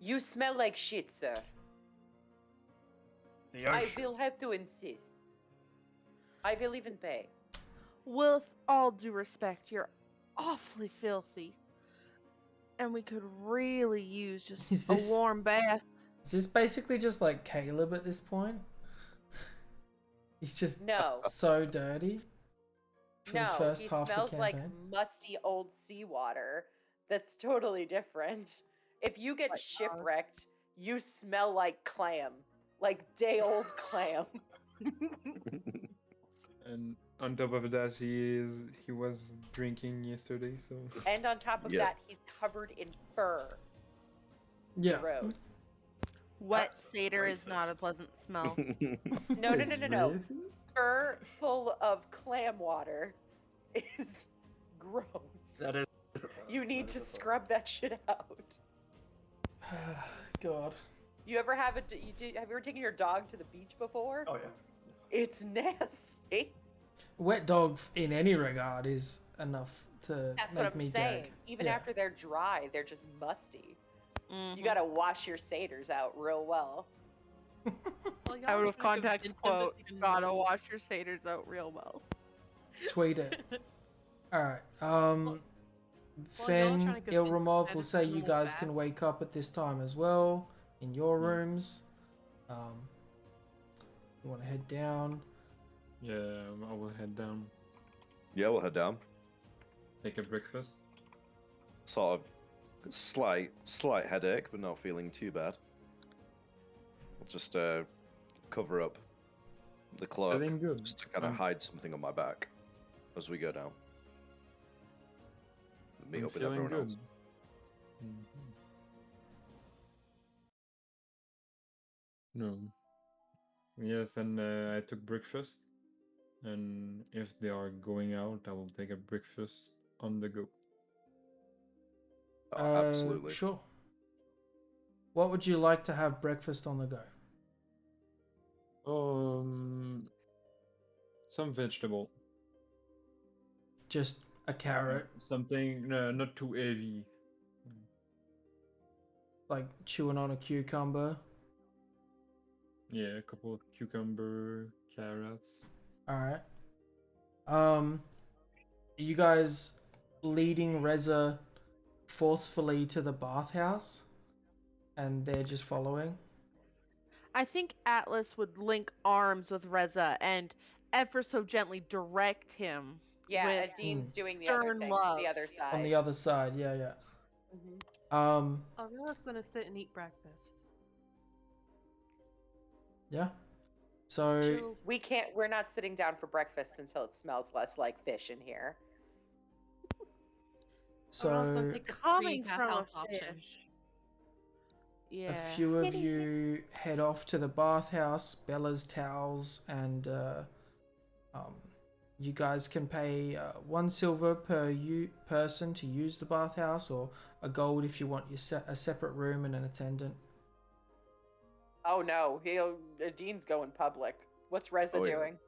You smell like shit, sir. The ocean. I will have to insist. I will even pay. With all due respect, you're awfully filthy. And we could really use just Is a this- warm bath. Is this basically just like Caleb at this point? He's just No. so dirty. For the No, first he half smells the like campaign. musty old seawater. That's totally different. If you get My God. shipwrecked, you smell like clam. Like day old clam. And on top of that, he was drinking yesterday, so And on top of Yeah. that, he's covered in fur. Yeah. Gross. Wet That's satyr is not a racist. pleasant smell. No. Is racist? Fur full of clam water is gross. That is. You need that to is a scrub that shit out. God. You ever have have you ever taken your dog to the beach before? Oh yeah. It's nasty. Wet dog in any regard is enough to That's make what I'm me saying. gag. Even Yeah. after they're dry, they're just musty. Mhm. You gotta wash your satyrs out real well. Well, y'all Out were of trying to context convince him quote, that you gotta know. wash your satyrs out real well. Tweet it. Alright. Well, y'all are Finn, trying to convince Ilramov that will it's say you minimal guys bath. can wake up at this time as well in your rooms. You want to head down. Yeah, I will head down, Yeah, we'll head down. take a breakfast. Sort of slight headache, but not feeling too bad. We'll just cover up the cloak, Feeling good. just to kind of I'm- hide something on my back as we go down. Meet I'm up with feeling everyone good. else. Mhm. No. Yes, and I took breakfast. And if they are going out, I will take a breakfast on the go. Oh, absolutely. Sure. What would you like to have breakfast on the go? Some vegetable. Just a carrot, Something not too heavy. like chewing on a cucumber. Yeah, a couple of cucumber, carrots. All right. You guys leading Reza forcefully to the bathhouse, and they're just following. I think Atlas would link arms with Reza and ever so gently direct him Yeah, with Adine's doing the other stern thing, love. the other side. On the other side, yeah. Mhm. Aurella's gonna sit and eat breakfast. Yeah. So She'll We're not sitting down for breakfast until it smells less like fish in here. Aurella's gonna take the free Coming from a bathhouse option. fish. Yeah. a few of you head off to the bathhouse, Bella's towels, and you guys can pay 1 silver per person to use the bathhouse, or a gold if you want a separate room and an attendant. Oh no, Adine's going public. What's Reza Oh, yeah. doing?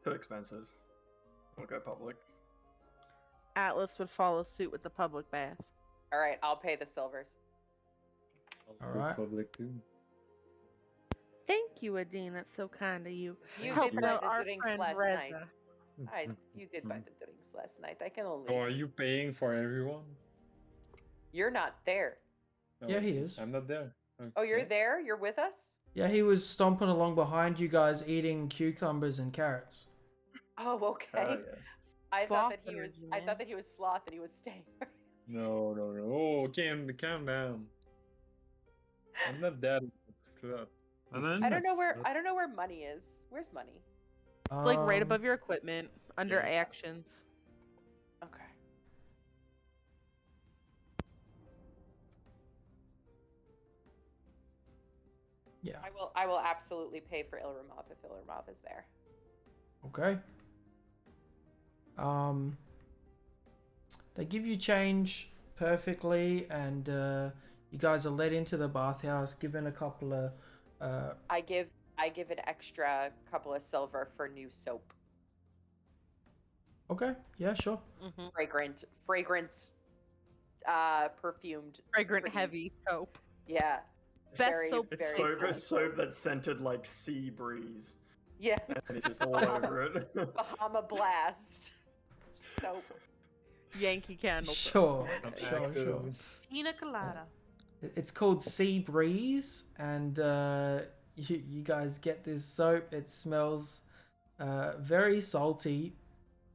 Too expensive. We'll go public. Atlas would follow suit with the public bath. All right, I'll pay the silvers. I'll All go right. public too. Thank you, Adine. That's so kind of you. You Help did buy out the our drinks friend last Reza. night. You did buy the drinks last night. I can only. Oh, are you paying for everyone? You're not there. Yeah, he is. I'm not there. Oh, you're Okay. there? You're with us? Yeah, he was stomping along behind you guys, eating cucumbers and carrots. Oh, okay. Yeah. I thought that he Sloth was. energy, I man. thought that he was sloth and he was staying. No. Oh, calm down. I'm not that. I don't know where money is. Where's money? Like right Um, above your equipment, under yeah. actions. Okay. Yeah. I will absolutely pay for Ilramov if Ilramov is there. Okay. They give you change perfectly, and you guys are led into the bathhouse, given a couple of. I give an extra couple of silver for new soap. Okay. Yeah. Sure. Mm-hmm. Fragrance, perfumed. Fragrant, pretty- heavy soap. Yeah. Best very, soap It's very soap, nice. it's soap that's scented like sea breeze. Yeah. And it's just all over it. Bahama Blast. Soap. Yankee Candle. Sure. Not Sure. axes. Pina colada. It's called Sea Breeze, and you guys get this soap. It smells very salty,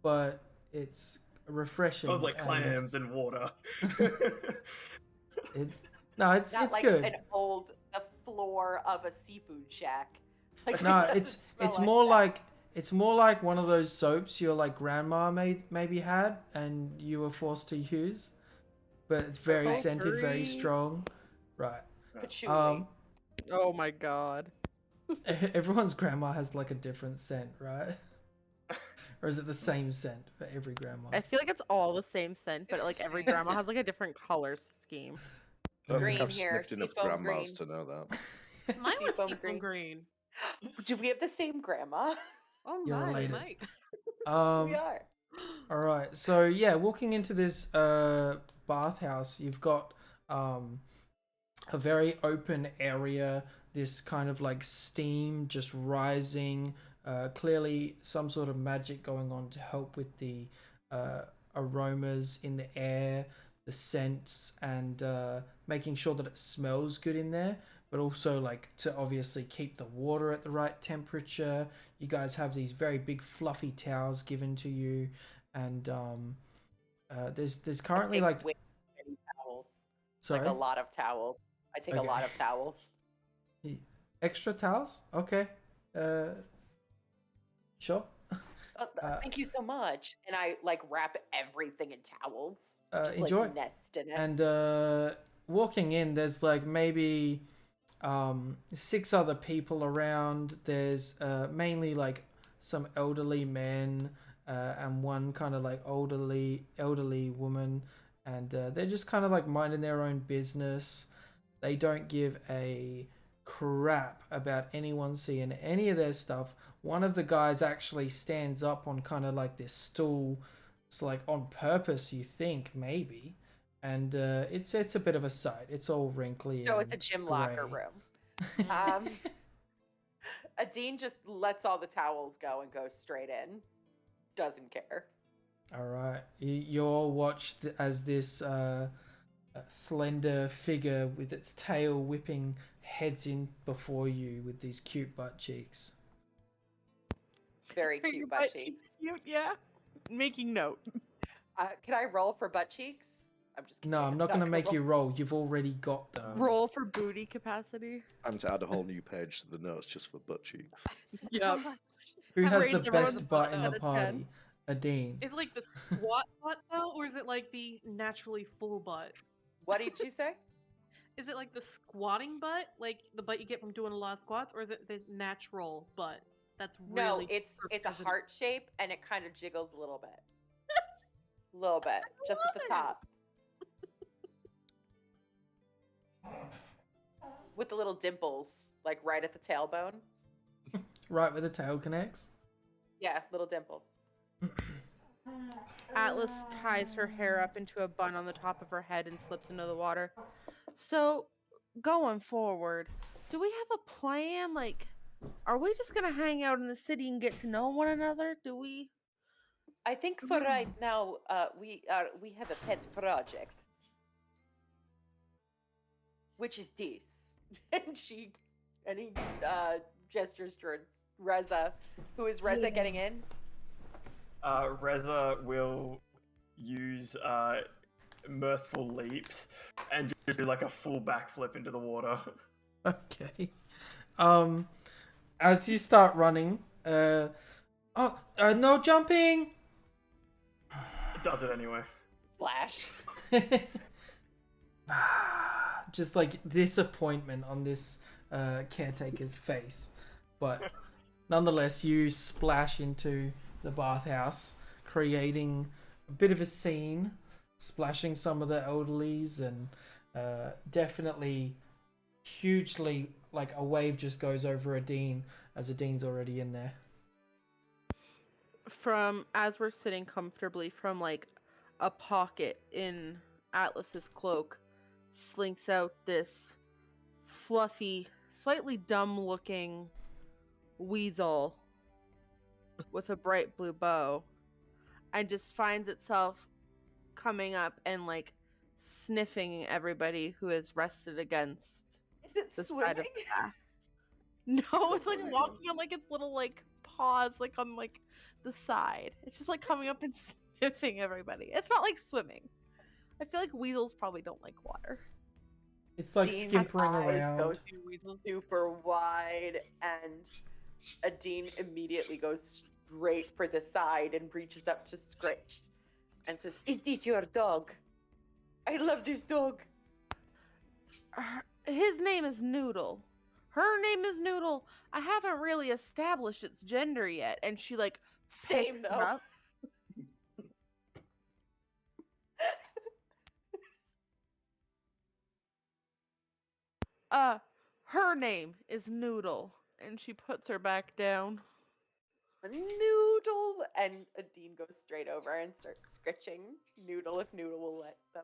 but it's refreshing. Oh, like and clams and water. It's Not it's like good. the floor of a seafood shack. Like, it No, doesn't it's smell more that. like it's more like one of those soaps your like grandma maybe had and you were forced to use, but it's very Okay. scented, very Agree. strong. Right. Patchouli. Oh my god. Everyone's grandma has like a different scent, right? Or is it the same scent for every grandma? I feel like it's all the same scent, but like every grandma has like a different color scheme. I don't Green think I've here, sniffed enough seafoam grandmas green. to know that. Mine was Seafoam seafoam green. green. Do we have the same grandma? Oh You're my, we related. might. We are. All right. So yeah, walking into this bathhouse, you've got a very open area. This kind of like steam just rising. Clearly, some sort of magic going on to help with the aromas in the air, the scents, and making sure that it smells good in there. But also like to obviously keep the water at the right temperature. You guys have these very big fluffy towels given to you, and there's currently I like take way too many towels. sorry. Like a lot of towels. I take a lot of towels. Extra towels? Okay. Sure. Thank you so much. And I like wrap everything in towels. Just Enjoy. like nest in it. And walking in, there's like maybe 6 other people around. There's mainly like some elderly men and one kind of like elderly woman, and they're just kind of like minding their own business. They don't give a crap about anyone seeing any of their stuff. One of the guys actually stands up on kind of like this stool. It's like on purpose, you think maybe, and it's a bit of a sight. It's all wrinkly. So and it's a gym locker grey. room. Adine just lets all the towels go and goes straight in. Doesn't care. All right, you all watch as this slender figure with its tail whipping heads in before you with these cute butt cheeks. Very Are your cute butt butt cheeks. Cute, yeah. Making note. Can I roll for butt cheeks? I'm just kidding. No, I'm not going to make roll. you roll. You've already got them. Roll for booty capacity. I'm to add a whole new page to the notes just for butt cheeks. Yep. Who has Rate the everyone best a butt butt in out the of 10. party? Adine. Is it like the squat butt though, or is it like the naturally full butt? What did you say? Is it like the squatting butt, like the butt you get from doing a lot of squats, or is it the natural butt? That's really No, it's a representative? heart shape and it kind of jiggles a little bit. A little bit, just at the love it. top. With the little dimples, like right at the tailbone. Right where the tail connects? Yeah, little dimples. Atlas ties her hair up into a bun on the top of her head and slips into the water. So, going forward, do we have a plan? Like, are we just gonna hang out in the city and get to know one another? Do we? I think for right now, we have a pet project, which is this. And he gestures toward Reza. Who is Reza getting in? Reza will use mirthful leaps and just do like a full backflip into the water. Okay. As you start running, no jumping. It does it anyway. Splash. Just like disappointment on this caretaker's face, but nonetheless, you splash into the bathhouse, creating a bit of a scene, splashing some of the elderlies, and definitely hugely like a wave just goes over Adine as Adine's already in there. From as we're sitting comfortably, from like a pocket in Atlas's cloak, slinks out this fluffy, slightly dumb-looking weasel with a bright blue bow, and just finds itself coming up and like sniffing everybody who is rested against Is it the side swimming? of the path. No, it's like walking on like its little like paws, like on like the side. It's just like coming up and sniffing everybody. It's not like swimming. I feel like weasels probably don't like water. It's like Dean's skimpering eyes around. go super wide, and Adine immediately goes straight for the side and reaches up to Scritch and says, "Is this your dog? I love this dog." His name is Noodle. Her name is Noodle. I haven't really established its gender yet. And she like Same picks her though. up. Her name is Noodle, and she puts her back down. Noodle, and Adine goes straight over and starts scritching Noodle if Noodle will let them.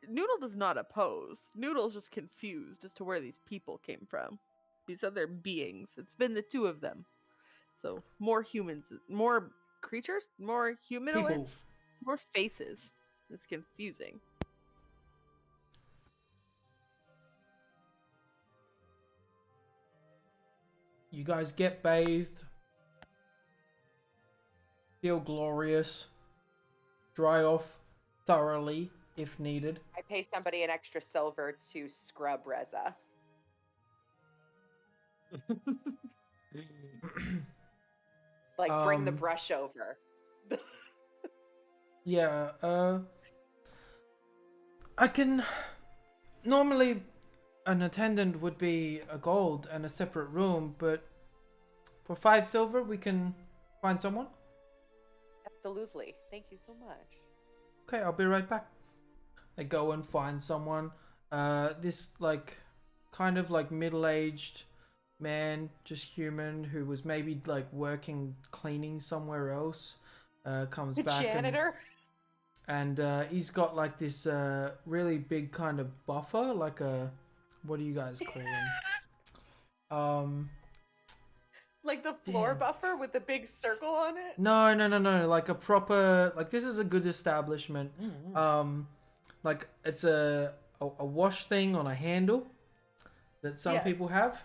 Noodle does not oppose. Noodle's just confused as to where these people came from. These other beings. It's been the two of them. So more humans, more creatures, more humanoids, People. more faces. It's confusing. You guys get bathed, feel glorious, dry off thoroughly if needed. I pay somebody an extra silver to scrub Reza. Like, bring the Um, brush over. Yeah, I can. Normally, an attendant would be a gold and a separate room, but for 5 silver, we can find someone. Absolutely. Thank you so much. Okay, I'll be right back. They go and find someone. This, like, kind of like middle-aged man, just human, who was maybe like working cleaning somewhere else, comes back Janitor? and he's got like this really big kind of buffer, like a, what do you guys call them? Like the floor Damn. buffer with the big circle on it? No, like a proper, like, this is a good establishment. Like it's a wash thing on a handle that some people Yes. have.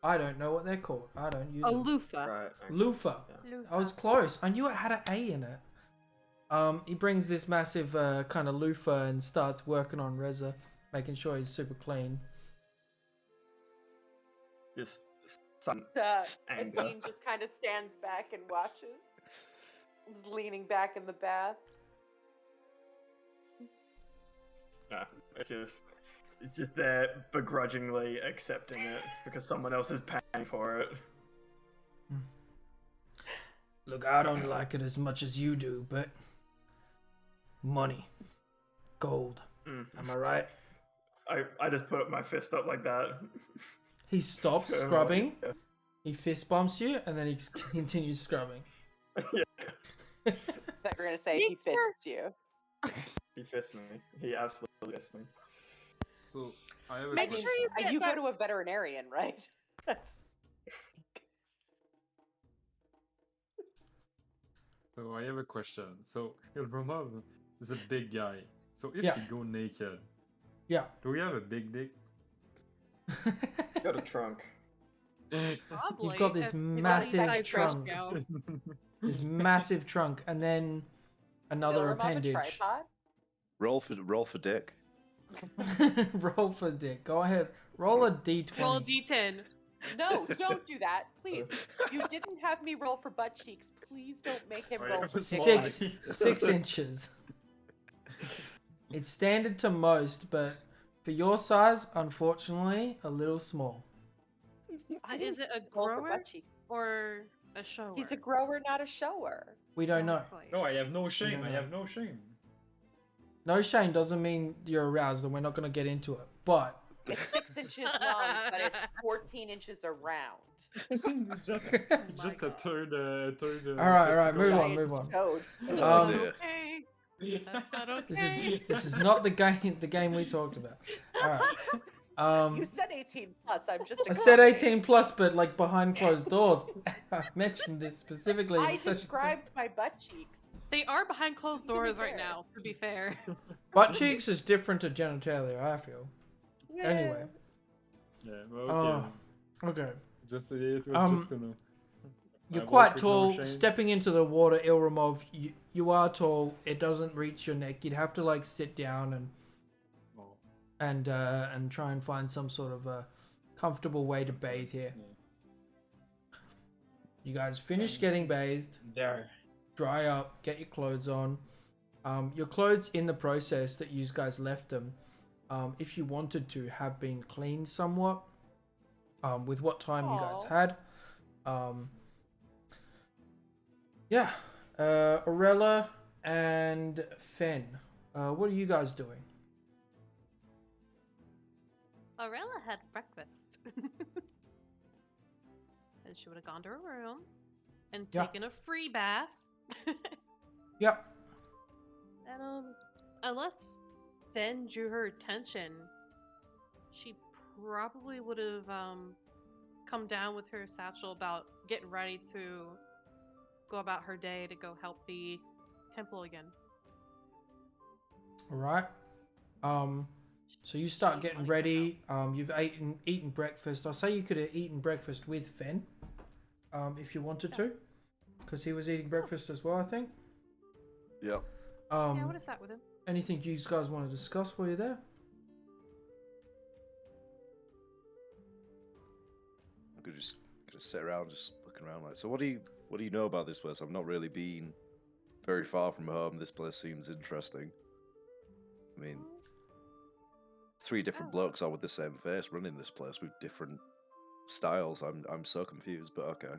I don't know what they're called. I don't use A them. loofah. Right. Okay. Loofah. Yeah. I was close. I knew it had an A in it. He brings this massive kind of loofah and starts working on Reza, making sure he's super clean. Just some And anger. Dean just kind of stands back and watches. Just leaning back in the bath. No, it's just there begrudgingly accepting it because someone else is paying for it. Look, I don't like it as much as you do, but money, gold. Mm. Am I right? I just put my fist up like that. He stops So, scrubbing. yeah. He fist bumps you, and then he continues scrubbing. Yeah, That you're gonna say he fists you. he fists me. He absolutely fists me. So I have a Make question. sure you get You that. go to a veterinarian, right? That's So I have a question. So Ilbromov is a big guy. So if Yeah. you go naked, Yeah. do we have a big dick? Got a trunk. Probably. You've got this if- massive inside trash trunk. go. This massive trunk, and then another Zilram of a appendage. tripod. Roll for dick. Roll for dick. Go ahead. Roll a d20. Roll a d10. No, don't do that, please. You didn't have me roll for butt cheeks. Please don't make him I roll have for a dick. small Six, dick. 6 inches. It's standard to most, but for your size, unfortunately, a little small. I Is didn't it a roll for grower butt cheeks. or a shower? He's a grower, not a shower. We don't know. Exactly. No, I have no shame. No, I no. have no shame. No shame doesn't mean you're aroused, and we're not going to get into it. But It's 6 inches long, but it's 14 inches around. just my just a God. third. all right, move testicle. on, move on. Toad. That's Um, not okay. That's not okay. This is not the game we talked about. All right. You said 18 plus. I'm just. I said agreeing. 18 plus, but like behind closed doors. I mentioned this specifically. I in such a described my butt cheeks. They are behind closed To be doors right fair. now, to be fair. butt cheeks is different to genitalia, I feel. Anyway. Yeah. Well, okay. Okay. Just it was Um, just gonna. You're I quite walk with no tall. shame. Stepping into the water, Ilramov, you are tall. It doesn't reach your neck. You'd have to like sit down Oh. and try and find some sort of a comfortable way to bathe here. You guys finish getting bathed, There. dry up, get your clothes on. Your clothes in the process that you guys left them, if you wanted to, have been cleaned somewhat. With what time you guys Aw. had. Yeah. Orella and Fen. What are you guys doing? Aurella had breakfast. And she would have gone to her room and Yeah. taken a free bath. Yep. And unless Fen drew her attention, she probably would have come down with her satchel about getting ready to go about her day to go help the temple again. All right. So you start She's getting wanting ready. You've eaten breakfast. I'll say you could have eaten breakfast with Fen, if you wanted to, because he was eating breakfast as well, I think. Yep. Yeah, I would have sat with him. Anything you guys want to discuss while you're there? I could just sit around, just looking around. Like, so what do you know about this place? I've not really been very far from home. This place seems interesting. I mean, 3 different Oh. blokes all with the same face running this place with different styles. I'm so confused, but okay.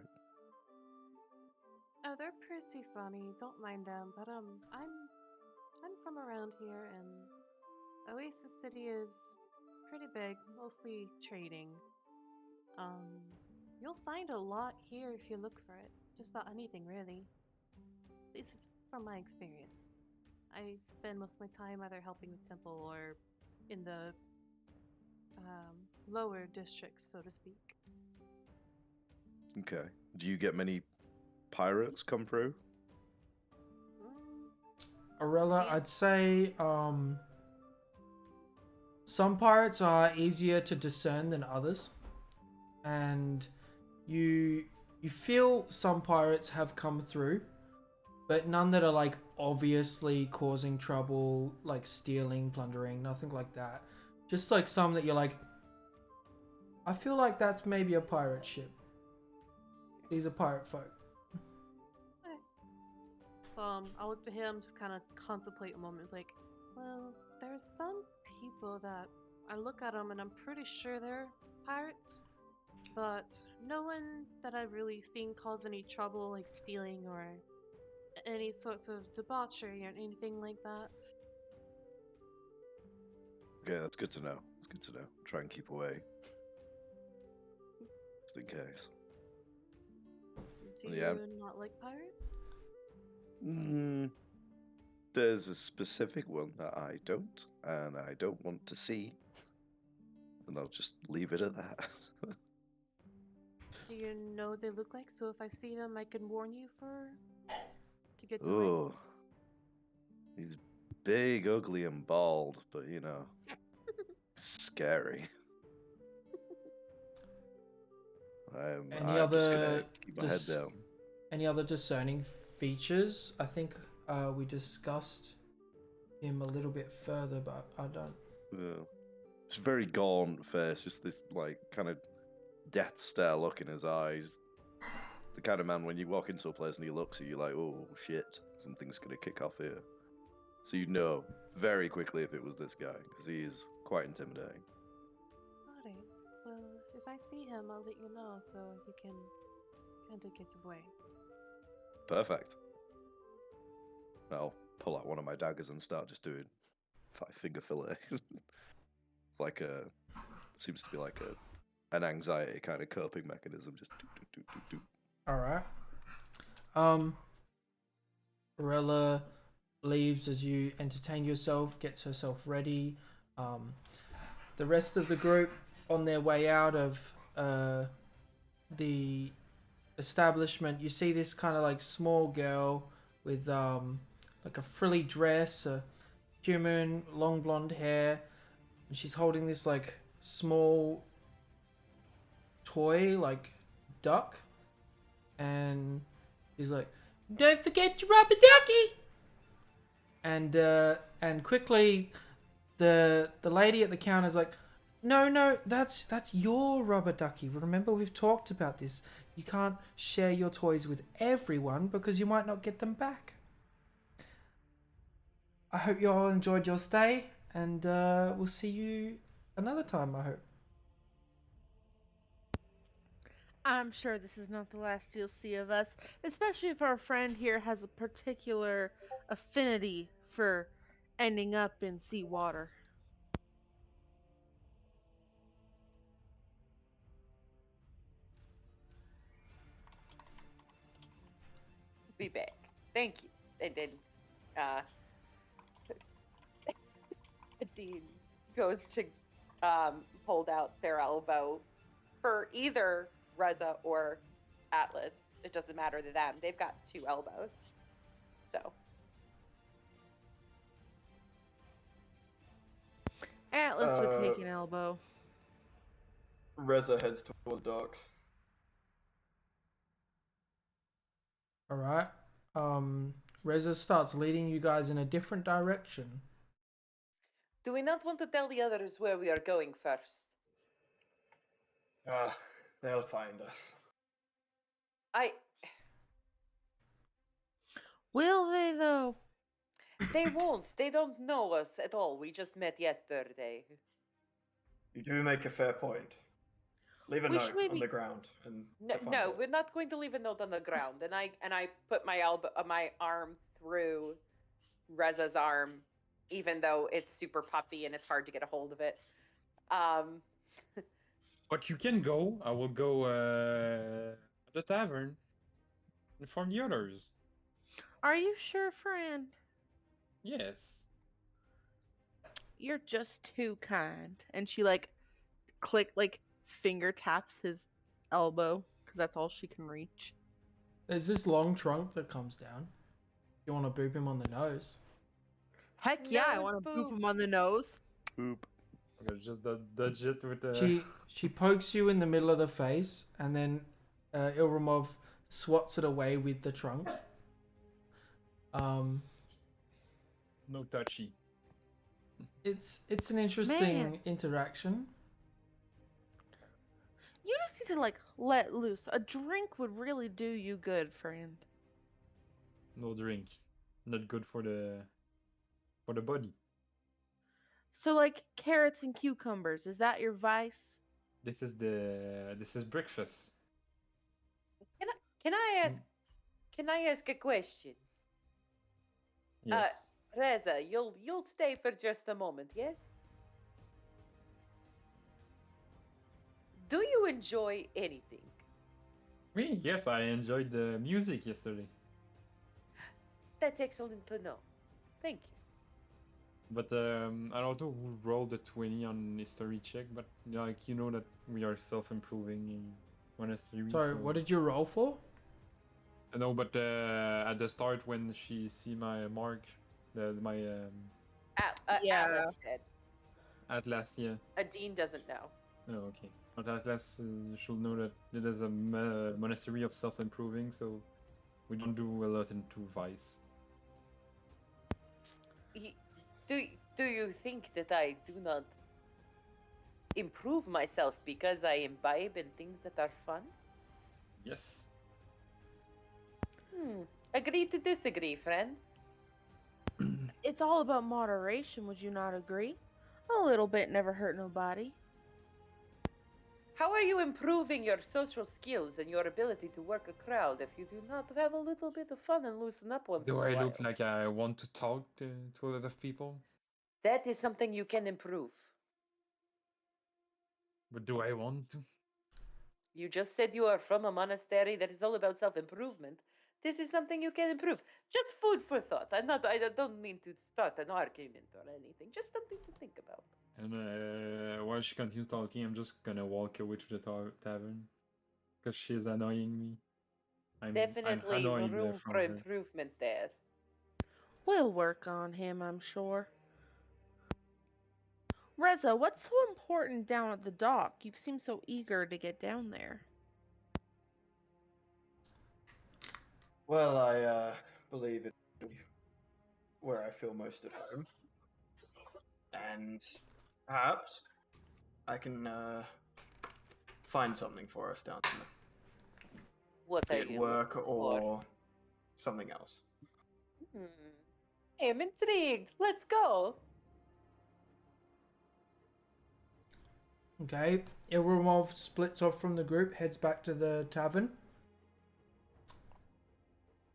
Oh, they're pretty funny. Don't mind them. But I'm from around here, and Oasis City is pretty big, mostly trading. You'll find a lot here if you look for it. Just about anything, really. This is from my experience. I spend most of my time either helping the temple or in the lower districts, so to speak. Okay. Do you get many pirates come through? Arella, Yeah. I'd say some pirates are easier to discern than others, and you feel some pirates have come through, but none that are like obviously causing trouble, like stealing, plundering, nothing like that. Just like some that you're like, I feel like that's maybe a pirate ship. These are pirate folk. So I'll look to him, just kind of contemplate a moment, like, well, there's some people that I look at them and I'm pretty sure they're pirates, but no one that I've really seen cause any trouble, like stealing or any sorts of debauchery or anything like that. Okay, that's good to know. It's good to know. Try and keep away. Just in case. Do Yeah. you not like pirates? There's a specific one that I don't, and I don't want to see. And I'll just leave it at that. Do you know what they look like? So if I see them, I can warn you to get away. Oh, he's big, ugly, and bald, but you know, scary. Any I'm just gonna other keep my head down. Any other discerning features? I think we discussed him a little bit further, but I don't. Yeah. It's a very gaunt face, just this like kind of death stare look in his eyes. The kind of man when you walk into a place and he looks at you like, oh shit, something's gonna kick off here. So you'd know very quickly if it was this guy, because he is quite intimidating. Alright. Well, if I see him, I'll let you know so you can kind of get away. Perfect. I'll pull out one of my daggers and start just doing 5-finger fillet. It's like seems to be like an anxiety kind of coping mechanism. Just do. All right. Arella leaves as you entertain yourself, gets herself ready. The rest of the group on their way out of the establishment, you see this kind of like small girl with like a frilly dress, a human long blonde hair, and she's holding this like small toy like duck, and he's like, "Don't forget your rubber ducky." And quickly, the lady at the counter is like, "No, that's your rubber ducky. Remember, we've talked about this. You can't share your toys with everyone because you might not get them back." I hope you all enjoyed your stay, and we'll see you another time, I hope. I'm sure this is not the last you'll see of us, especially if our friend here has a particular affinity for ending up in seawater. Be back. Thank you. And then Dean goes to hold out their elbow for either Reza or Atlas. It doesn't matter to them. They've got 2 elbows. So Atlas would take an elbow. Reza heads toward the docks. All right. Reza starts leading you guys in a different direction. do we not want to tell the others where we are going first? They'll find us. Will they though? They won't. They don't know us at all. We just met yesterday. You do make a fair point. Leave a We note should maybe- on the ground, and No, they'll find it. we're not going to leave a note on the ground. And I put my my arm through Reza's arm, even though it's super puffy and it's hard to get a hold of it. But you can go. I will go at the tavern. Inform the others. Are you sure, friend? Yes. You're just too kind. And she finger taps his elbow because that's all she can reach. There's this long trunk that comes down. You want to boop him on the nose? Heck yeah, I Nose want to boop him boops. on the nose. Boop. Okay, just dodge it with the. She pokes you in the middle of the face, and then Ilramov swats it away with the trunk. No touchy. It's an interesting Man. interaction. You just need to let loose. A drink would really do you good, friend. No drink. Not good for the body. So carrots and cucumbers, is that your vice? This is breakfast. Can I ask a question? Yes. Reza, you'll stay for just a moment, yes? Do you enjoy anything? Me? Yes, I enjoyed the music yesterday. That's excellent to know. Thank you. But I don't know who rolled a 20 on history check, but you know that we are self-improving in monastery. Sorry, what did you roll for? No, but at the start when she see my mark, my Yeah. Atlas said. Atlas, yeah. Dean doesn't know. Oh, okay. But Atlas should know that it is a monastery of self-improving, so we don't do a lot into vice. Do you think that I do not improve myself because I imbibe in things that are fun? Yes. Agree to disagree, friend. It's all about moderation, would you not agree? A little bit never hurt nobody. How are you improving your social skills and your ability to work a crowd if you do not have a little bit of fun and loosen up once in Do a I while? look like I want to talk to a lot of people? That is something you can improve. But do I want to? You just said you are from a monastery that is all about self-improvement. This is something you can improve. Just food for thought. I don't mean to start an argument or anything. Just something to think about. And while she continues talking, I'm just gonna walk away to the tavern because she's annoying me. I'm Definitely annoyed room from for her. improvement there. We'll work on him, I'm sure. Reza, what's so important down at the dock? You seem so eager to get down there. Well, I believe it where I feel most at home, and perhaps I can find something for us down there. What Be are it you work looking for? or something else. I am intrigued. Let's go. Okay, Ilramov splits off from the group, heads back to the tavern.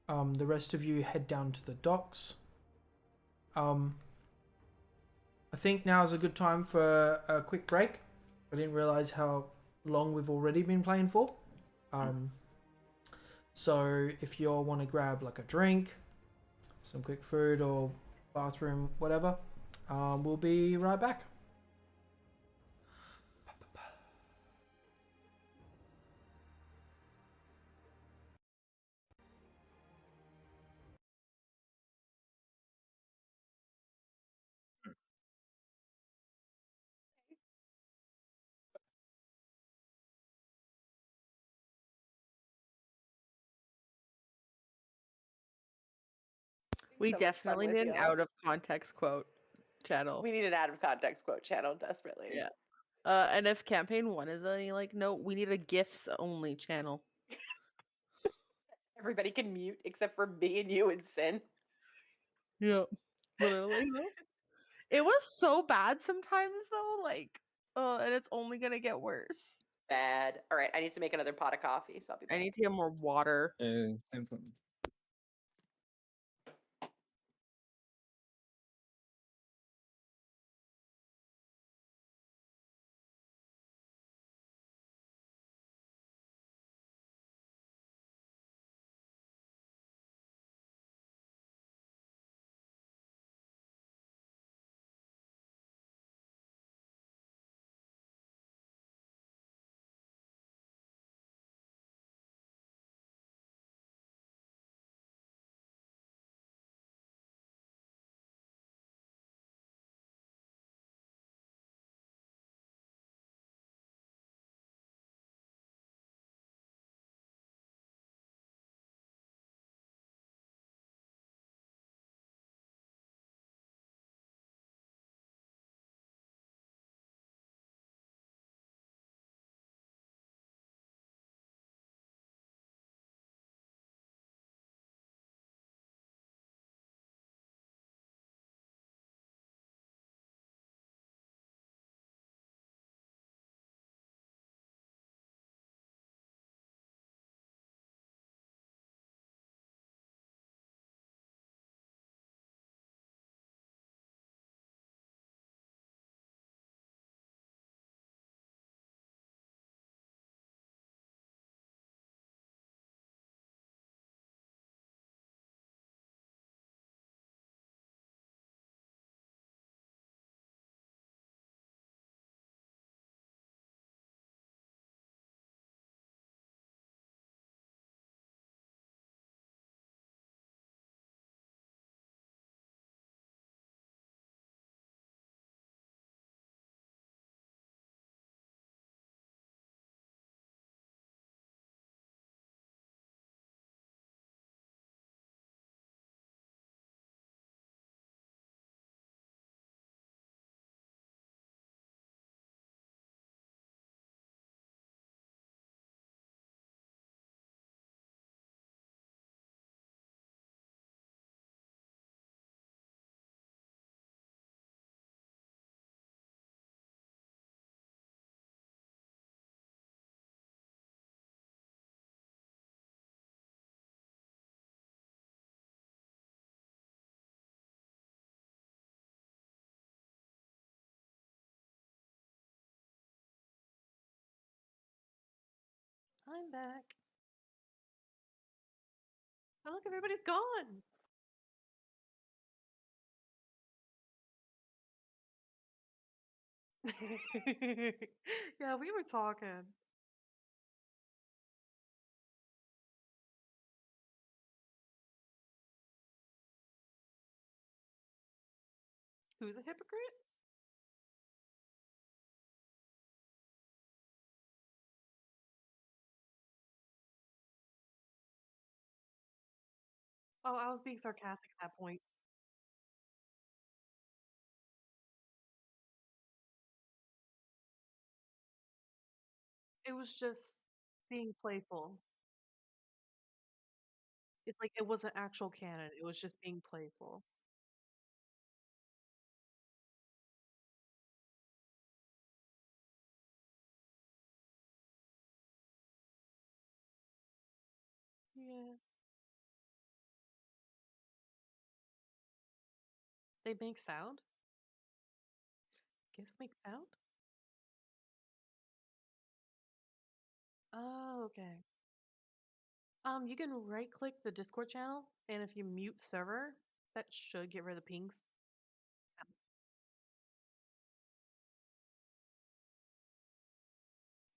The rest of you head down to the docks. I think now is a good time for a quick break. I didn't realize how long we've already been playing for. So if you all want to grab like a drink, some quick food or bathroom, whatever, we'll be right back. We So much fun definitely with need an y'all. out of context quote channel. We need an out of context quote channel desperately. Yeah. And if campaign 1 is any like, no, we need a gifts only channel. Everybody can mute except for me and you and Sin. Yeah, literally. It was so bad sometimes though, like, and it's only gonna get worse. Bad. All right, I need to make another pot of coffee, so I'll be I back. need to get more water. Same for me. I'm back. Oh, look, everybody's gone. Yeah, we were talking. Who's a hypocrite? Oh, I was being sarcastic at that point. It was just being playful. It's like it wasn't actual canon. It was just being playful. Yeah. They make sound? Gifts make sound? Oh, okay. You can right click the Discord channel, and if you mute server, that should get rid of the pings. Sound.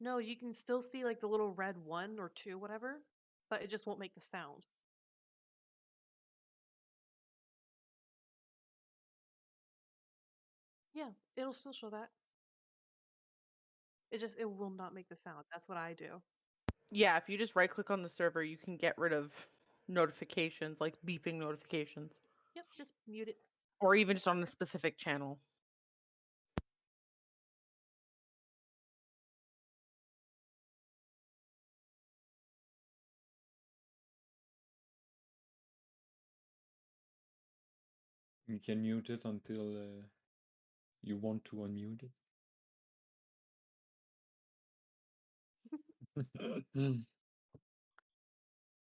No, you can still see like the little red 1 or 2, whatever, but it just won't make the sound. Yeah, it'll still show that. It will not make the sound. That's what I do. Yeah, if you just right click on the server, you can get rid of notifications, like beeping notifications, Yep, just mute it. or even just on a specific channel. You can mute it until you want to unmute it.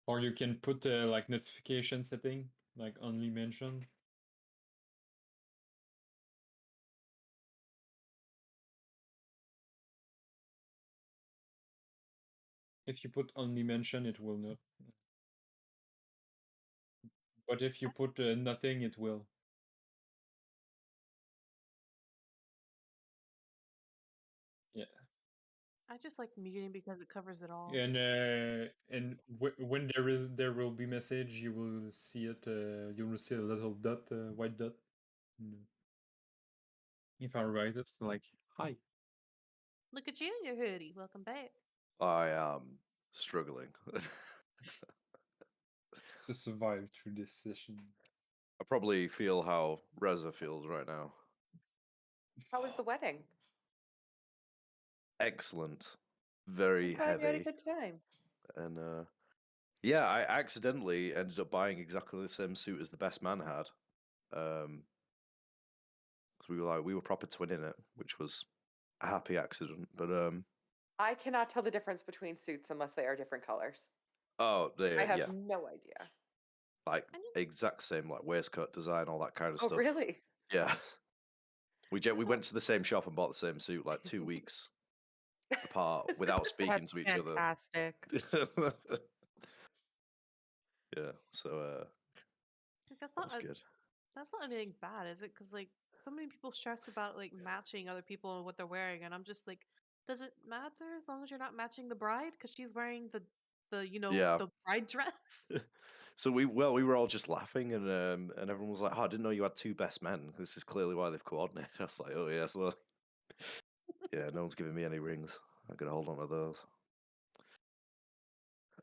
Or you can put like notification setting, like only mention. If you put only mention, it will not. But if you put nothing, it will. Yeah. I just like muting because it covers it all. And when there will be message, you will see it. You will see a little dot, white dot. If I write it like hi. Look at you in your hoodie. Welcome back. I am struggling. To survive through this session. I probably feel how Reza feels right now. How was the wedding? Excellent. Very I'm glad you had a heavy. good time. And yeah, I accidentally ended up buying exactly the same suit as the best man had. Because we were proper twinning it, which was a happy accident. But I cannot tell the difference between suits unless they are different colors. oh, I have yeah, no idea. like exact same like waistcoat design, all that kind of Oh, stuff. really? Yeah. We went to the same shop and bought the same suit like 2 weeks apart without speaking That's to each other. fantastic. Yeah, so It's like, that's that not was good. that's not anything bad, is it? Because like so many people stress about like matching other people and what they're wearing, and I'm just like, does it matter as long as you're not matching the bride because she's wearing the Yeah. the bride dress? So we were all just laughing and everyone was like, "Oh, I didn't know you had 2 best men. This is clearly why they've coordinated." I was like, "Oh yeah, so yeah, no one's giving me any rings. I'm gonna hold on to those."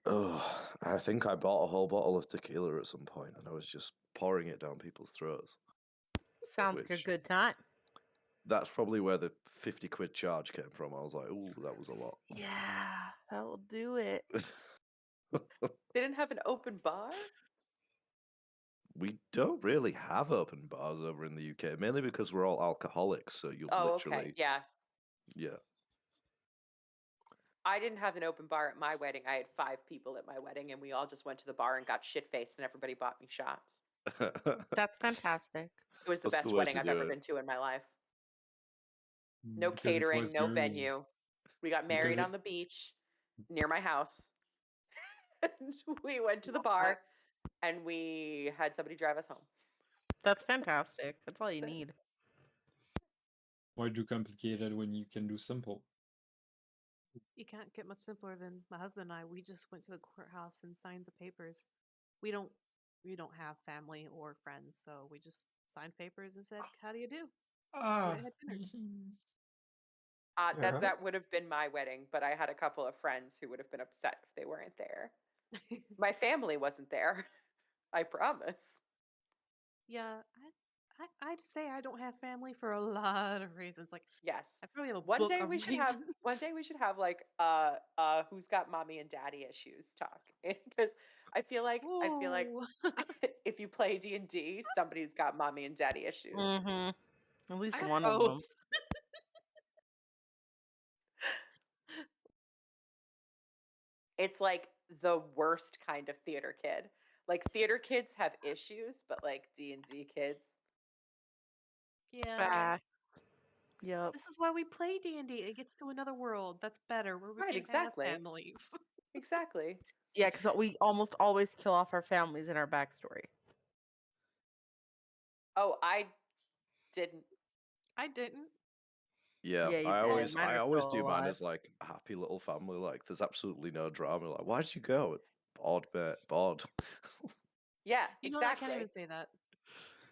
Oh, I think I bought a whole bottle of tequila at some point, and I was just pouring it down people's throats. Sounds like a Which good time. that's probably where the 50 quid charge came from. I was like, "Ooh, that was a lot." Yeah, that will do it. They didn't have an open bar? We don't really have open bars over in the UK, mainly because we're all alcoholics. So you'll Oh, literally, okay. Yeah. yeah. I didn't have an open bar at my wedding. I had 5 people at my wedding, and we all just went to the bar and got shit-faced, and everybody bought me shots. That's fantastic. It was the That's the best way wedding to I've do ever it. been to in my life. No Because it catering, was no yours. venue. We got Because married it- on the beach near my house. And we went to the bar, and we had somebody drive us home. That's fantastic. That's all you That's it. need. Why do complicated when you can do simple? You can't get much simpler than my husband and I. We just went to the courthouse and signed the papers. We don't have family or friends, so we just signed papers and said, "How do you do?" We went and had dinner. Alright. That would have been my wedding, but I had a couple of friends who would have been upset if they weren't there. My family wasn't there. I promise. Yeah, I'd say I don't have family for a lot of reasons. Like Yes. I probably have a One book day of we should have like who's got mommy and daddy issues talk, because I feel like Ooh. if you play D&D, somebody's got mommy and daddy issues. Mm-hmm. At least I have one of both. them. It's like the worst kind of theater kid. Like theater kids have issues, but like D&D kids. Yeah. Fast. Yep. This is why we play D&D. It gets to another world that's better where we Right, can have exactly. families. Exactly. Yeah, because we almost always kill off our families in our backstory. Oh, I didn't. I didn't. Yeah, Yeah, you I did. always Mine I are always still do mine alive. as like a happy little family. Like there's absolutely no drama. Like, why did you go? Bored, mate. Bored. Yeah, You know, I can't exactly. even say that.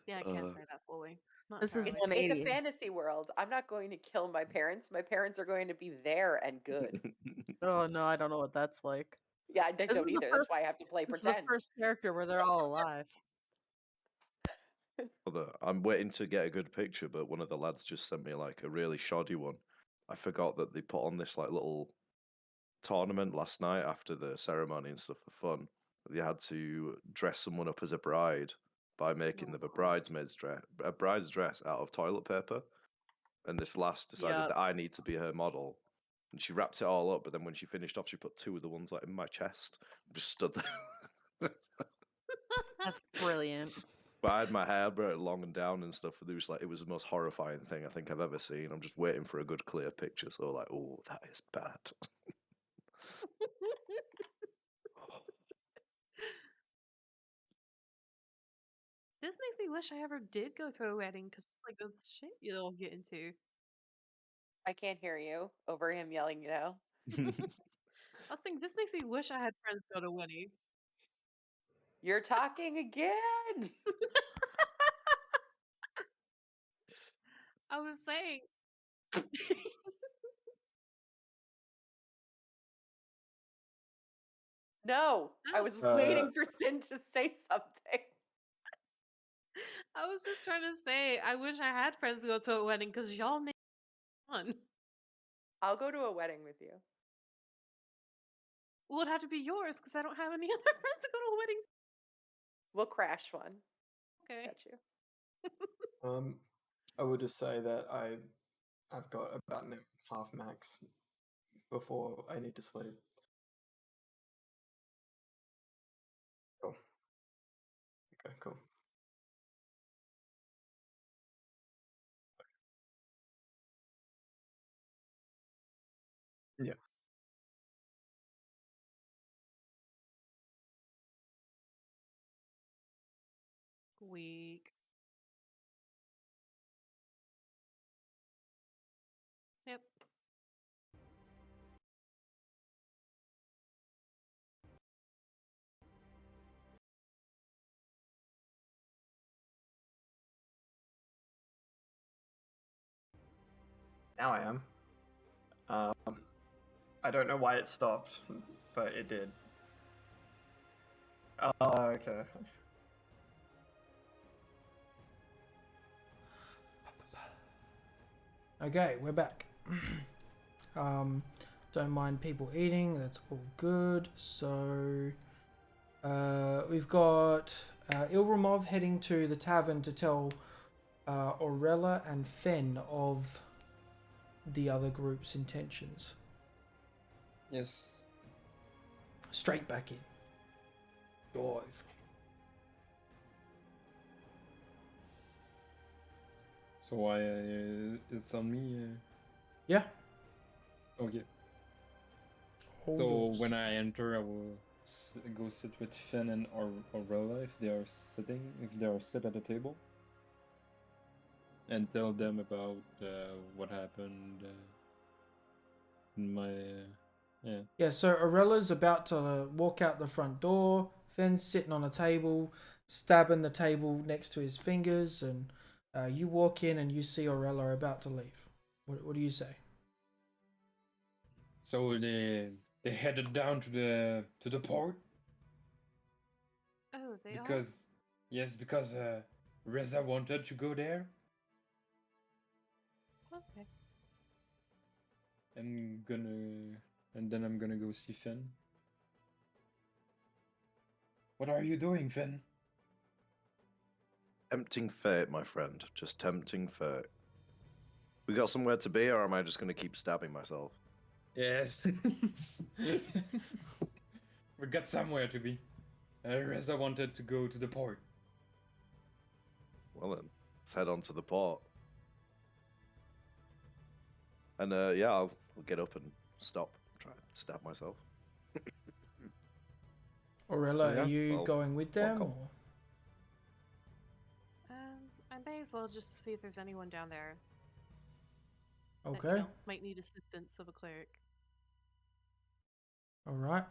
Yeah, I can't say that fully. Not This is entirely. It's a 180. fantasy world. I'm not going to kill my parents. My parents are going to be there and good. Oh no, I don't know what that's like. Yeah, I This don't is the either. That's first. why I have to play This is the pretend. first character where they're all alive. I'm waiting to get a good picture, but one of the lads just sent me like a really shoddy one. I forgot that they put on this like little tournament last night after the ceremony and stuff for fun. They had to dress someone up as a bride by making them a bride's dress out of toilet paper. And this lass decided Yep. that I need to be her model. And she wrapped it all up, but then when she finished off, she put 2 of the ones like in my chest. Just stood there. That's brilliant. But I had my hair brought long and down and stuff. And it was the most horrifying thing I think I've ever seen. I'm just waiting for a good clear picture. So like, oh, that is bad. This makes me wish I ever did go to a wedding because like that's shit you'll get into. I can't hear you over him yelling, you know. I was thinking this makes me wish I had friends go to a wedding. You're talking again. I was saying. No, I No. was waiting for Sin to say something. I was just trying to say I wish I had friends go to a wedding because y'all make it fun. I'll go to a wedding with you. Well, it'd have to be yours because I don't have any other friends to go to a wedding. We'll crash one. Okay. Got you. I would just say that I've got about an half max before I need to sleep. Cool. Okay, cool. Yeah. Week. Yep. Now I am. I don't know why it stopped, but it did. Oh, okay. Okay, we're back. Don't mind people eating. That's all good. So, we've got Ilramov heading to the tavern to tell Aurella and Fen of the other group's intentions. Yes. Straight back in. Dive. So it's on me. Yeah. Okay. all So yours. when I enter, I will go sit with Finn and Aurella if they are sit at the table, and tell them about what happened in my yeah. Yeah, so Aurella's about to walk out the front door. Fenn's sitting on a table, stabbing the table next to his fingers, and you walk in and you see Aurella about to leave. What do you say? So they headed down to the port Oh, they because because Reza wanted to go there. are? Okay. And then I'm gonna go see Finn. What are you doing, Finn? Tempting fate, my friend. Just tempting fate. We got somewhere to be, or am I just going to keep stabbing myself? Yes. We got somewhere to be. Reza wanted to go to the port. Well then, let's head on to the port. And yeah, I'll get up and stop, try to stab myself. Aurella, Yeah, are you I'll going with them? walk Or? I may as well just see if there's anyone down there. That, Okay. might need assistance of a cleric. All right.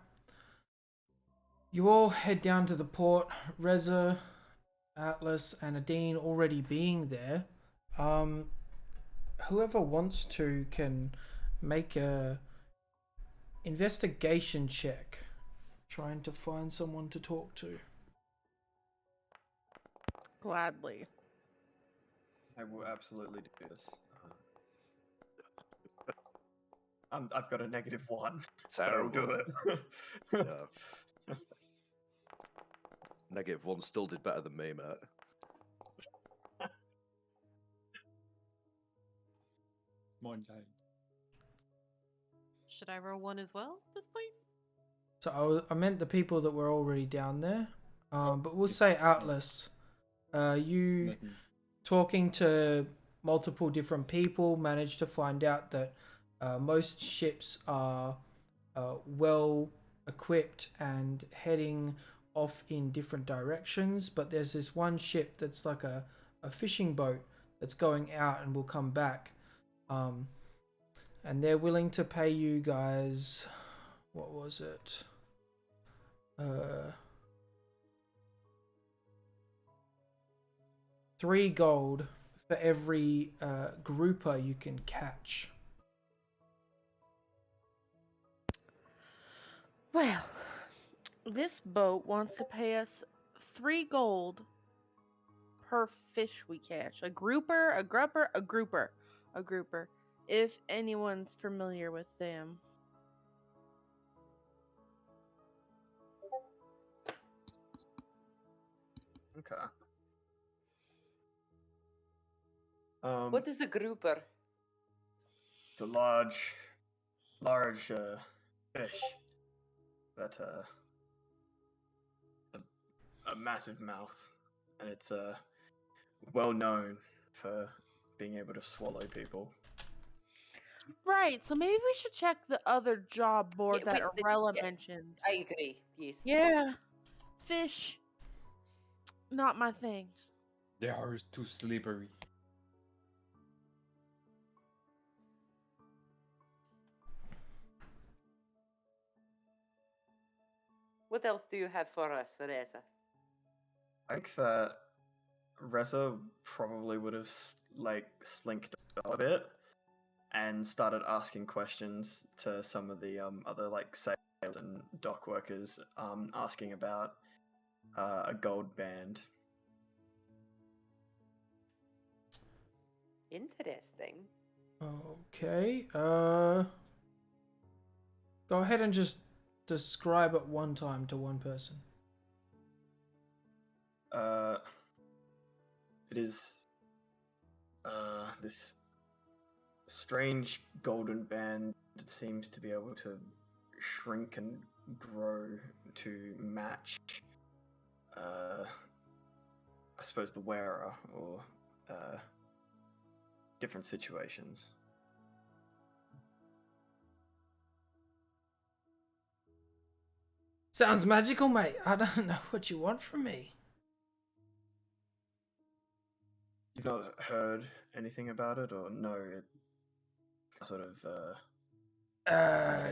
You all head down to the port. Reza, Atlas, and Adine already being there. Whoever wants to can make a investigation check, trying to find someone to talk to. Gladly. I will absolutely do this. I've got a -1. Terrible. But I'll do it. Yeah. -1 still did better than me, mate. More giant. Should I roll one as well at this point? So I meant the people that were already down there. Oh, But we'll yeah. say Atlas. You Let me- talking to multiple different people managed to find out that most ships are well equipped and heading off in different directions, but there's this one ship that's like a fishing boat that's going out and will come back, and they're willing to pay you guys, what was it, 3 gold for every grouper you can catch. Well, this boat wants to pay us 3 gold per fish we catch. A grouper, a grubber, a grouper. A grouper. If anyone's familiar with them. Okay. What is a grouper? It's a large fish that a massive mouth, and it's well known for being able to swallow people. Right, so maybe we should check the other job board Yeah, that wait, Arella yeah. mentioned. I agree. Yes. Yeah. Fish. Not my thing. They are too slippery. What else do you have for us, Reza? I think that Reza probably would have slinked a bit and started asking questions to some of the other sales and dock workers, asking about a gold band. Interesting. Okay. Go ahead and just describe it one time to one person. It is this strange golden band that seems to be able to shrink and grow to match, I suppose, the wearer or different situations. Sounds magical, mate. I don't know what you want from me. You've not heard anything about it, or no? It sort of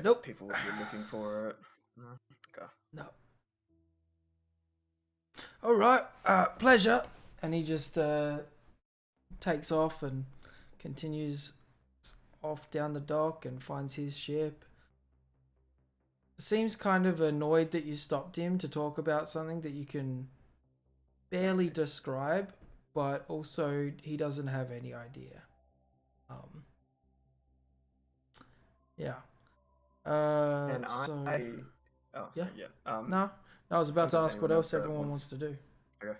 Nope. people would be looking for it. No. Okay. No. All right. Pleasure. And he just takes off and continues off down the dock and finds his ship. Seems kind of annoyed that you stopped him to talk about something that you can barely describe, but also he doesn't have any idea. Yeah. And so oh, yeah. sorry, yeah. No, I was about to Does ask what anyone else else everyone wants- wants to do. Okay.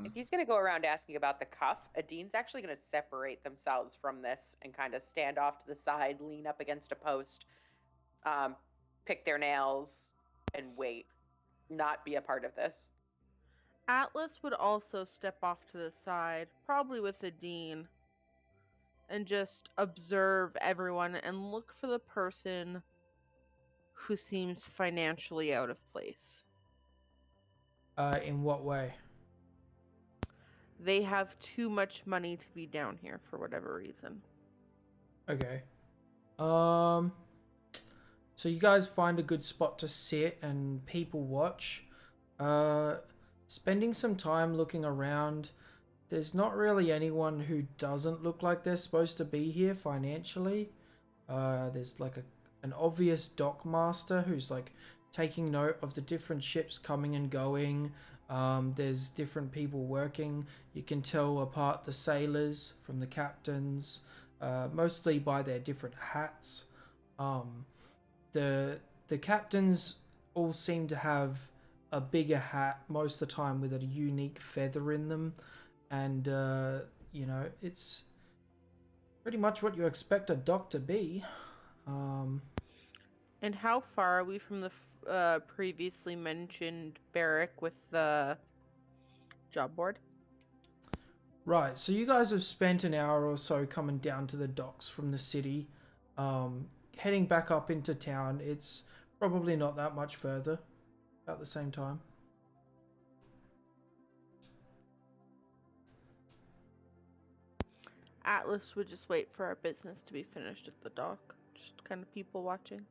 If he's going to go around asking about the cuff, Adin's actually going to separate themselves from this and kind of stand off to the side, lean up against a post, pick their nails, and wait. Not be a part of this. Atlas would also step off to the side, probably with the dean, and just observe everyone and look for the person who seems financially out of place. In what way? They have too much money to be down here for whatever reason. Okay. So you guys find a good spot to sit and people watch. Spending some time looking around. There's not really anyone who doesn't look like they're supposed to be here financially. There's like an obvious dock master who's like taking note of the different ships coming and going. There's different people working. You can tell apart the sailors from the captains, mostly by their different hats. The captains all seem to have a bigger hat most of the time with a unique feather in them, and it's pretty much what you expect a dock to be. And how far are we from the previously mentioned barrack with the job board? Right, so you guys have spent an hour or so coming down to the docks from the city, heading back up into town. It's probably not that much further, about the same time. Atlas would just wait for our business to be finished at the dock. Just kind of people watching.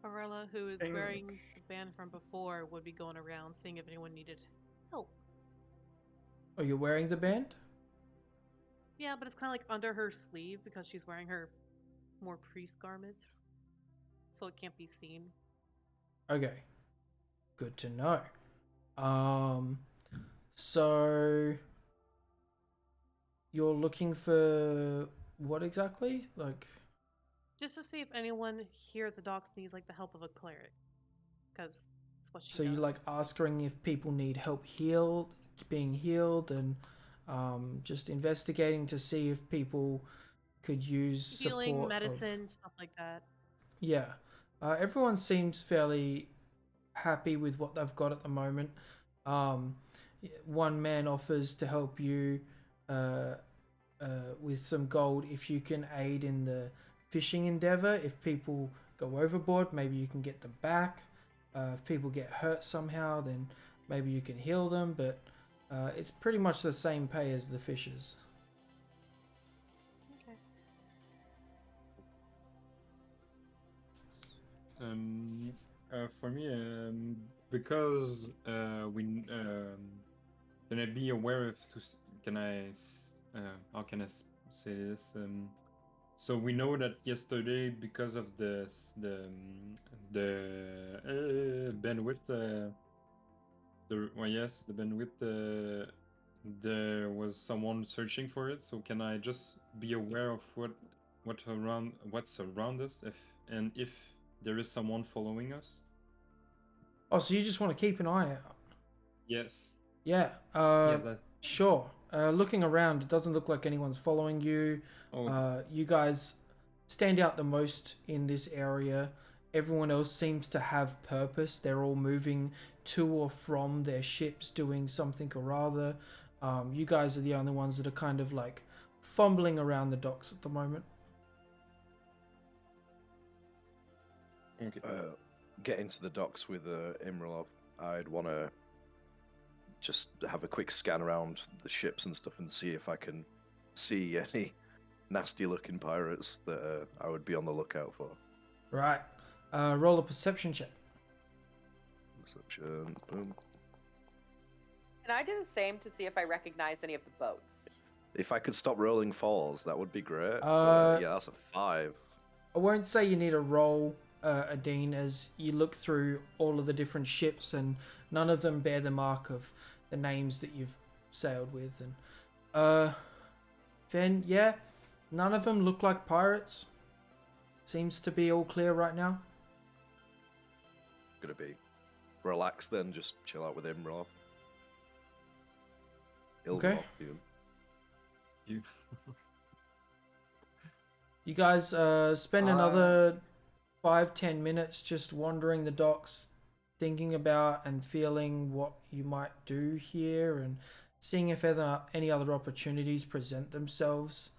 Arella, who is Think- wearing the band from before, would be going around seeing if anyone needed help. Oh, you're wearing the band? Yeah, but it's kind of like under her sleeve because she's wearing her more priest garments, so it can't be seen. Okay. Good to know. So you're looking for what exactly? Like, Just to see if anyone here at the docks needs like the help of a cleric, because it's what she so does. you like asking if people need help being healed, and just investigating to see if people could use healing, support. medicine, stuff like that. Yeah. Everyone seems fairly happy with what they've got at the moment. One man offers to help you with some gold if you can aid in the fishing endeavor. If people go overboard, maybe you can get them back. If people get hurt somehow, then maybe you can heal them. But it's pretty much the same pay as the fishers. Okay. For me, because can I be aware of can how can I say this? So we know that yesterday, because of the bandwidth, the bandwidth, there was someone searching for it. So can I just be aware of what's around us, if there is someone following us? Oh, so you just want to keep an eye out? Yes. Yeah. Sure. Looking around, it doesn't look like anyone's following you. Oh, You guys stand out the most in this area. Everyone else seems to have purpose. They're all moving to or from their ships, doing something or other. You guys are the only ones that are kind of like fumbling around the docks at the moment. okay. Get into the docks with Imralov. I'd want to just have a quick scan around the ships and stuff and see if I can see any nasty-looking pirates that I would be on the lookout for. Right. Roll a perception check. Perception. Boom. And I do the same to see if I recognize any of the boats. If I could stop rolling falls, that would be great. Yeah, that's a 5. I won't say you need a roll, Adine, as you look through all of the different ships and none of them bear the mark of the names that you've sailed with. And then, yeah, none of them look like pirates. Seems to be all clear right now. Gonna be. Relax then, just chill out with Imralov. Okay. You. You guys spend another 5-10 minutes just wandering the docks, thinking about and feeling what you might do here and seeing if any other opportunities present themselves.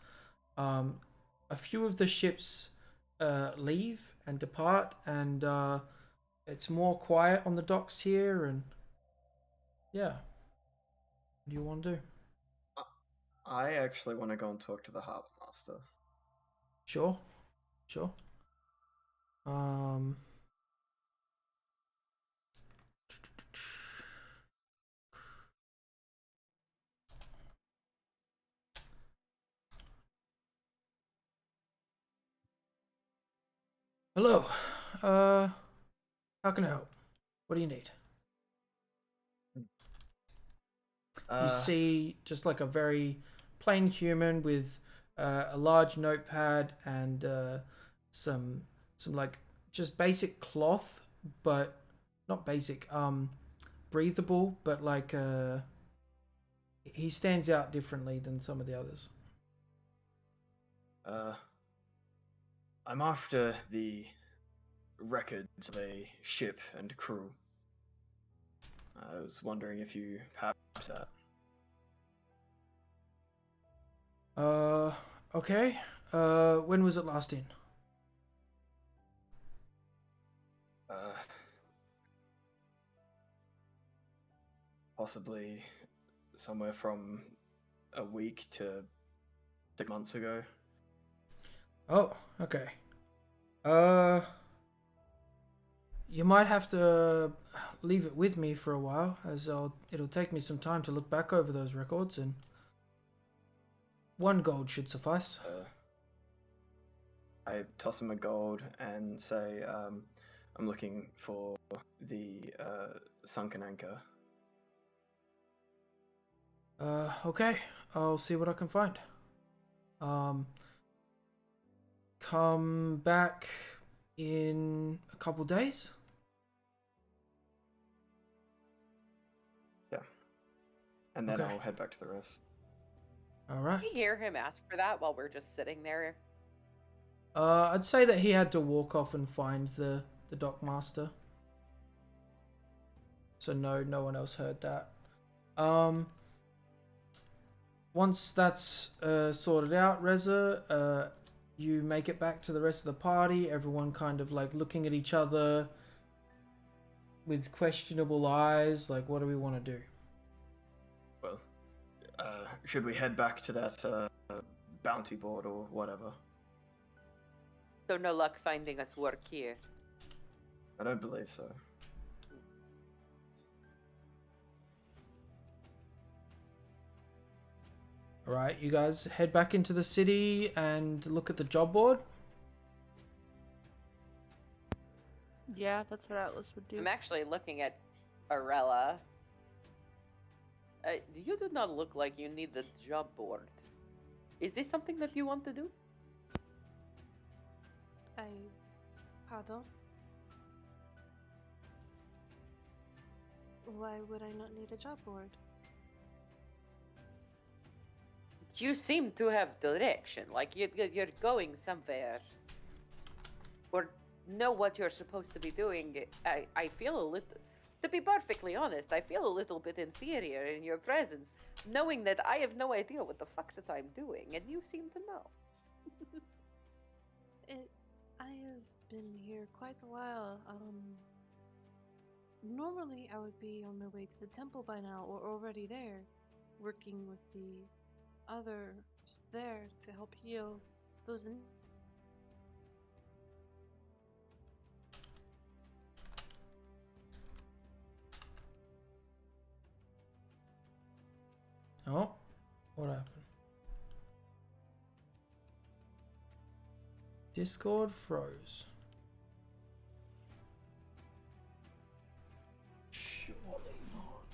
A few of the ships leave and depart, and it's more quiet on the docks here, and yeah. What do you want to do? I actually want to go and talk to the Harbour Master. Sure. Hello. How can I help? What do you need? You see just like a very plain human with a large notepad and some like just basic cloth, but not basic, breathable, but like He stands out differently than some of the others. I'm after the records of a ship and crew. I was wondering if you perhaps that. Okay. When was it last in? Possibly somewhere from a week to 6 months ago. Oh, okay. You might have to leave it with me for a while, as it'll take me some time to look back over those records, and 1 gold should suffice. I toss him a gold and say, I'm looking for the sunken anchor. Okay. I'll see what I can find. Come back in a couple days. Yeah. And then Okay. I'll head back to the rest. All right. We hear him ask for that while we're just sitting there. I'd say that he had to walk off and find the dockmaster. So no one else heard that. Once that's sorted out, Reza, you make it back to the rest of the party. Everyone kind of like looking at each other with questionable eyes. Like, what do we want to do? Well, should we head back to that bounty board or whatever? So no luck finding us work here. I don't believe so. All right, you guys head back into the city and look at the job board. Yeah, that's what Atlas would do. I'm actually looking at Arella. You do not look like you need the job board. Is this something that you want to do? Pardon? Why would I not need a job board? You seem to have direction, like you're going somewhere. Or know what you're supposed to be doing. I feel a little, to be perfectly honest, I feel a little bit inferior in your presence, knowing that I have no idea what the fuck that I'm doing, and you seem to know. I have been here quite a while. Normally I would be on my way to the temple by now, or already there, working with the others there to help heal those in. Oh, what happened? Discord froze. Surely not.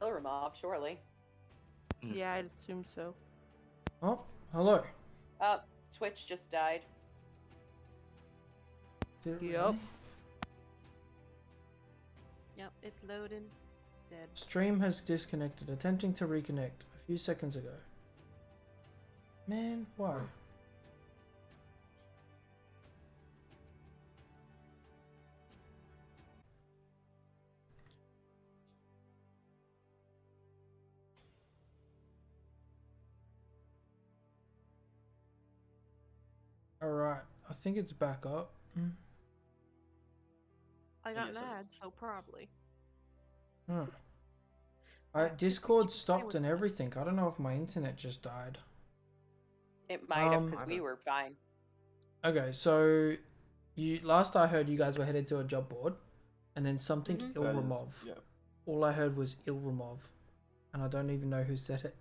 Ilramov, surely. Yeah, I'd assume so. Oh, hello. Twitch just died. Did it Yep. really? Yep, it's loading. Dead. Stream has disconnected, attempting to reconnect a few seconds ago. Man, why? Alright, I think it's back up. I got Yes, it is. mad, so probably. Discord stopped and everything. I don't know if my internet just died. It might have, I because we don't- were fine. Okay, so last I heard you guys were headed to a job board, and then something Mhm. That is- Ilramov. yeah. All I heard was Ilramov, and I don't even know who said it.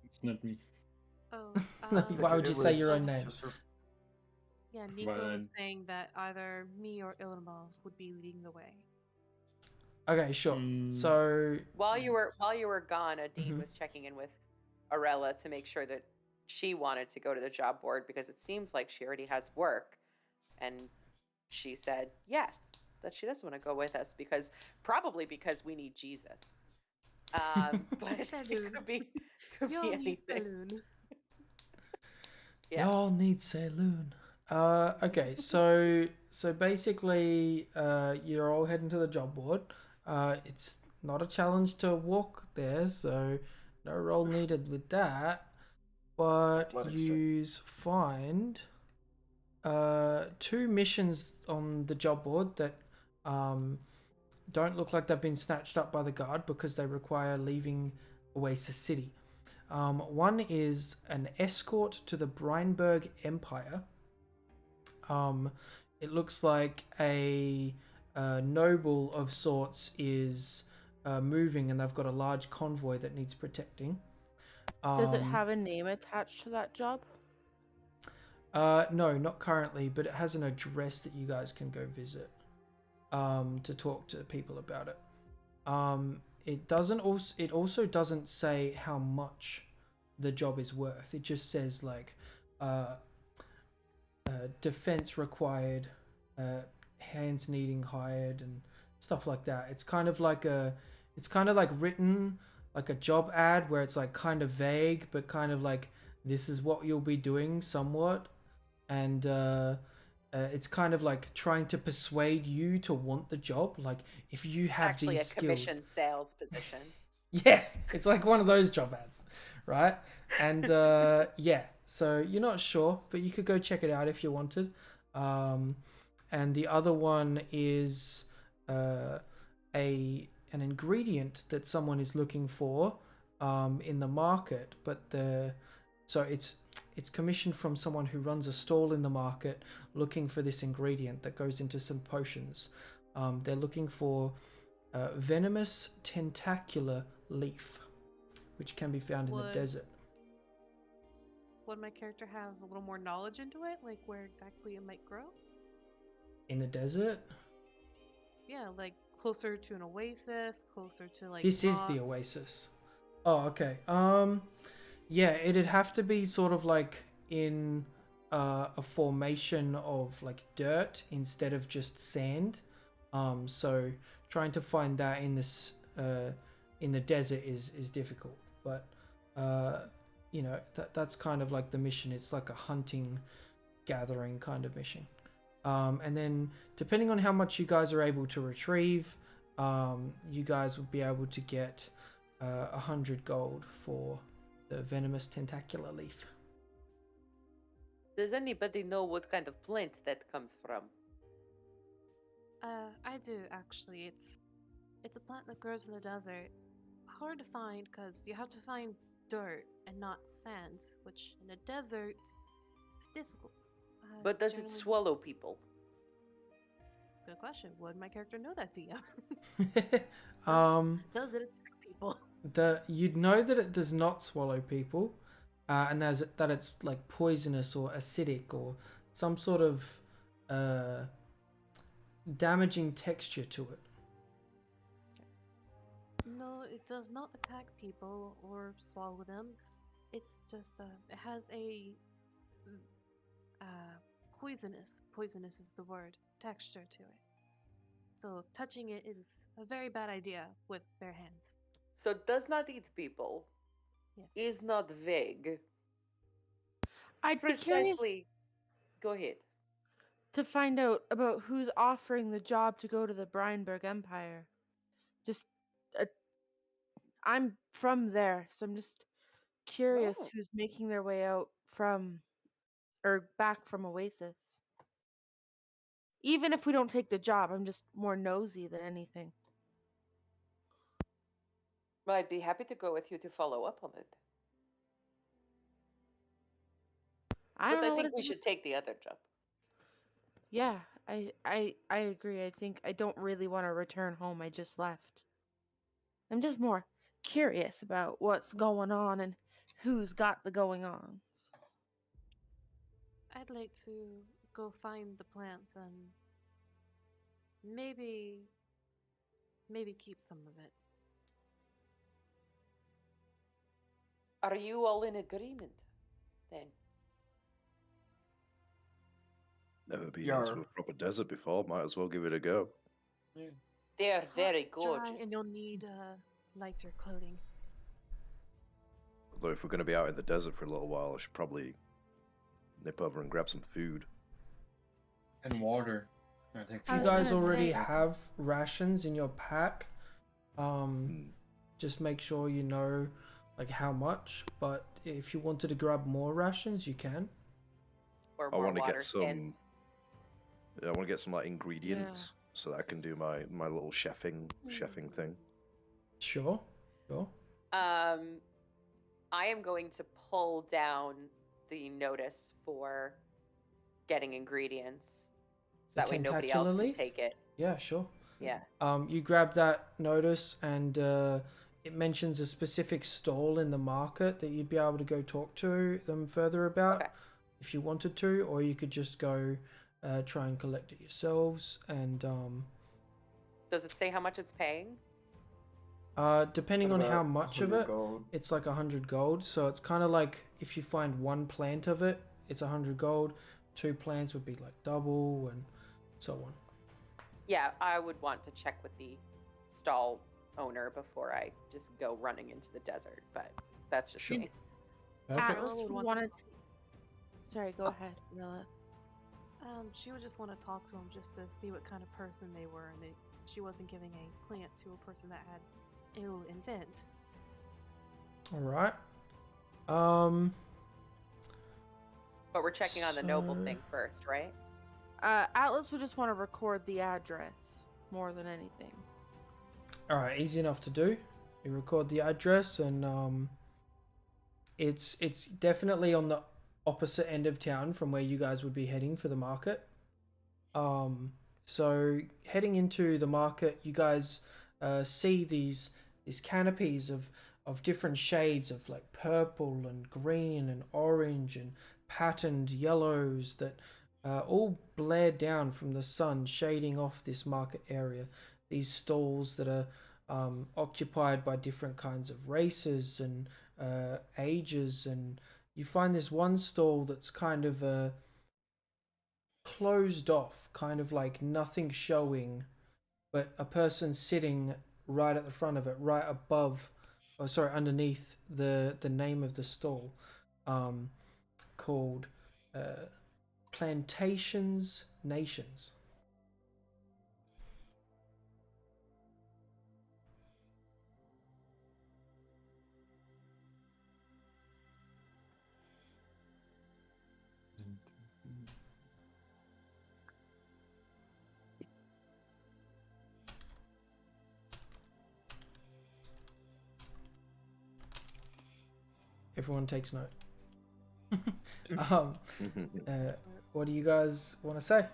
It's not me. Oh, Why would It you say your was own name? just yeah, Nico Well, was saying that either me or Ilmov would be leading the way. Okay, sure. Mm. So While you were gone, Dean Mhm. was checking in with Arella to make sure that she wanted to go to the job board because it seems like she already has work. And she said yes, that she doesn't want to go with us probably because we need Jesus. But it Saloon. could Y'all be need anything. saloon. Yeah. Y'all need saloon. Okay, so basically, you're all heading to the job board. It's not a challenge to walk there, so no roll needed with that. But Athletics check. you find 2 missions on the job board that don't look like they've been snatched up by the guard because they require leaving Oasis City. One is an escort to the Breinberg Empire. It looks like a noble of sorts is moving, and they've got a large convoy that needs protecting. Does it have a name attached to that job? No, not currently, but it has an address that you guys can go visit to talk to people about it. It also doesn't say how much the job is worth. It just says like defense required, hands needing hired, and stuff like that. It's kind of like written like a job ad where it's like kind of vague, but kind of like this is what you'll be doing somewhat, and it's kind of like trying to persuade you to want the job. Like if you have Actually these a commission skills, sales position. yes, it's like one of those job ads, right? And yeah, so you're not sure, but you could go check it out if you wanted. And the other one is an ingredient that someone is looking for in the market, but it's commissioned from someone who runs a stall in the market looking for this ingredient that goes into some potions. They're looking for venomous tentacular leaf, which can be found in the desert. Would my character have a little more knowledge into it, like where exactly it might grow? In the desert? Yeah, like closer to an oasis, closer to like This is the rocks. oasis. Oh, okay. Yeah, it'd have to be sort of like in a formation of like dirt instead of just sand. So trying to find that in this in the desert is difficult, but you know, that's kind of like the mission. It's like a hunting, gathering kind of mission. And then depending on how much you guys are able to retrieve, you guys will be able to get 100 gold for the venomous tentacular leaf. Does anybody know what kind of plant that comes from? I do actually. It's a plant that grows in the desert. Hard to find because you have to find dirt and not sand, which in a desert is difficult. But does it Generally- swallow people? Good question. Would my character know that, DM? Does it attack people? You'd know that it does not swallow people, and that it's like poisonous or acidic or some sort of damaging texture to it. No, it does not attack people or swallow them. It's just it has a poisonous is the word, texture to it. So touching it is a very bad idea with bare hands. So it does not eat people. Yes. Is not vague. I'd be curious Precisely. Go ahead. to find out about who's offering the job to go to the Breinberg Empire. Just, I'm from there, so I'm just curious Oh. who's making their way out from, or back from Oasis. Even if we don't take the job, I'm just more nosy than anything. Well, I'd be happy to go with you to follow up on it. I But don't I know what think we it's- should take the other job. Yeah, I agree. I think I don't really want to return home. I just left. I'm just more curious about what's going on and who's got the going on. I'd like to go find the plants and maybe keep some of it. Are you all in agreement? then. Never been Yar. into a proper desert before. Might as well give it a go. They are Hot, very dry, gorgeous. and you'll need lighter clothing. Although if we're going to be out in the desert for a little while, I should probably nip over and grab some food. And water. I think If you I was guys gonna already say- have rations in your pack, just make sure you know like how much. But if you wanted to grab more rations, you can. Or I more want to water get some. skins. I want to get some like ingredients so that I can do my little chefing thing. Sure, sure. I am going to pull down the notice for getting ingredients, so that way nobody else tentacular can leaf? take it. Yeah, sure. Yeah. You grab that notice, and it mentions a specific stall in the market that you'd be able to go talk to them further about Okay. if you wanted to, or you could just go try and collect it yourselves. And Does it say how much it's paying? depending What on how about much of 100 it, gold? it's like 100 gold. So it's kind of like if you find one plant of it, it's 100 gold. 2 plants would be like double, and so on. Yeah, I would want to check with the stall owner before I just go running into the desert, but that's just Sure. me. Perfect. Atlas Atlas would would want want to. Sorry, go ahead, Rilla. She would just want to talk to him just to see what kind of person they were, and she wasn't giving a plant to a person that had ill intent. All right. But we're checking on the noble So- thing first, right? Atlas would just want to record the address more than anything. All right, easy enough to do. You record the address, and it's definitely on the opposite end of town from where you guys would be heading for the market. So heading into the market, you guys see these canopies of different shades of like purple and green and orange and patterned yellows that all blare down from the sun, shading off this market area. These stalls that are occupied by different kinds of races and ages, and you find this one stall that's kind of closed off, kind of like nothing showing, but a person sitting right at the front of it, right above, oh sorry, underneath the name of the stall, called Plantations Nations. Everyone takes note. What do you guys want to say?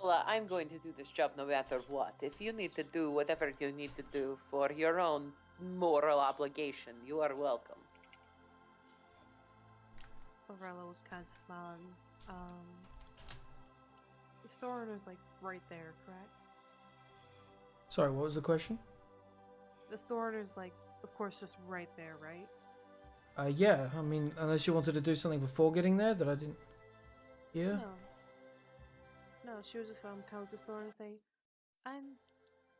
Well, I'm going to do this job no matter what. If you need to do whatever you need to do for your own moral obligation, you are welcome. Aurella was kind of smiling. The store owner's like right there, correct? Sorry, what was the question? The store owner's like, of course, just right there, right? Yeah, I mean, unless you wanted to do something before getting there that I didn't hear. No, she was just come to the store and say,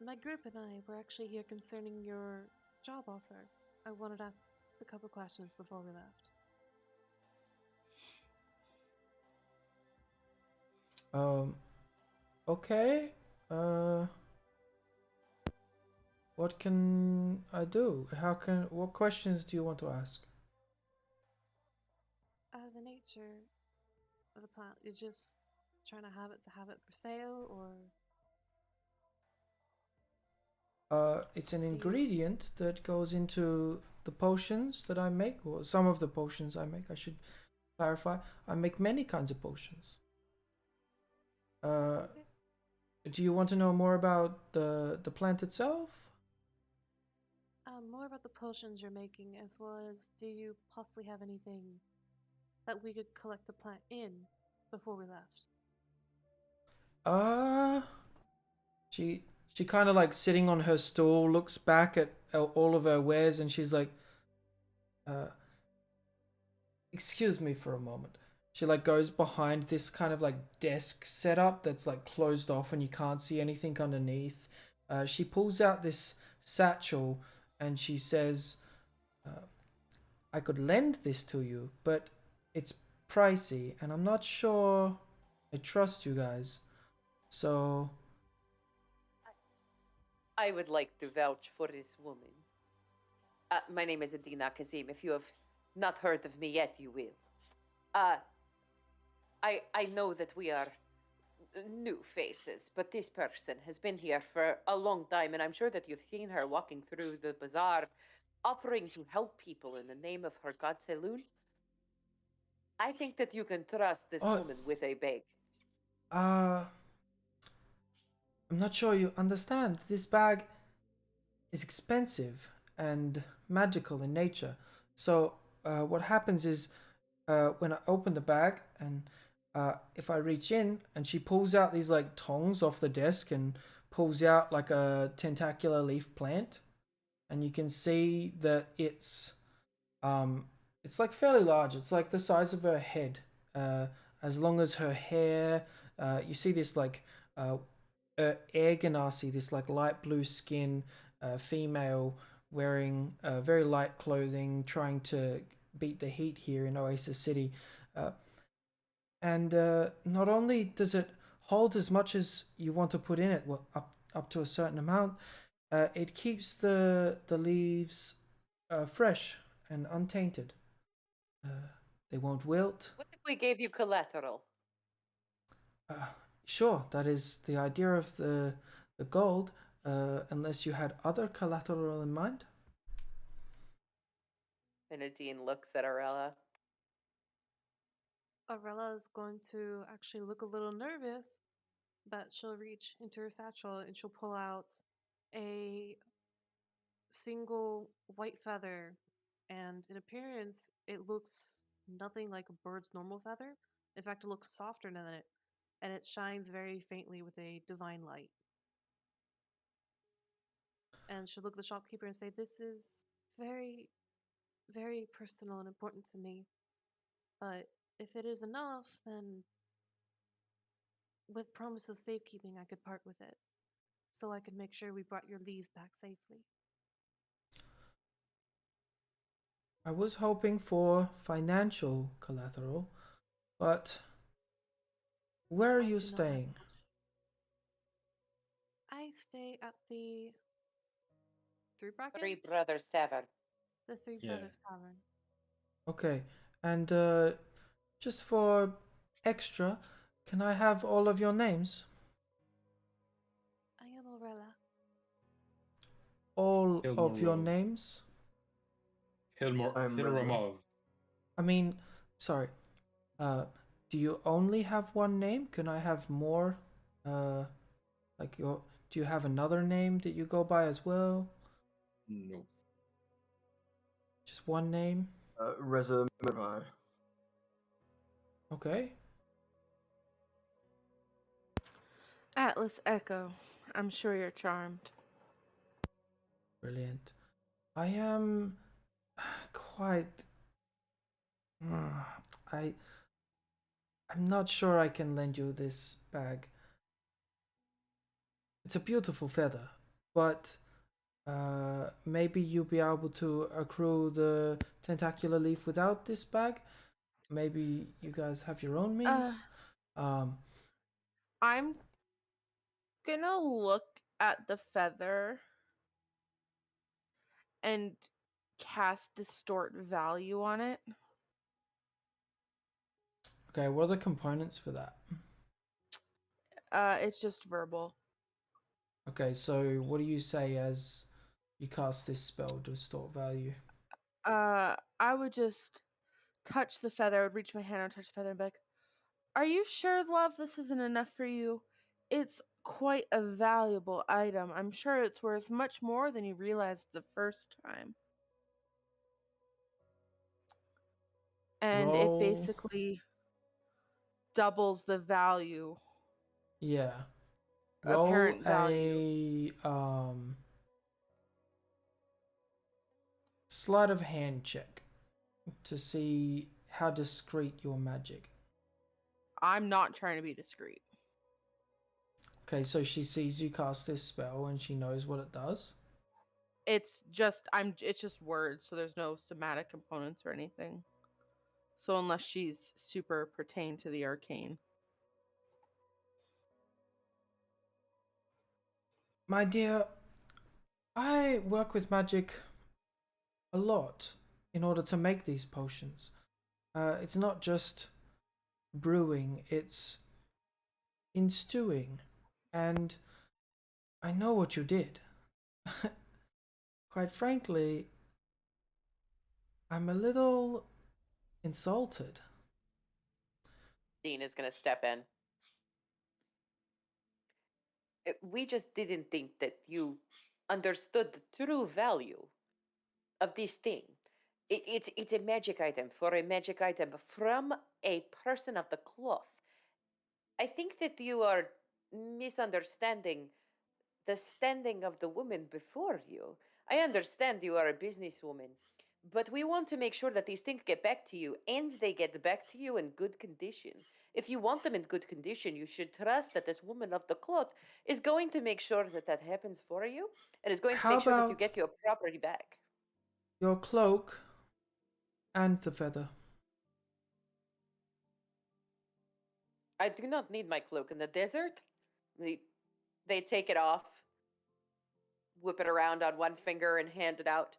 my group and I were actually here concerning your job offer. I wanted to ask a couple questions before we left. Okay. What can I do? What questions do you want to ask? The nature of the plant. You're just trying to have it for sale, or It's an you- ingredient that goes into the potions that I make, or some of the potions I make, I should clarify. I make many kinds of potions. Do you want to know more about the plant itself? more about the potions you're making, as well as do you possibly have anything that we could collect the plant in before we left? She kind of like sitting on her stool, looks back all of her wares, and she's like, excuse me for a moment. She like goes behind this kind of like desk setup that's like closed off and you can't see anything underneath. She pulls out this satchel and she says, I could lend this to you, but it's pricey and I'm not sure I trust you guys. So I would like to vouch for this woman. My name is Adina Kazim. If you have not heard of me yet, you will. I know that we are new faces, but this person has been here for a long time, and I'm sure that you've seen her walking through the bazaar, offering to help people in the name of her god Selûne. I think that you can trust this Oh. woman with a bag. I'm not sure you understand. This bag is expensive and magical in nature. So what happens is when I open the bag and if I reach in and she pulls out these like tongs off the desk and pulls out like a tentacular leaf plant, and you can see that it's like fairly large. It's like the size of her head, as long as her hair. You see this like air ganassi, this like light blue skin female wearing very light clothing, trying to beat the heat here in Oasis City. And not only does it hold as much as you want to put in it, well, up to a certain amount, it keeps the leaves fresh and untainted. They won't wilt. What if we gave you collateral? Sure, that is the idea of the gold, unless you had other collateral in mind. Benedine looks at Arella. Arella is going to actually look a little nervous, but she'll reach into her satchel and she'll pull out a single white feather. And in appearance, it looks nothing like a bird's normal feather. In fact, it looks softer than it, and it shines very faintly with a divine light. And she'll look at the shopkeeper and say, "This is very, very personal and important to me. But if it is enough, then with promise of safekeeping, I could part with it, so I could make sure we brought your leaves back safely." I was hoping for financial collateral, but where are I you do not have staying? much. I stay at the Three Bracken? Three Brothers Tavern. The Three Yeah. Brothers Tavern. Okay, and just for extra, can I have all of your names? I am Aurella. All of your Hilmorov. names? I'm Reza. Hilromov. I mean, sorry. Do you only have one name? Can I have more? Like your. Do you have another name that you go by as well? No. Just one name? Reza Murvai. Okay. Atlas Echo. I'm sure you're charmed. Brilliant. I am quite. I'm not sure I can lend you this bag. It's a beautiful feather, but maybe you'll be able to accrue the tentacular leaf without this bag. Maybe you guys have your own means. I'm gonna look at the feather and cast distort value on it. Okay, what are the components for that? It's just verbal. Okay, so what do you say as you cast this spell, distort value? I would just touch the feather. I would reach my hand and touch the feather and be like, "Are you sure, love, this isn't enough for you? It's quite a valuable item. I'm sure it's worth much more than you realized the first time." And it Roll. basically doubles the value. Yeah. Apparent value. A sleight of hand check to see how discreet your magic. I'm not trying to be discreet. Okay, so she sees you cast this spell and she knows what it does. It's just words, so there's no somatic components or anything. So unless she's super pertained to the arcane. My dear, I work with magic a lot in order to make these potions. It's not just brewing, it's in stewing. And I know what you did. Quite frankly, I'm a little insulted. Dean is going to step in. We just didn't think that you understood the true value of this thing. It's a magic item for a magic item from a person of the cloth. I think that you are misunderstanding the standing of the woman before you. I understand you are a businesswoman, but we want to make sure that these things get back to you and they get back to you in good condition. If you want them in good condition, you should trust that this woman of the cloth is going to make sure that that happens for you and is going to How make sure that you about get your property back. your cloak and the feather? I do not need my cloak in the desert. They take it off, whip it around on one finger, and hand it out.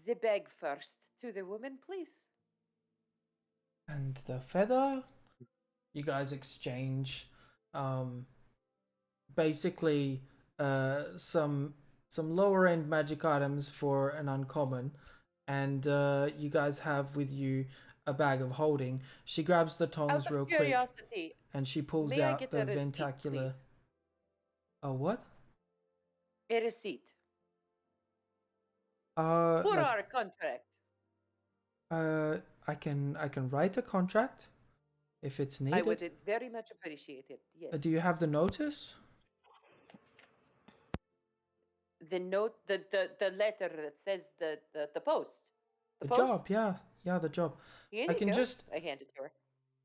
The bag first to the woman, please. And the feather? You guys exchange basically some lower end magic items for an uncommon, and you guys have with you a bag of holding. She grabs the tongs Out real of quick curiosity, and she pulls may I out get the a receipt, ventacular. please? Oh, what? A receipt for Like our contract. I can write a contract if it's I would needed. very much appreciate it. Yes. Do you have the notice? The note, the letter that says the post. The post? job, yeah, the job. Here I you can go. just I hand it to her.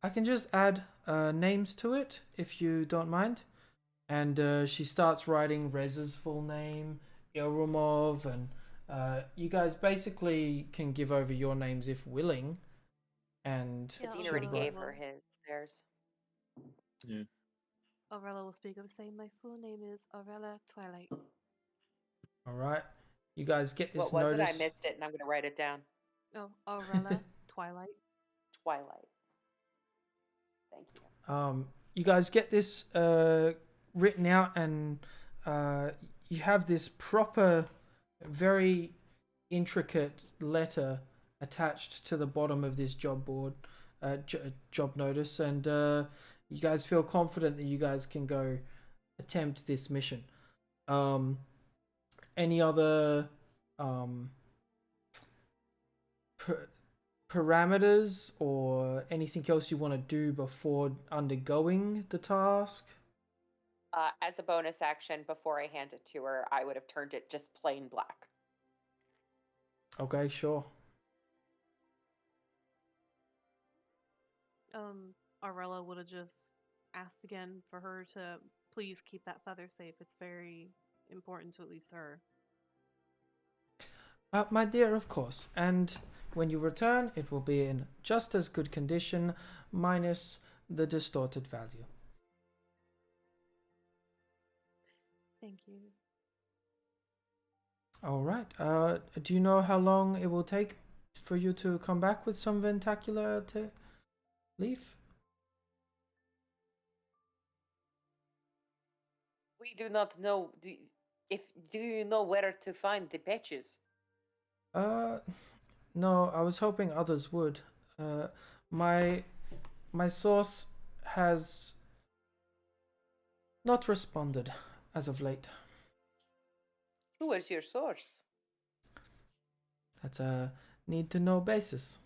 I can just add names to it if you don't mind. And she starts writing Rez's full name, Ilrumov, and you guys basically can give over your names if willing. And Yeah, Dean she'll already Aurora gave write- her theirs. Yeah. Aurela will speak of the same. My full name is Aurela Twilight. All right, you guys get this What was notice. it? I missed it, and I'm going to write it down. Oh, Aurela Twilight. Twilight. Thank you. You guys get this written out, and you have this proper, very intricate letter attached to the bottom of this job board, job notice, and you guys feel confident that you guys can go attempt this mission. Any other parameters or anything else you want to do before undergoing the task? As a bonus action, before I hand it to her, I would have turned it just plain black. Okay, sure. Aurela would have just asked again for her to please keep that feather safe. It's very important to at least her. My dear, of course. And when you return, it will be in just as good condition, minus the distorted value. Thank you. All right. Do you know how long it will take for you to come back with some ventacular leaf? We do not know. Do you know where to find the patches? No. I was hoping others would. My source has not responded as of late. Who is your source? That's a need-to-know basis.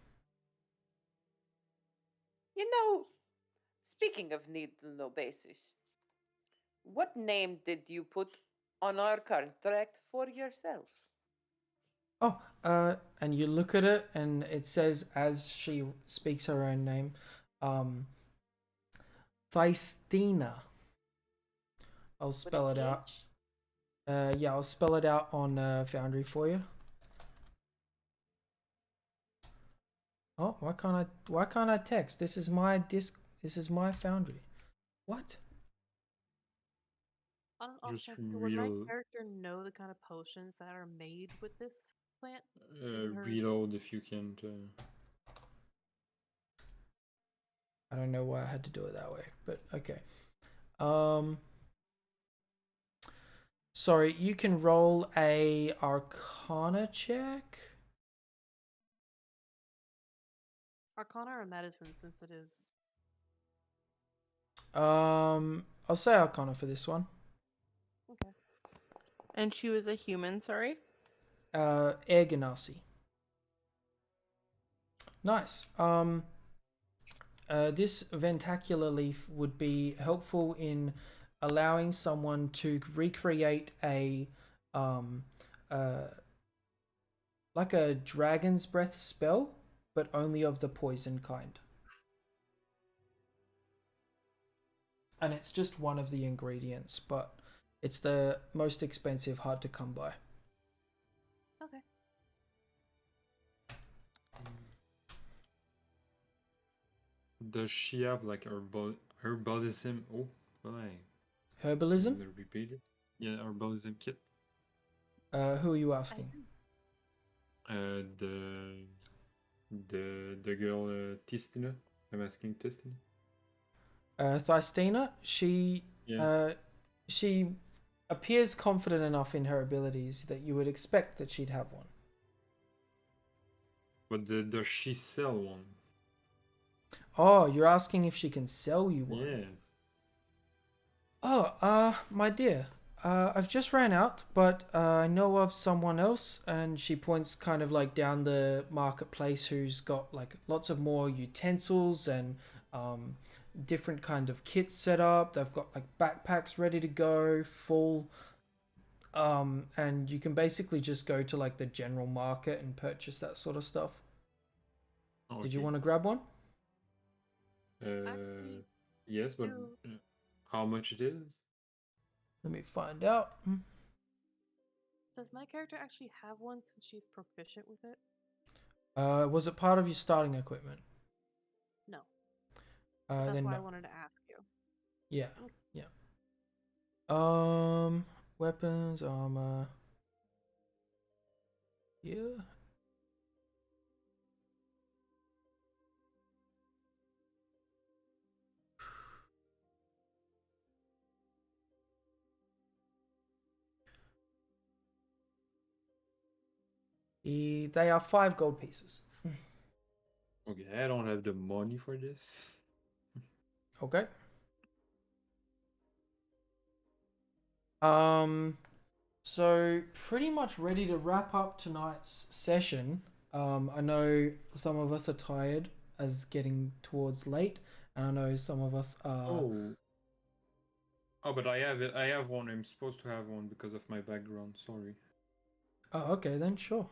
You know, speaking of need to know basis, what name did you put on our contract for yourself? Oh, and you look at it, and it says, as she speaks her own name, Thysteina. I'll With spell a it out. TH? Yeah, I'll spell it out on Foundry for you. Oh, why can't I text? This is my This is my Foundry. What? On an off Just chance, would my real character know the kind of potions that are made with this plant? In her... reload if you can. I don't know why I had to do it that way, but okay. Um, sorry, you can roll a Arcana check. Arcana or medicine, since it is... I'll say Arcana for this one. Okay. And she was a human, sorry? Air Ganassi. Nice. This ventacular leaf would be helpful in allowing someone to recreate a like a dragon's breath spell, but only of the poison kind. And it's just one of the ingredients, but it's the most expensive, hard to come by. Okay. Does she have like herbalism? Oh, why? Herbalism? Repeat it. Yeah, herbalism kit. Who are you asking? The girl Tistina. I'm asking Tistina. Thystina, she Yeah. she appears confident enough in her abilities that you would expect that she'd have one. But does she sell one? Oh, you're asking if she can sell you one? Yeah. Oh, my dear, I've just ran out, but I know of someone else, and she points kind of like down the marketplace who's got like lots of more utensils and different kind of kits set up. They've got like backpacks ready to go, full. And you can basically just go to like the general market and purchase that sort of stuff. Okay. Did you want to grab one? Actually, Yes, but how much it is? Let me find out. does my character actually have one since she's proficient with it? Was it part of your starting equipment? No. That's Then why I no. wanted to ask you. Yeah, yeah. Weapons, armor. Yeah. They are 5 gold pieces. Okay, I don't have the money for this. Okay. So pretty much ready to wrap up tonight's session. I know some of us are tired as getting towards late, and I know some of us are. Oh, but I have it. I have one. I'm supposed to have one because of my background. Sorry. Oh, okay then, sure.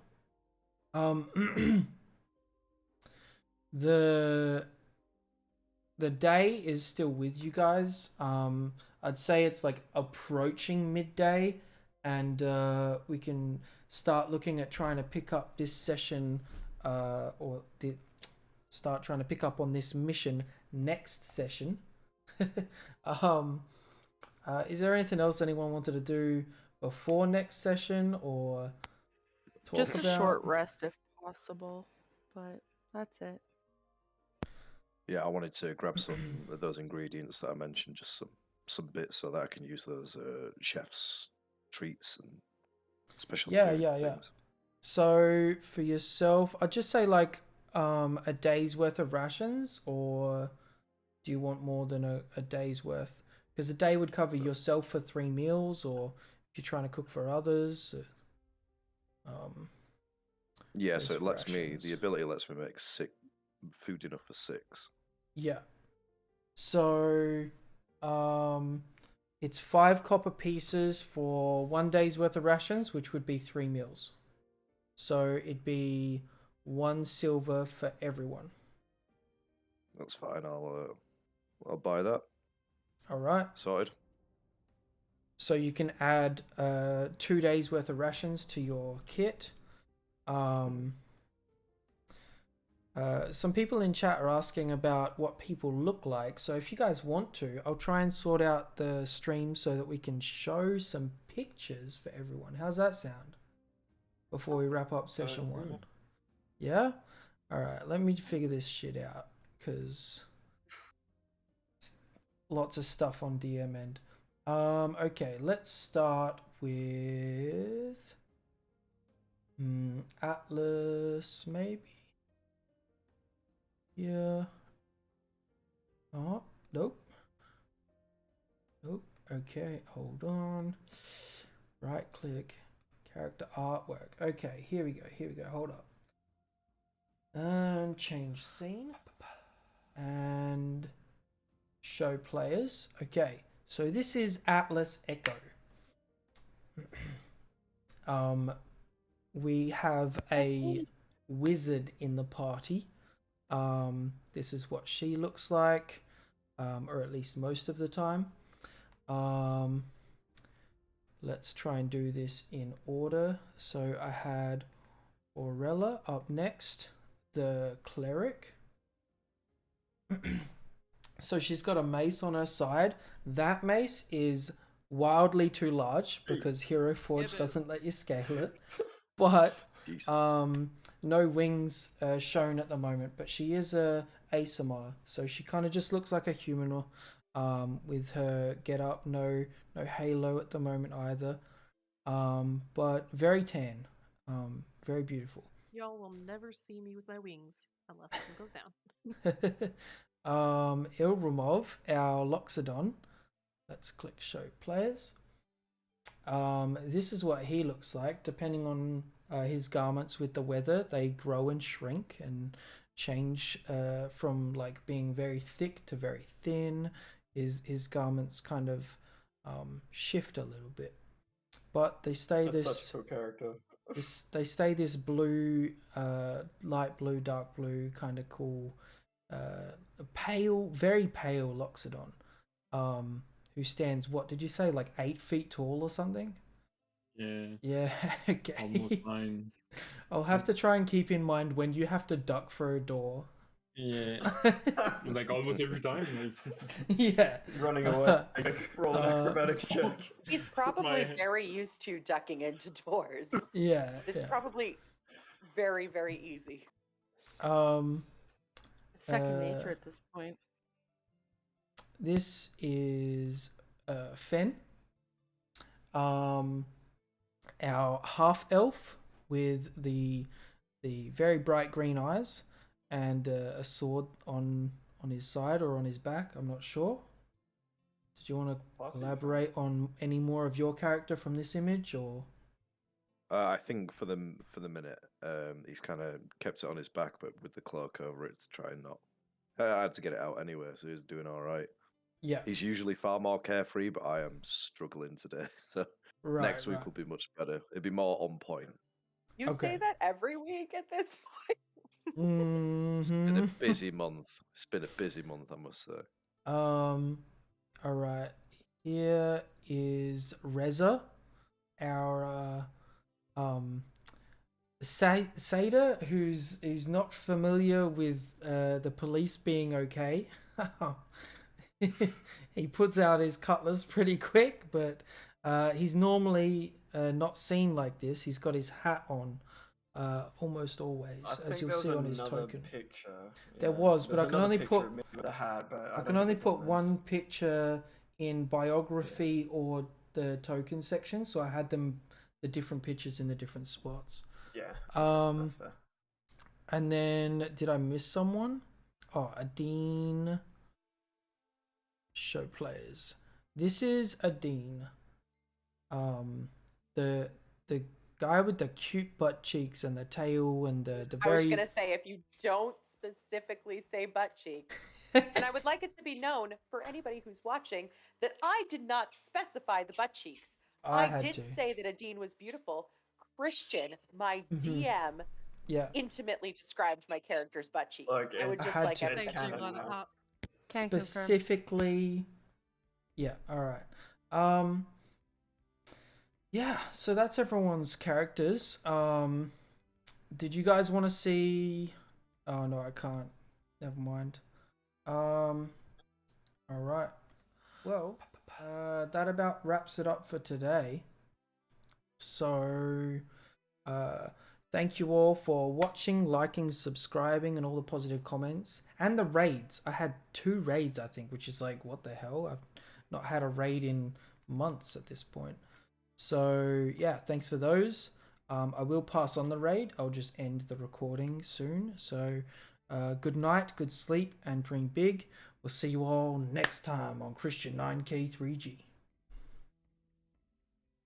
The day is still with you guys. I'd say it's like approaching midday, and we can start looking at trying to pick up this session, start trying to pick up on this mission next session. Is there anything else anyone wanted to do before next session, or talk Just about? a short rest if possible, but that's it. Yeah, I wanted to grab some of those ingredients that I mentioned, just some bits so that I can use those chef's treats and special food things. So for yourself, I'd just say like a day's worth of rations, or do you want more than a day's worth? Because a day would cover yourself for 3 meals, or if you're trying to cook for others. Yeah, so it lets me, rations. the ability lets me make food enough for 6. Yeah. So it's 5 copper pieces for 1 day's worth of rations, which would be 3 meals. So it'd be 1 silver for everyone. That's fine. I'll buy that. All right. Sorted. So you can add 2 days worth of rations to your kit. Some people in chat are asking about what people look like. So if you guys want to, I'll try and sort out the stream so that we can show some pictures for everyone. How's that sound? Before we wrap up session 1. Yeah? Alright, let me figure this shit out. Because lots of stuff on DM end. Okay, let's start with Atlas, maybe? Yeah. Oh, nope. Nope. Okay, hold on. Right click. Character artwork. Okay, here we go. Here we go. Hold up. And change scene. And show players. Okay, so this is Atlas Echo. We have a wizard in the party. This is what she looks like, or at least most of the time. Let's try and do this in order. So I had Aurella up next, the cleric. So she's got a mace on her side. That mace is wildly too large because Hero Forge doesn't let you scale it. But no wings shown at the moment. But she is a ASMR, so she kind of just looks like a human with her get up. No halo at the moment either. But very tan. Very beautiful. Y'all will never see me with my wings unless something goes down. Ilramov, our Loxodon. Let's click show players. This is what he looks like. Depending on his garments with the weather, they grow and shrink and change from like being very thick to very thin. His garments kind of shift a little bit, but they stay That's this. such a cool character. They stay this blue, light blue, dark blue, kind of cool, pale, very pale Loxodon. Who stands, what did you say, like 8 feet tall or something? Yeah. Yeah, okay. Almost 9. I'll have to try and keep in mind when you have to duck for a door. Yeah. Like almost every time. Like... Yeah. Running away. Roll an acrobatics check. He's probably very used to ducking into doors. Yeah. It's probably very, very easy. Second nature at this point. This is Fen, our half elf with the very bright green eyes and a sword on his side or on his back. I'm not sure. Did you want to elaborate on any more of your character from this image, or? I think for the minute, he's kind of kept it on his back, but with the cloak over it to try and not. I had to get it out anyway, so he's doing all right. Yeah. He's usually far more carefree, but I am struggling today. So next week will be much better. It'll be more on point. You say that every week at this point. It's been a busy month. It's been a busy month, I must say. All right. Here is Reza, our Sada, who's not familiar with the police being okay. He puts out his cutlass pretty quick, but he's normally not seen like this. He's got his hat on almost always, as you'll see on his token. Picture. There was, but I can only put one picture in biography or the token section, so I had them the different pictures in the different spots. Yeah. That's fair. And then did I miss someone? Oh, Adine. Show players. This is Adine. The guy with the cute butt cheeks and the tail and the very. I was gonna say, if you don't specifically say butt cheeks, and I would like it to be known for anybody who's watching that I did not specify the butt cheeks. I did say that Adine was beautiful. Christian, my Mhm. DM, Yeah. intimately described my character's butt cheeks. Look, I would it's- just I had like to. Thank everybody you to canon on the now. top. Can confirm. Specifically, yeah. All right. Yeah. So that's everyone's characters. Did you guys want to see? Oh no, I can't. Never mind. All right. Well, that about wraps it up for today. So, thank you all for watching, liking, subscribing, and all the positive comments. And the raids. I had 2 raids, I think, which is like, what the hell? I've not had a raid in months at this point. So, yeah, thanks for those. I will pass on the raid. I'll just end the recording soon. So, good night, good sleep, and dream big. We'll see you all next time on Christian 9K3G.